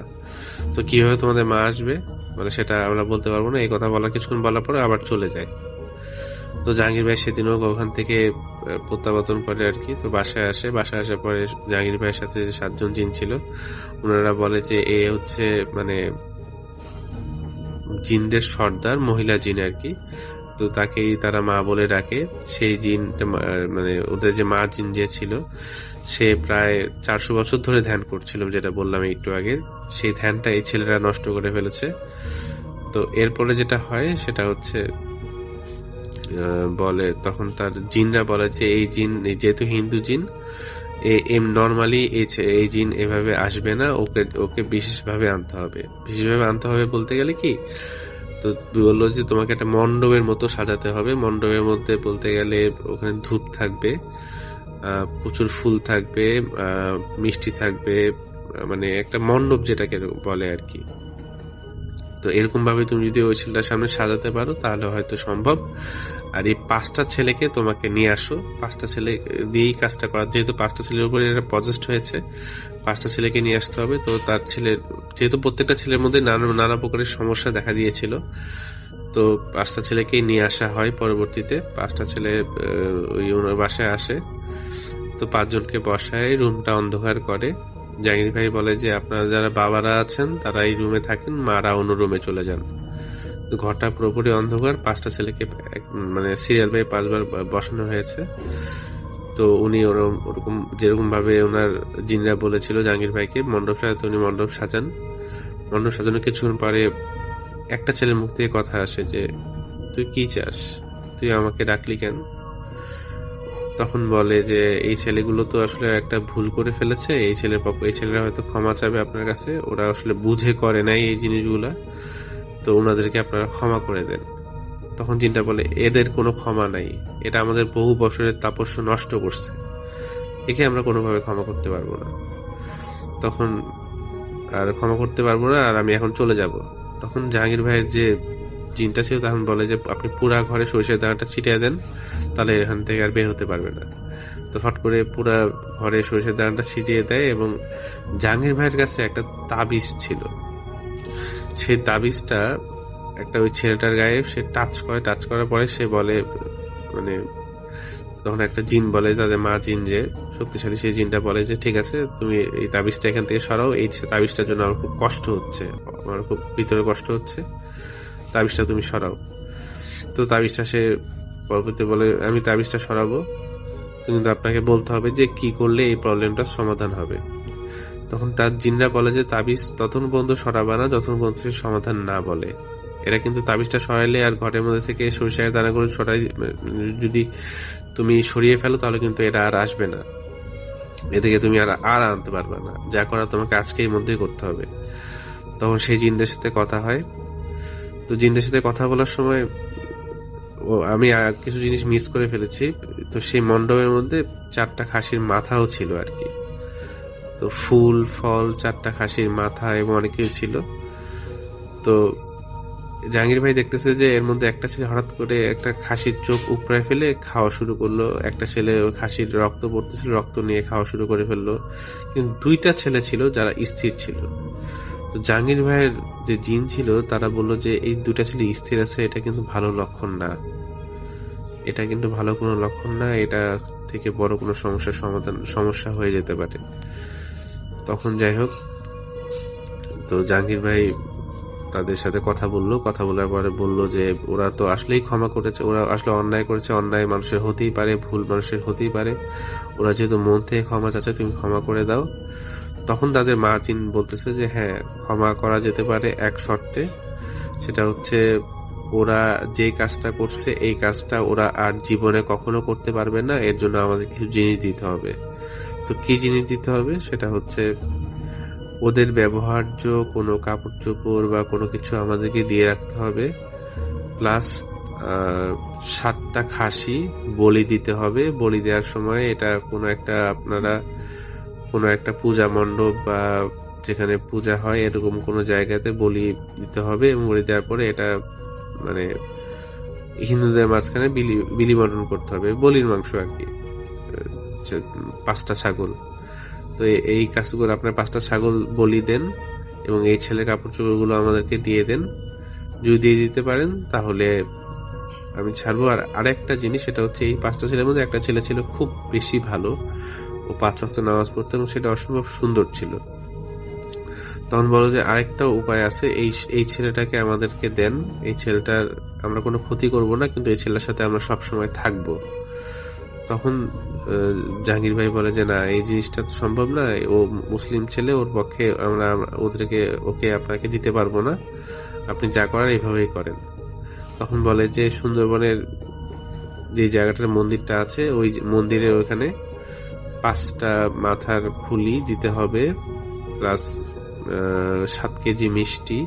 তো কিভাবে তোমাদের মা আসবে মানে সেটা আমরা বলতে পারবো না। এই কথা বলার কিছুক্ষণ বলার পরে আবার চলে যায়। তো জাহাঙ্গীর ভাই সেদিনও ওখান থেকে প্রত্যাবর্তন করে আর কি। তো বাসায় আসে, বাসায় আসার পরে জাহাঙ্গীর ভাইয়ের সাথে যে 7 জন জিন ছিল, ওনারা বলে যে এ হচ্ছে মানে জিনদের সর্দার, মহিলা জিন আর কি। তো তাকেই তারা মা বলে ডাকে। সেই জিনটা মানে ওদের যে মা জিন যে ছিল, সে প্রায় 400 বছর ধরে ধ্যান করছিল, যেটা বললাম একটু আগে। সেই ধ্যানটা এই ছেলেরা নষ্ট করে ফেলেছে। তো এরপরে যেটা হয় সেটা হচ্ছে বলে, তখন তার জিনরা বলে যে এই জিন যেহেতু হিন্দু জিন, নর্মালি এই জিন এভাবে আসবে না, ওকে বিশেষভাবে আনতে হবে। বিশেষভাবে আনতে হবে বলতে গেলে কি, তো বললো যে তোমাকে একটা মণ্ডপের মতো সাজাতে হবে। মণ্ডপের মধ্যে বলতে গেলে ওখানে ধূপ থাকবে, প্রচুর ফুল থাকবে, মিষ্টি থাকবে, মানে একটা মণ্ডপ যেটাকে বলে আর কি। তো এরকম ভাবে তুমি যদি ওই ছেলেটার সামনে সাজাতে পারো তাহলে হয়তো সম্ভব। আর এই 5টা ছেলেকে তোমাকে নিয়ে আসো, 5টা ছেলে দিয়েই কাজটা করা, যেহেতু 5টা ছেলের উপরে এটা পজেস্ট হয়েছে, 5টা ছেলেকে নিয়ে আসতে হবে। তো তার ছেলের, যেহেতু প্রত্যেকটা ছেলের মধ্যে নানা প্রকারের সমস্যা দেখা দিয়েছিল, তো 5টা ছেলেকেই নিয়ে আসা হয় পরবর্তীতে। 5টা ছেলে ওই ওনার বাসায় আসে। তো 5 জনকে বসায়, রুমটা অন্ধকার করে। জাহাঙ্গীর ভাই বলে যে আপনারা যারা বাবারা আছেন তারা এই রুমে থাকেন, মারা অন্য রুমে চলে যান। তো ঘরটা পুরোপুরি অন্ধকার। 5টা ছেলেকে মানে সিরিয়াল বাই 5 বার বসানো হয়েছে। তো উনি ওরকম যেরকম ভাবে ওনার জিনরা বলেছিল জাহাঙ্গীর ভাইকে মণ্ডপ সাজাতে, উনি মণ্ডপ সাজান। মণ্ডপ সাজানোর কিছুক্ষণ পরে একটা ছেলের মুখ থেকে কথা আসে যে তুই কি চাস, তুই আমাকে ডাকলি কেন? তখন বলে যে এই ছেলেগুলো তো আসলে একটা ভুল করে ফেলেছে, এই ছেলেরা হয়তো ক্ষমা চাবে আপনার কাছে, ওরা আসলে বুঝে করে নাই এই জিনিসগুলা, তো ওনাদেরকে আপনারা ক্ষমা করে দেন। তখন জিনটা বলে এদের কোনো ক্ষমা নাই, এটা আমাদের বহু বছরের তাপস্য নষ্ট করছে, একে আমরা কোনোভাবে ক্ষমা করতে পারবো না। তখন আর ক্ষমা করতে পারবো না, আর আমি এখন চলে যাব। তখন জাহাঙ্গীর ভাইয়ের যে জিনটা ছিল তখন বলে যে আপনি পুরা ঘরে সরিষার দানাটা ছিটিয়ে দেন, তাহলে এখান থেকে আর বের হতে পারবে না। তো ফট করে পুরা ঘরে সরিষার দানাটা ছিটিয়ে দেয়, এবং জাহাঙ্গীর ভাইয়ের কাছে একটা তাবিজ ছিল। সেই তাবিজটা একটা ওই ছেলেটার গায়ে সে টাচ করার পরে সে বলে, মানে তখন একটা জিন বলে, তাদের মা জিন যে শক্তিশালী, সেই জিনটা বলে যে ঠিক আছে, তুমি এই তাবিজটা এখান থেকে সরাও, এই তাবিজটার জন্য আমার খুব কষ্ট হচ্ছে, আমার খুব ভিতরে কষ্ট হচ্ছে, তাবিজটা তুমি সরাও। তো তাবিজটা সে পরবর্তী বলে আমি তাবিজটা সরাবো, কিন্তু আপনাকে বলতে হবে যে কি করলে এই প্রবলেমটার সমাধান হবে। তখন তার জিনরা বলে যে তাবিজ ততক্ষণ পর্যন্ত সরাবা না যতক্ষণ পর্যন্ত সে সমাধান না বলে। এরা কিন্তু তাবিজটা সরাইলে আর ঘরের মধ্যে থেকে সরিষার দানাগুলো যদি তুমি সরিয়ে ফেলো তাহলে কিন্তু এরা আর আসবে না, এদিকে তুমি আর আনতে পারবে না, যা করা তোমাকে আজকের মধ্যেই করতে হবে। তখন সেই জিনদের সাথে কথা হয়। তো জিনদের সাথে কথা বলার সময় আমি কিছু জিনিস মিস করে ফেলেছি। তো সেই মণ্ডপের মধ্যে 4টা খাসির মাথাও ছিল আর কি। তো ফুল ফল 4টা খাসির মাথা এবং অনেক কিছু ছিল। তো জাহাঙ্গীর ভাই দেখতেছে যে এর মধ্যে একটা ছেলে হঠাৎ করে একটা খাসির চোখ উপড়ায় ফেলে খাওয়া শুরু করলো, একটা ছেলে ওই খাসির রক্ত পড়তেছিল, রক্ত নিয়ে খাওয়া শুরু করে ফেললো। কিন্তু 2টা ছেলে ছিল যারা স্থির ছিল। তো জাহাঙ্গীর ভাইয়ের যে জিন ছিল তারা বললো যে এই 2টা ছেলে স্থির আছে, এটা কিন্তু ভালো লক্ষণ না, এটা কিন্তু ভালো কোনো লক্ষণ না, এটা থেকে বড় কোনো সমস্যা হয়ে যেতে পারে। তখন যাই হোক, তো জাহাঙ্গীর ভাই তাদের সাথে কথা বলার পরে বললো যে ওরা তো আসলেই ক্ষমা করেছে, ওরা আসলে অন্যায় করেছে, অন্যায় মানুষের হতেই পারে, ভুল মানুষের হতেই পারে, ওরা যেহেতু মন থেকে ক্ষমা চাচ্ছে তুমি ক্ষমা করে দাও। তখন তাদের মা জিন বলতেছে যে হ্যাঁ, ক্ষমা করা যেতে পারে এক শর্তে, সেটা হচ্ছে ওরা যে কাজটা করছে এই কাজটা ওরা আর জীবনে কখনো করতে পারবে না, এর জন্য আমাদের কিছু জিনিস দিতে হবে। তো কি জিনিস দিতে হবে সেটা হচ্ছে ওদের ব্যবহার্য কোনো কাপড় চোপড় বা কোনো কিছু আমাদেরকে দিয়ে রাখতে হবে, প্লাস 7টা খাসি বলি দিতে হবে। বলি দেওয়ার সময় এটা আপনারা কোনো একটা পূজা মণ্ডপ বা যেখানে পূজা হয় এরকম কোনো জায়গাতে বলি দিতে হবে, এবং বলি দেওয়ার পরে এটা মানে হিন্দুদের মাঝখানে বিলি বন্টন করতে হবে, বলির মাংস আর কি, 5টা ছাগল। তো এই কাজগুলো আপনার 5টা ছাগল বলি দেন, এবং এই ছেলে কাপড় চোপড়গুলো আমাদেরকে দিয়ে দেন। যদি দিয়ে দিতে পারেন তাহলে আমি ছাড়বো। আর আরেকটা জিনিস, সেটা হচ্ছে এই 5টা ছেলের মধ্যে একটা ছেলে ছিল খুব বেশি ভালো, ও 5 ওয়াক্ত নামাজ পড়তো এবং সেটা অসম্ভব সুন্দর ছিল। তখন বলো যে আরেকটা উপায় আছে, এই ছেলেটাকে আমাদেরকে দেন, এই ছেলেটার আমরা কোনো ক্ষতি করব না, কিন্তু এই ছেলের সাথে আমরা সব সময় থাকবো। তখন জাহাঙ্গীর ভাই বলে যে না, এই জিনিসটা তো সম্ভব না, ও মুসলিম ছেলে, ওর পক্ষে আমরা ওকে আপনাকে দিতে পারবো না, আপনি যা করার এইভাবেই করেন। তখন বলে যে সুন্দরবনের যে জায়গাটার মন্দিরটা আছে ওই মন্দিরের ওখানে 5টা মাথার খুলি দিতে হবে, প্লাস 7 কেজি মিষ্টি,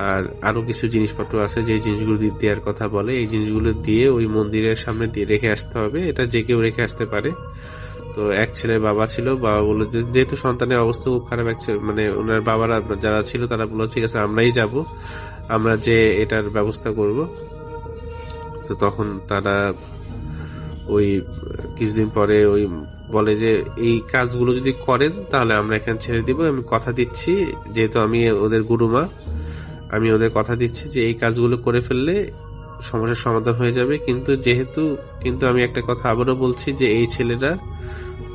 আর আরো কিছু জিনিসপত্র আছে যে জিনিসগুলো দেওয়ার কথা বলে, এই জিনিসগুলো দিয়ে ওই মন্দিরের সামনে দিয়ে রেখে আসতে হবে। এটা যে কেউ রেখে আসতে পারে। তো এক ছেলের বাবা ছিল, বাবা বললো যেহেতু সন্তানের অবস্থা খুব খারাপ, মানে ওনার বাবারা যারা ছিল তারা বললো ঠিক আছে আমরাই যাব, আমরা যে এটার ব্যবস্থা করব। তো তখন তারা ওই কিছুদিন পরে ওই বলে যে এই কাজগুলো যদি করেন তাহলে আমরা এখানে ছেড়ে দিব, আমি কথা দিচ্ছি, যেহেতু আমি ওদের গুরুমা, আমি ওদের কথা দিচ্ছি যে এই কাজগুলো করে ফেললে সমস্যার সমাধান হয়ে যাবে। কিন্তু আমি একটা কথা আবারও বলছি যে এই ছেলেরা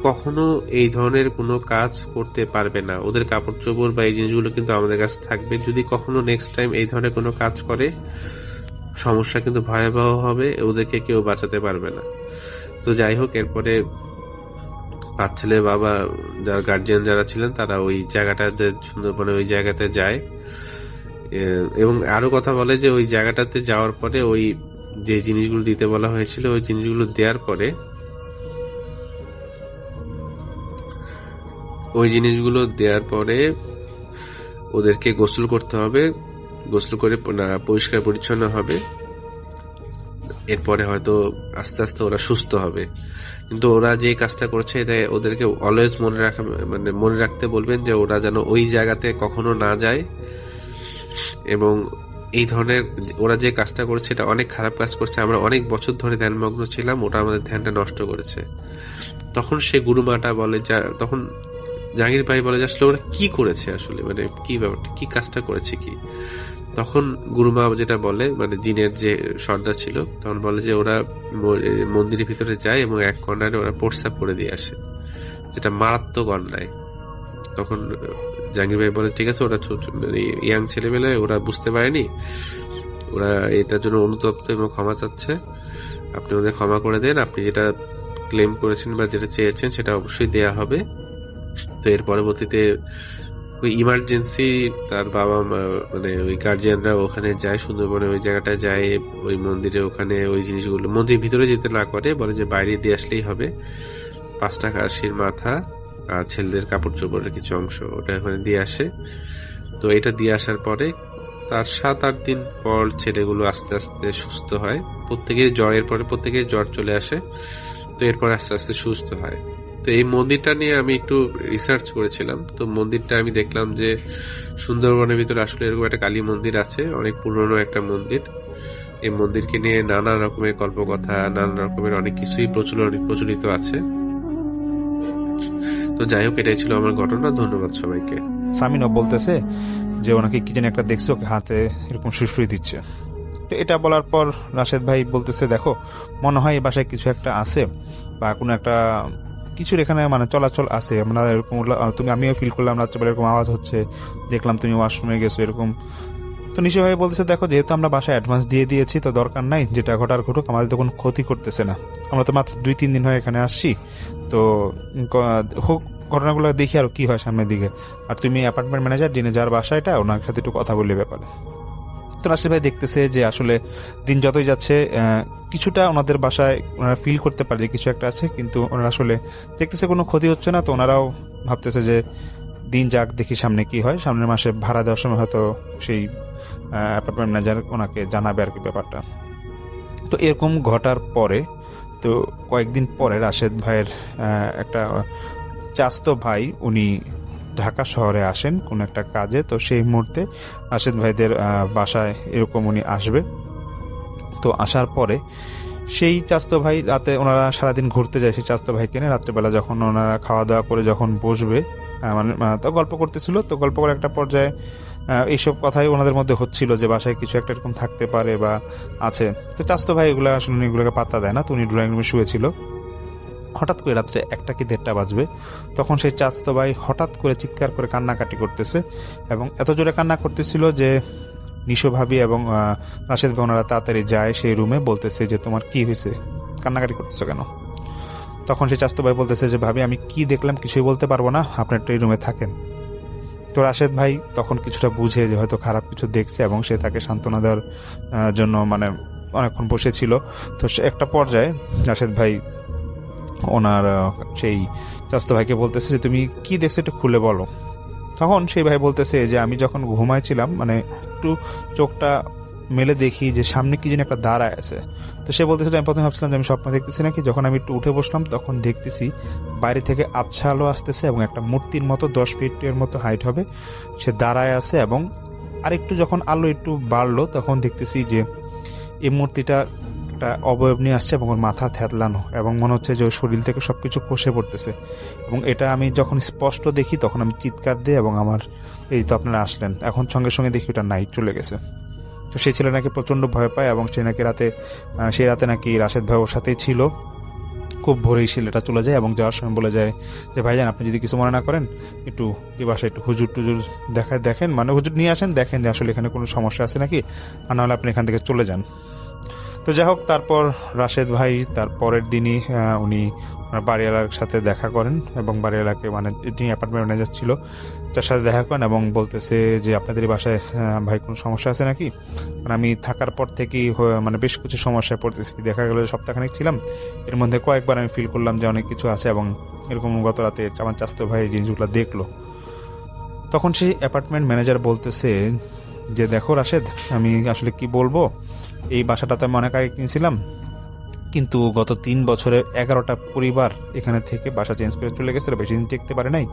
কখনো এই ধরনের কোনো কাজ করতে পারবে না, ওদের কাপড় চোপড় বা এই জিনিসগুলো কিন্তু আমাদের কাছে থাকবে। যদি কখনো নেক্সট টাইম এই ধরনের কোনো কাজ করে সমস্যা কিন্তু ভয়াবহ হবে, ওদেরকে কেউ বাঁচাতে পারবে না। তো যাই হোক, এরপরে 5 ছেলের বাবা যারা গার্জিয়ান যারা ছিলেন তারা ওই জায়গাটাতে সুন্দরবনে ওই জায়গাতে যায়, এবং আরো কথা বলে যে ওই জায়গাটাতে যাওয়ার পরে ওই যে জিনিসগুলো দিতে বলা হয়েছিল ওই জিনিসগুলো দেওয়ার পরে ওদেরকে গোসল করতে হবে, গোসল করে পরিষ্কার পরিচ্ছন্ন হবে, এরপরে হয়তো আস্তে আস্তে ওরা সুস্থ হবে। কিন্তু ওরা যে কাজটা করছে এটা ওদেরকে অলওয়েজ মনে রাখা, মানে মনে রাখতে বলবেন যে ওরা যেন ওই জায়গাতে কখনো না যায়, এবং এই ধরনের ওরা যে কাজটা করছে এটা অনেক খারাপ কাজ করছে, আমরা অনেক বছর ধরে ধ্যানমগ্ন ছিলাম, ওটা আমাদের ধ্যানটা নষ্ট করেছে। তখন সে গুরুমাটা বলে, তখন জাহাঙ্গীর ভাই বলে যে আসলে ওরা কি করেছে, আসলে মানে কি ব্যাপারটা, কি কাজটা করেছে কি। তখন গুরুমা যেটা বলে, মানে জিনের যে সর্দার ছিল, তখন বলে যে ওরা মন্দিরের ভিতরে যায় এবং এক কর্নারে ওরা প্রস্রাব করে দিয়ে আসে, যেটা মারাত্মক অন্যায়। তখন জাহাঙ্গীর ভাই বলে ঠিক আছে, ওরা ইয়াং ছেলেবেলে ওরা বুঝতে পারেনি, ওরা এটার জন্য অনুতপ্ত এবং ক্ষমা চাচ্ছে, আপনি ওদের ক্ষমা করে দেন, আপনি যেটা ক্লেম করেছেন বা যেটা চেয়েছেন সেটা অবশ্যই দেয়া হবে। তো এর পরবর্তীতে ওই ইমার্জেন্সি তার বাবা মা, মানে ওই গার্জিয়ানরা ওখানে যায়, সুন্দরবনে ওই জায়গাটা যায়, ওই মন্দিরে ওখানে ওই জিনিসগুলো মন্দিরের ভিতরে যেতে না করে, বলে যে বাইরে দিয়ে আসলেই হবে। 5টা খাসির মাথা আর ছেলেদের কাপড় চোপড়ের কিছু অংশ ওটা ওখানে দিয়ে আসে। তো এটা দিয়ে আসার পরে তার 7-8 দিন পর ছেলেগুলো আস্তে আস্তে সুস্থ হয়। প্রত্যেকের জ্বরের পরে প্রত্যেকের জ্বর চলে আসে, তো এরপর আস্তে আস্তে সুস্থ হয়। তো এই মন্দিরটা নিয়ে আমি একটু রিসার্চ করেছিলাম। তো মন্দিরটা আমি দেখলাম যে সুন্দরবনের ভিতরে আসলে এরকম একটা কালী মন্দির আছে, অনেক পুরনো একটা মন্দির। এই মন্দিরকে নিয়ে নানা রকমের কল্পকথা, নানা রকমের অনেক কিছুই প্রচলিত আছে। তো যাই হোক, এটাই ছিল আমার ঘটনা। ধন্যবাদ সবাইকে। সামিনও বলতেছে যে ওনাকে কি যেন একটা দেখছে, ওকে হাতে এরকম সুশ্রুই দিচ্ছে। তো এটা বলার পর রাশেদ ভাই বলতেছে দেখো, মনে হয় এই বাসায় কিছু একটা আছে বা কোনো একটা কিছুর এখানে মানে চলাচল আছে, আমরা এরকম আমিও ফিল করলাম রাত্রেবেলা এরকম আওয়াজ হচ্ছে, দেখলাম তুমি ওয়াশরুমে গেছো এরকম। তো নিশি ভাই বলতেছে দেখো, যেহেতু আমরা বাসায় অ্যাডভান্স দিয়ে দিয়েছি তো দরকার নাই, যেটা ঘটার ঘটুক, আমাদের তো কোনো ক্ষতি করতেছে না, আমরা তো মাত্র 2-3 দিন হয়ে এখানে আসছি, তো হোক ঘটনাগুলো দেখি আর কি হয় সামনের দিকে। আর তুমি অ্যাপার্টমেন্ট ম্যানেজার যিনি যার বাসা এটা, ওনার সাথে একটু কথা বললে ব্যাপারে। তো রাশেদ ভাই দেখতেছে যে আসলে দিন যতই যাচ্ছে কিছুটা ওনাদের বাসায় ওনারা ফিল করতে পারে যে কিছু একটা আছে, কিন্তু ওনারা আসলে দেখতেছে কোনো ক্ষতি হচ্ছে না। তো ওনারাও ভাবতেছে যে দিন যাক, দেখি সামনে কি হয়, সামনের মাসে ভাড়া দেওয়ার সময় হয়তো সেই অ্যাপার্টমেন্ট ম্যানেজার ওনাকে জানাবে আর কি ব্যাপারটা। তো এরকম ঘটার পরে তো কয়েকদিন পরে রাশেদ ভাইয়ের একটা চাস্তো ভাই উনি ঢাকা শহরে আসেন কোন একটা কাজে। তো সেই মুহূর্তে রাশেদ ভাইদের বাসায় এরকম উনি আসবে। তো আসার পরে সেই চাস্তো ভাই রাতে ওনারা সারাদিন ঘুরতে যায়, সেই চাস্তো ভাইকে নিয়ে রাত্রেবেলা যখন ওনারা খাওয়া দাওয়া করে যখন বসবে, মানে তো গল্প করতেছিল। তো গল্প করে একটা পর্যায়ে এইসব কথাই ওনাদের মধ্যে হচ্ছিল যে বাসায় কিছু একটা এরকম থাকতে পারে বা আছে। তো চাস্তো ভাই এগুলো আসলে এগুলোকে পাত্তা দেয় না। তো উনি ড্রয়িং রুমে শুয়েছিল। হঠাৎ করে রাত্রে 1টা কি 1:30 বাজবে, তখন সেই চাস্তো ভাই হঠাৎ করে চিৎকার করে কান্নাকাটি করতেছে, এবং এত জোরে কান্না করতেছিল যে নিশো ভাবি এবং রাশেদ ভাই ওনারা তাড়াতাড়ি যায় সেই রুমে, বলতেছে যে তোমার কি হয়েছে, কান্নাকাটি করতেছো কেন? তখন সেই চাস্তো ভাই বলতেছে যে ভাবি আমি কি দেখলাম কিছুই বলতে পারবো না, আপনার এই রুমে থাকেন। তো রাশেদ ভাই তখন কিছুটা বুঝে যে হয়তো খারাপ কিছু দেখছে, এবং সে তাকে সান্ত্বনা দেওয়ার জন্য মানে অনেকক্ষণ বসেছিল। তো একটা পর্যায়ে রাশেদ ভাই ওনার সেই চাস্তো ভাইকে বলতেছে যে তুমি কি দেখছো একটু খুলে বলো। তখন সেই ভাই বলতেছে যে আমি যখন ঘুমাইছিলাম মানে একটু চোখটা মেলে দেখি যে সামনে কি যেন একটা দাঁড়ায় আছে। তো সে বলতেছিল আমি প্রথমে ভাবছিলাম যে আমি স্বপ্ন দেখতেছি নাকি, যখন আমি একটু উঠে বসলাম তখন দেখতেছি বাইরে থেকে আবছা আলো আসতেছে, এবং একটা মূর্তির মতো 10 ফিটের মতো হাইট হবে সে দাঁড়ায় আছে। এবং আরেকটু যখন আলো একটু বাড়লো তখন দেখতেছি যে এই মূর্তিটা একটা অবয়ব নিয়ে আসছে, এবং ওর মাথা থ্যাতলানো, এবং মনে হচ্ছে যে ওর শরীর থেকে সবকিছু খসে পড়তেছে। এবং এটা আমি যখন স্পষ্ট দেখি তখন আমি চিৎকার দিই, এবং আমার এই তো আপনারা আসলেন, এখন সঙ্গে সঙ্গে দেখি ওটা নাই চলে গেছে। তো সেই ছেলে নাকি প্রচন্ড ভয় পায়, এবং সে নাকি সেই রাতে নাকি রাশেদ ভাই ওর সাথেই ছিল। খুব ভোরেই ছেলেটা চলে যায়, এবং যাওয়ার সময় বলে যায় যে ভাইজান আপনি যদি কিছু মনে না করেন একটু এই বাসায় একটু হুজুর টুজুর দেখেন, মানে হুজুর নিয়ে আসেন, দেখেন যে আসলে এখানে কোনো সমস্যা আছে নাকি, আর নাহলে আপনি এখান থেকে চলে যান। তো যাই হোক, তারপর রাশেদ ভাই তার পরের দিনই উনি বাড়িওয়ালার সাথে দেখা করেন, এবং বাড়িওয়ালাকে মানে যিনি অ্যাপার্টমেন্ট ম্যানেজার ছিল তার সাথে দেখা করেন, এবং বলতেছে যে আপনাদের বাসায় ভাই কোনো সমস্যা আছে নাকি, মানে আমি থাকার পর থেকেই মানে বেশ কিছু সমস্যায় পড়তেছি, দেখা গেল সপ্তাহখানেক ছিলাম, এর মধ্যে কয়েকবার আমি ফিল করলাম যে অনেক কিছু আছে, এবং এরকম গত রাতে আমার চাস্তো ভাই জিনিসগুলো দেখলো। তখন সেই অ্যাপার্টমেন্ট ম্যানেজার বলতেছে যে দেখো রাশেদ, আমি আসলে কি বলবো, এই বাসাটা তো আমি অনেক আগে কিনছিলাম, কিন্তু গত 3 বছরে 11টা পরিবার এখানে থেকে বাসা চেঞ্জ করে চলে গেছে, বেশি দিন টিকতে পারে নাই।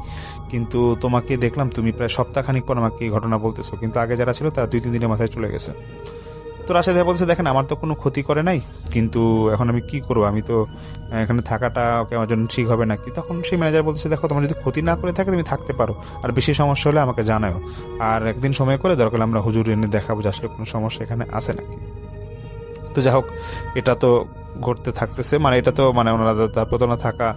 কিন্তু তোমাকে দেখলাম তুমি প্রায় সপ্তাহখানিক পর আমাকে এই ঘটনা বলতেছো, কিন্তু আগে যারা ছিল তারা 2-3 দিনের মাথায় চলে গেছে। তো রাশেদ ভাই বলছে, দেখেন আমার তো কোনো ক্ষতি করে নাই, কিন্তু এখন আমি কি করবো, আমি তো এখানে থাকাটা ওকে আমার জন্য ঠিক হবে নাকি। তখন সেই ম্যানেজার বলছে, দেখো তোমার যদি ক্ষতি না করে থাকে তুমি থাকতে পারো, আর বেশি সমস্যা হলে আমাকে জানাও, আর একদিন সময় করে দরকার হলে আমরা হুজুর এনে দেখাবো যে আসলে কোনো সমস্যা এখানে আছে নাকি। তো যাই হোক, এটা তো ঘটতে থাকতেছে, মানে এটা তো মানে ওনারা তার প্রতারণা থাকা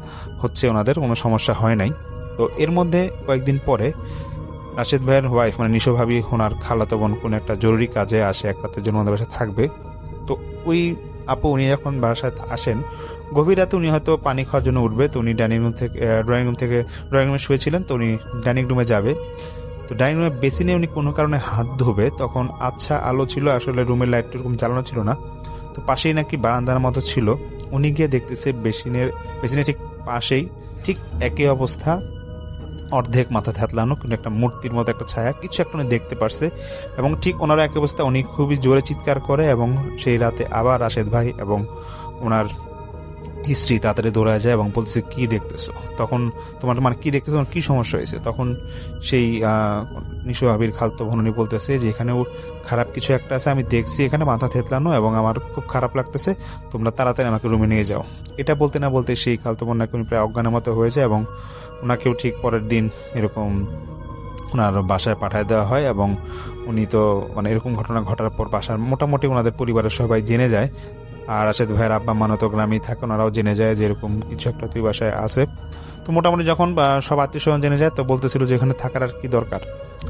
হচ্ছে, ওনাদের কোনো সমস্যা হয় নাই। তো এর মধ্যে কয়েকদিন পরে রাশেদ ভাইয়ের ওয়াইফ মানে নিশো ভাবি ওনার খালাতো বোন কোনো একটা জরুরি কাজে আসে, এক রাতের জন্য ওনাদের বাসায় থাকবে। তো ওই আপু উনি যখন বাসায় আসেন গভীর রাতে, উনি হয়তো পানি খাওয়ার জন্য উঠবে, তো উনি ড্রয়িং রুমে শুয়েছিলেন, তো উনি ডাইনিং রুমে যাবে। তো ডাইনিং রুমে বেসিনে উনি কোনো কারণে হাত ধোবে, তখন আচ্ছা আলো ছিল, আসলে রুমের লাইট এরকম জ্বালানো ছিল না, তো পাশেই নাকি বারান্দার মতো ছিল। উনি গিয়ে দেখতেছে বেসিনের ঠিক পাশেই ঠিক একই অবস্থা, অর্ধেক মাথা থ্যাতলানো কিন্তু একটা মূর্তির মতো একটা ছায়া কিছু একটা উনি দেখতে পারছে। এবং ঠিক ওনার এক অবস্থা, উনি খুবই জোরে চিৎকার করে, এবং সেই রাতে আবার রাশেদ ভাই এবং ওনার স্ত্রী তাড়াতাড়ি দৌড়ায় যায় এবং বলতেছে, কি দেখতেছো? তখন তোমার মানে কি দেখতেছো, কি সমস্যা হয়েছে? তখন সেই নিশো ভাবির খালতো বোন উনি বলতেছে যে এখানেও খারাপ কিছু একটা আছে, আমি দেখছি এখানে মাথা থেতলানো এবং আমার খুব খারাপ লাগতেছে, তোমরা তাড়াতাড়ি আমাকে রুমে নিয়ে যাও। এটা বলতে না বলতে সেই খালতো বোন নাকি উনি প্রায় অজ্ঞানের মতো হয়ে যায়, এবং ওনাকেও ঠিক পরের দিন এরকম ওনার বাসায় পাঠায় দেওয়া হয়। এবং উনি তো মানে এরকম ঘটনা ঘটার পর বাসার মোটামুটি ওনাদের পরিবারের সবাই জেনে যায়, আর রাশেদ ভাইয়ের আব্বা মানত গ্রামেই থাকে, ওনারাও জেনে যায় যে এরকম কিছু একটা তুই বাসায় আছে। তো মোটামুটি যখন সব আত্মীয় স্বজন জেনে যায়, তো বলতেছিল যে এখানে থাকার আর কি দরকার।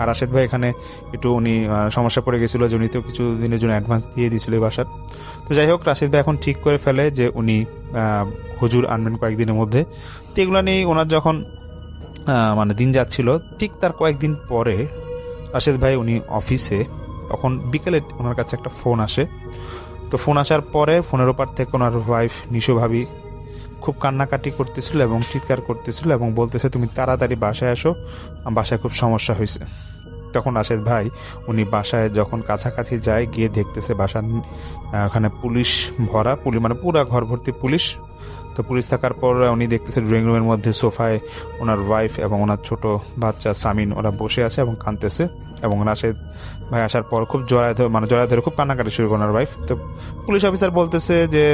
আর রাশেদ ভাই এখানে একটু উনি সমস্যা পড়ে গেছিল, যে উনি তো কিছু দিনের জন্য অ্যাডভান্স দিয়ে দিয়েছিল এই বাসার। তো যাই হোক, রাশেদ ভাই এখন ঠিক করে ফেলে যে উনি হুজুর আনবেন কয়েকদিনের মধ্যে। তো এগুলো নিয়ে ওনার যখন মানে দিন যাচ্ছিল, ঠিক তার কয়েকদিন পরে রাশেদ ভাই উনি অফিসে, তখন বিকেলে ওনার কাছে একটা ফোন আসে। তো ফোন আসার পরে ফোনের ওপার থেকে ওনার ওয়াইফ নিশো ভাবি খুব কান্নাকাটি করতেছিল এবং চিৎকার করতেছিল এবং বলতেছে, তুমি তাড়াতাড়ি বাসায় আসো, বাসায় খুব সমস্যা হয়েছে। তখন রাশেদ ভাই উনি বাসায় যখন কাছাকাছি যায়, গিয়ে দেখতেছে বাসার ওখানে পুলিশ ভরা, মানে পুরা ঘর ভর্তি পুলিশ। তো পুলিশ থাকার পর উনি দেখতেছে ড্রয়িং রুমের মধ্যে সোফায় ওনার ওয়াইফ এবং ওনার ছোট বাচ্চা সামিন ওরা বসে আছে এবং কাঁদতেছে। এবং রাশেদ ভাই আসার পর খুব জড়ায় ধরে খুব কান্নাকাটি শুরু করে ওনার ওয়াইফ। তো পুলিশ অফিসার বলতেছে যে,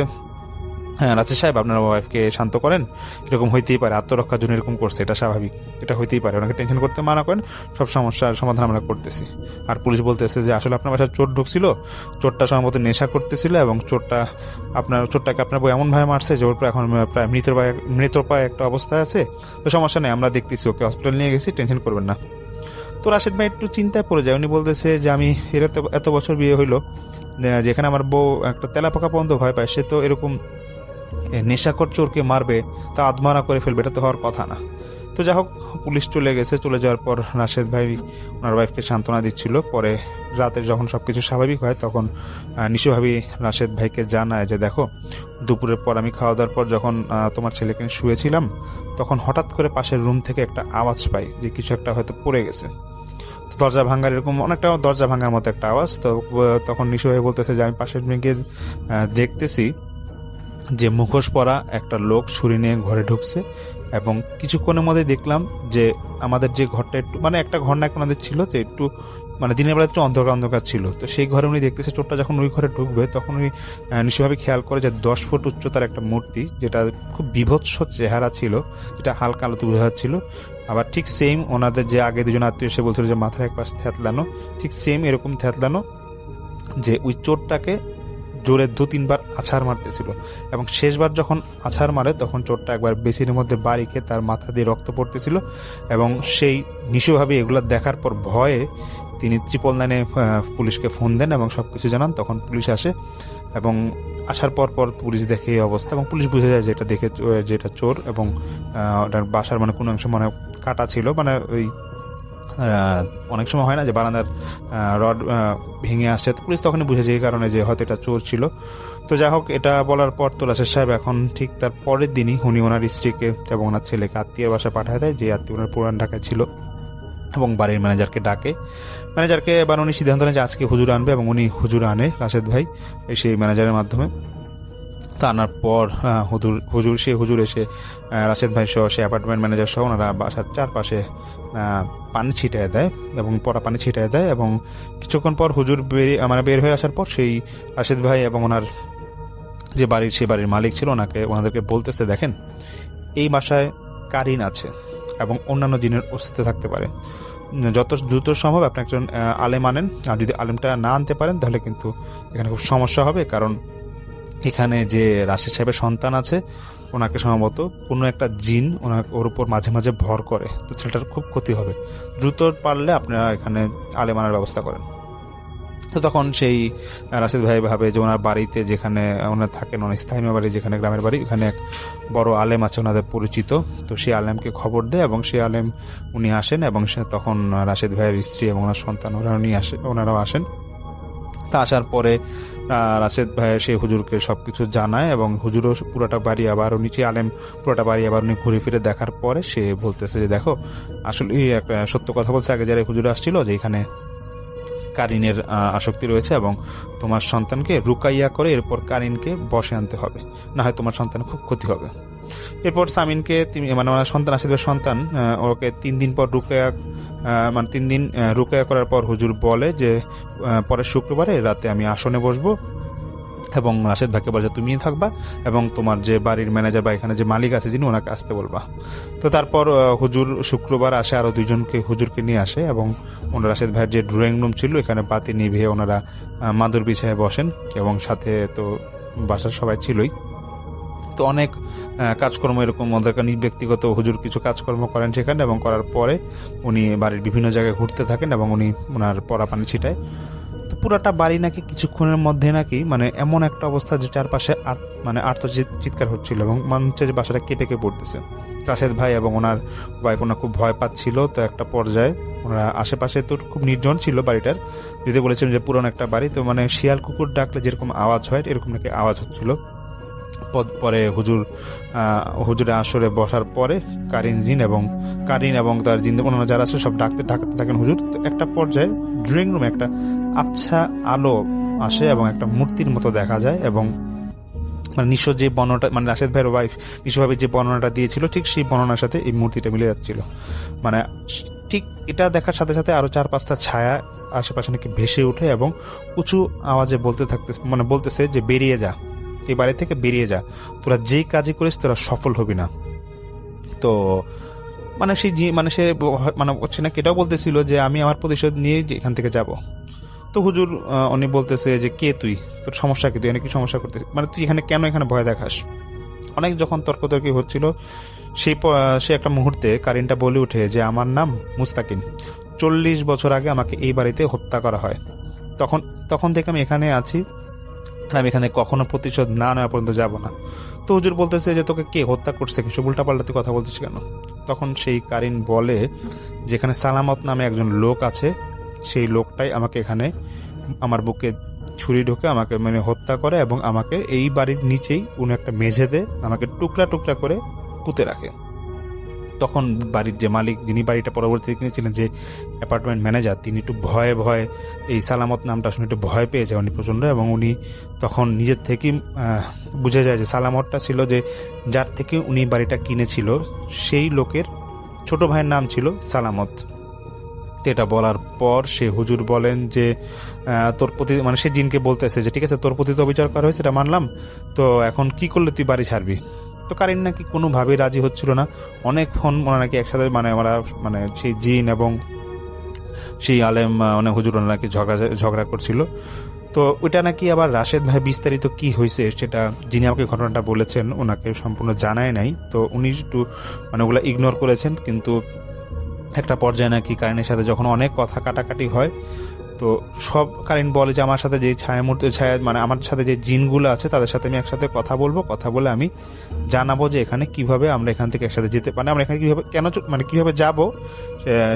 হ্যাঁ রাশেদ সাহেব, আপনার ওয়াইফকে শান্ত করেন, এরকম হইতেই পারে, আত্মরক্ষার জন্য এরকম করছে, এটা স্বাভাবিক, এটা হইতেই পারে, ওনাকে টেনশন করতে মানা করেন, সব সমস্যার সমাধান আমরা করতেছি। আর পুলিশ বলতেছে যে আসলে আপনার বাসায় চোর ঢুকছিল, চোরটা সম্ভবত নেশা করতেছিল এবং চোরটাকে আপনার বউ এমনভাবে মারছে যে ওর এখন প্রায় মৃতপ্রায় একটা অবস্থায় আছে। তো সমস্যা নেই, আমরা দেখতেছি, ওকে হসপিটাল নিয়ে গেছি, টেনশন করবেন না। তো রাশেদ ভাই একটু চিন্তায় পড়ে যায়, উনি বলতেছে যে আমি এত বছর বিয়ে হইলো, যেখানে আমার বউ একটা তেলাপোকা পর্যন্ত ভয় পায়, সে তো এরকম নেশাকর চোরকে মারবে, তা আত্মহত্যা করে ফেলবে, এটা তো হওয়ার কথা না। তো যাই হোক, পুলিশ চলে গেছে। চলে যাওয়ার পর রাশেদ ভাই ওনার ওয়াইফকে সান্ত্বনা দিচ্ছিল। পরে রাতে যখন সবকিছু স্বাভাবিক হয়, তখন নিশু ভাবি রাশেদ ভাইকে জানায় যে, দেখো দুপুরের পর আমি খাওয়া দাওয়ার পর যখন তোমার ছেলেকে শুয়েছিলাম, তখন হঠাৎ করে পাশের রুম থেকে একটা আওয়াজ পাই যে কিছু একটা হয়তো পড়ে গেছে। দরজা ভাঙার, এরকম অনেকটা দরজা ভাঙার মতো একটা আওয়াজ। তো তখন নিশু ভাই বলতেছে যে আমি পাশের রুমে গিয়ে দেখতেছি যে মুখোশ পরা একটা লোক ছুরি নিয়ে ঘরে ঢুকছে, এবং কিছুক্ষণের মধ্যে দেখলাম যে আমাদের যে ঘরটা একটু মানে একটা ঘর না আমাদের ছিল, যে একটু মানে দিনের বেলা একটু অন্ধকার ছিল, তো সেই ঘরে উনি দেখতেছে চোরটা যখন ওই ঘরে ঢুকবে, তখন উনি নিশ্চয়ভাবে খেয়াল করে যে 10 ফুট উচ্চতার একটা মূর্তি, যেটা খুব বিভৎস চেহারা ছিল, যেটা হালকা আলোতে বোঝা যাচ্ছিল। আবার ঠিক সেম ওনাদের যে আগে দুজন আত্মীয় এসে বলছিল যে মাথার এক পাশ থ্যাতলানো, ঠিক সেম এরকম থ্যাতলানো, যে ওই চোরটাকে জোরে 2-3 বার আছাড় মারতেছিল। এবং শেষবার যখন আছাড় মারে, তখন চোরটা একবার বেসিনের মধ্যে বাড়ি খেয়ে তার মাথা দিয়ে রক্ত পড়তেছিল। এবং সেই নিশুভাবে এগুলো দেখার পর ভয়ে তিনি 999 পুলিশকে ফোন দেন এবং সবকিছু জানান। তখন পুলিশ আসে এবং আসার পর পুলিশ দেখে এই অবস্থা, এবং পুলিশ বুঝে যায় যে এটা দেখে যে এটা চোর, এবং ওটার বাসার মানে কোনো অংশ মানে কাটা ছিল, মানে ওই অনেক সময় হয় না যে বারান্দার রড ভেঙে আসছে, তো পুলিশ তখনই বুঝেছে এই কারণে যে হয়তো এটা চোর ছিল। তো যাই হোক, এটা বলার পর তো রাশেদ সাহেব এখন ঠিক তার পরের দিনই উনি ওনার স্ত্রীকে এবং ওনার ছেলেকে আত্মীয়ের বাসায় পাঠায় দেয়, যে আত্মীয় ওনার পুরান ঢাকায় ছিল। এবং বাড়ির ম্যানেজারকে ডাকে। ম্যানেজারকে এবার উনি সিদ্ধান্ত নেন যে আজকে হুজুর আনবে, এবং উনি হুজুর আনে রাশেদ ভাই সেই ম্যানেজারের মাধ্যমে। তা আনার পর হুজুর এসে রাশেদ ভাই সহ সে অ্যাপার্টমেন্ট ম্যানেজার সহ ওনারা বাসার চারপাশে পানি ছিটিয়ে দেয় এবং পড়া পানি ছিটিয়ে দেয়। এবং কিছুক্ষণ পর হুজুর বের হয়ে আসার পর সেই রাশেদ ভাই এবং ওনার যে সে বাড়ির মালিক ছিল ওনাদেরকে বলতেছে, দেখেন এই বাসায় কারিন আছে এবং অন্যান্য জিনের অস্তিত্ব থাকতে পারে, যত দ্রুত সম্ভব আপনি একজন আলেম আনেন, আর যদি আলেমটা না আনতে পারেন তাহলে কিন্তু এখানে খুব সমস্যা হবে, কারণ এখানে যে রাশেদ সাহেবের সন্তান আছে ওনাকে সম্ভবত কোনো একটা জিন ওর উপর মাঝে মাঝে ভর করে, তো ছেলেটার খুব ক্ষতি হবে, দ্রুত পারলে আপনারা এখানে আলেম আনার ব্যবস্থা করেন। তো তখন সেই রাশেদ ভাই ভাবে যে ওনার বাড়িতে যেখানে ওনার থাকেন, ওনার স্থানীয় বাড়ি যেখানে গ্রামের বাড়ি, ওখানে এক বড় আলেম আছে ওনাদের পরিচিত, তো সেই আলেমকে খবর দেয় এবং সেই আলেম উনি আসেন এবং তখন রাশেদ ভাইয়ের স্ত্রী এবং ওনার সন্তান ওনারাও আসেন। তা আসার পরে রাশেদ ভাই সেই হুজুরকে সবকিছু জানায় এবং হুজুরও পুরোটা বাড়ি আবার নিচে আলেম পুরোটা বাড়ি আবার উনি ঘুরে ফিরে দেখার পরে সে বলতেছে যে দেখো আসলে একটা সত্য কথা বলছে, আগে যারা হুজুর আসছিল যে এখানে কারিনের আসক্তি রয়েছে এবং তোমার সন্তানকে রুকাইয়া করে এরপর কারিনকে বসে আনতে হবে, না হয় তোমার সন্তান খুব ক্ষতি হবে। এরপর সামিনকে মানে আমার সন্তান রাশেদের সন্তান ওকে 3 দিন পর মানে 3 দিন রুকাইয়া করার পর হুজুর বলে যে পরের শুক্রবারে রাতে আমি আসনে বসবো এবং রাশেদ ভাইকে বলে তুমি থাকবা এবং তোমার যে বাড়ির ম্যানেজার বা এখানে যে মালিক আছে যিনি ওনাকে আসতে বলবা। তো তারপর হুজুর শুক্রবার আসে, আরো 2 জনকে হুজুরকে নিয়ে আসে এবং ওনার রাশেদ ভাইয়ের যে ড্রয়িং রুম ছিল এখানে বাতি নিভিয়ে ওনারা মাদুর বিছায় বসেন এবং সাথে তো বাসার সবাই ছিলই। তো অনেক কাজকর্ম এরকম ওদের ব্যক্তিগত হুজুর কিছু কাজকর্ম করেন সেখানে, এবং করার পরে উনি বাড়ির বিভিন্ন জায়গায় ঘুরতে থাকেন এবং উনি ওনার পড়া পানি ছিটায়। তো পুরাটা বাড়ি নাকি কিছুক্ষণের মধ্যে নাকি মানে এমন একটা অবস্থা যে চারপাশে চিৎকার হচ্ছিল এবং মনে হচ্ছে যে বাসাটা কেঁপে কেঁপে পড়তেছে। রাশেদ ভাই এবং ওনার ওয়াইফ ওনার খুব ভয় পাচ্ছিল। তো একটা পর্যায়ে ওনারা আশেপাশে তো খুব নির্জন ছিল বাড়িটার, যদি বলেছিলেন যে পুরনো একটা বাড়ি, তো মানে শিয়াল কুকুর ডাকলে যেরকম আওয়াজ হয় এরকম নাকি আওয়াজ হচ্ছিল। পরে হুজুরে আসরে বসার পরে কারিন এবং তার জিন্দা অন্যান্য যারা আছে সব ডাকতে থাকেন হুজুর। তো একটা পর্যায়ে ড্রয়িং রুমে একটা আচ্ছা আলো আসে এবং একটা মূর্তির মতো দেখা যায় এবং মানে নিঃস্ব যে বর্ণনাটা মানে রাশেদ ভাইয়ের ওয়াইফ নিঃস্বভাবে যে বর্ণনাটা দিয়েছিল ঠিক সেই বর্ণনার সাথে এই মূর্তিটা মিলে যাচ্ছিল। মানে ঠিক এটা দেখার সাথে সাথে আরো 4-5টা ছায়া আশেপাশে নাকি ভেসে উঠে এবং উঁচু আওয়াজে বলতেছে যে বেরিয়ে যা, এই বাড়ি থেকে বেরিয়ে যা, তোরা যেই কাজই করিস তোরা সফল হবি না। তো মানে সে হচ্ছে না এটাও বলতেছিল যে আমি আমার প্রতিশোধ নিয়ে এখান থেকে যাব। তো হুজুর উনি বলতেছে যে কে তুই, তোর সমস্যা কি, তুই এখানে কি সমস্যা করতেছিস, মানে তুই এখানে কেন এখানে ভয় দেখাস। অনেক যখন তর্কতর্কি হচ্ছিল সে একটা মুহূর্তে কারিনটা বলে উঠে যে আমার নাম মুস্তাকিম, 40 বছর আগে আমাকে এই বাড়িতে হত্যা করা হয়, তখন থেকে আমি এখানে আছি, আমি এখানে কখনো প্রতিশোধ না নেওয়া পর্যন্ত যাব না। তো হুজুর বলতেছে যে তোকে কে হত্যা করছে, কিছু উল্টা পাল্টা তুই কথা বলছিস কেন। তখন সেই কারিন বলে যেখানে সালামত নামে একজন লোক আছে, সেই লোকটাই আমাকে এখানে আমার বুকে ছুরি ঢোকে আমাকে মানে হত্যা করে এবং আমাকে এই বাড়ির নিচেই উনি একটা মেঝেতে আমাকে টুকরা টুকরা করে পুঁতে রাখে। তখন বাড়ির যে মালিক যিনি বাড়িটা পরবর্তীতে কিনেছিলেন যে অ্যাপার্টমেন্ট ম্যানেজার, তিনি একটু ভয়ে এই সালামত নামটা শুনে একটু ভয় পেয়ে যায় উনি প্রচন্ড, এবং উনি তখন নিজের থেকেই বুঝে যায় যে সালামতটা ছিল যে যার থেকে উনি বাড়িটা কিনেছিল সেই লোকের ছোট ভাইয়ের নাম ছিল সালামত। এটা বলার পর সে হুজুর বলেন যে তোর প্রতি মানে সে জিনকে বলতেছে যে ঠিক আছে তোর প্রতি তো বিচার করা হয়েছে, এটা মানলাম, তো এখন কি করলে তুই বাড়ি ছাড়বি। তো কারিন নাকি কোনোভাবেই রাজি হচ্ছিল না, অনেকক্ষণ ওরা নাকি একসাথে মানে সেই জিন এবং সেই আলেম অনেক হুজুর নাকি ঝগড়া করছিল। তো ওইটা নাকি আবার রাশেদ ভাই বিস্তারিত কি হয়েছে সেটা যিনি আমাকে ঘটনাটা বলেছেন ওনাকে সম্পূর্ণ জানায় নাই, তো উনি একটু মানে ওগুলা ইগনোর করেছেন। কিন্তু একটা পর্যায়ে নাকি কারিনের সাথে যখন অনেক কথা কাটাকাটি হয়, তো সব কারিন বলে যে আমার সাথে যে ছায়া মানে আমার সাথে যে জিনগুলো আছে তাদের সাথে আমি একসাথে কথা বলে আমি জানাবো যে এখানে কিভাবে আমরা এখান থেকে একসাথে যেতে মানে আমরা এখানে কিভাবে কিভাবে যাব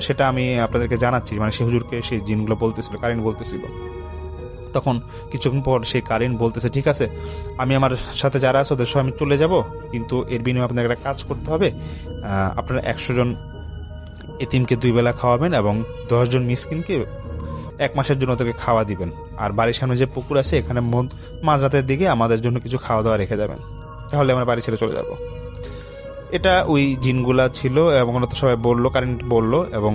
সেটা আমি আপনাদেরকে জানাচ্ছি। মানে সে হুজুরকে সেই জিনগুলো বলতেছিল, কারিন বলতেছিল। তখন কিছুক্ষণ পর সেই কারিন বলতেছে ঠিক আছে আমি আমার সাথে যারা আছে ওদের সব আমি চলে যাব, কিন্তু এর বিনিময়ে আপনাদের একটা কাজ করতে হবে, আপনারা 100 জন এতিমকে 2 বেলা খাওয়াবেন এবং 10 জন মিসকিনকে 1 মাসের জন্য তাকে খাওয়া দিবেন। আর বাড়ির সামনে যে পুকুর আছে এখানে মাঝরাতের দিকে আমাদের জন্য কিছু খাওয়া দাওয়া রেখে যাবেন, তাহলে আমরা বাড়ি ছেড়ে চলে যাব। এটা ওই জিনগুলা ছিল এবং ওরা তো সবাই বললো, কারেন্ট বললো, এবং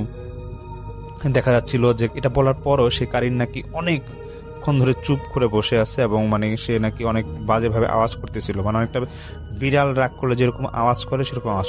দেখা যাচ্ছিল যে এটা বলার পরও সে কারিন নাকি অনেকক্ষণ ধরে চুপ করে বসে আছে এবং মানে সে নাকি অনেক বাজেভাবে আওয়াজ করতেছিল, মানে অনেকটা বিড়াল রাগ করলে যেরকম আওয়াজ করে সেরকম আওয়াজ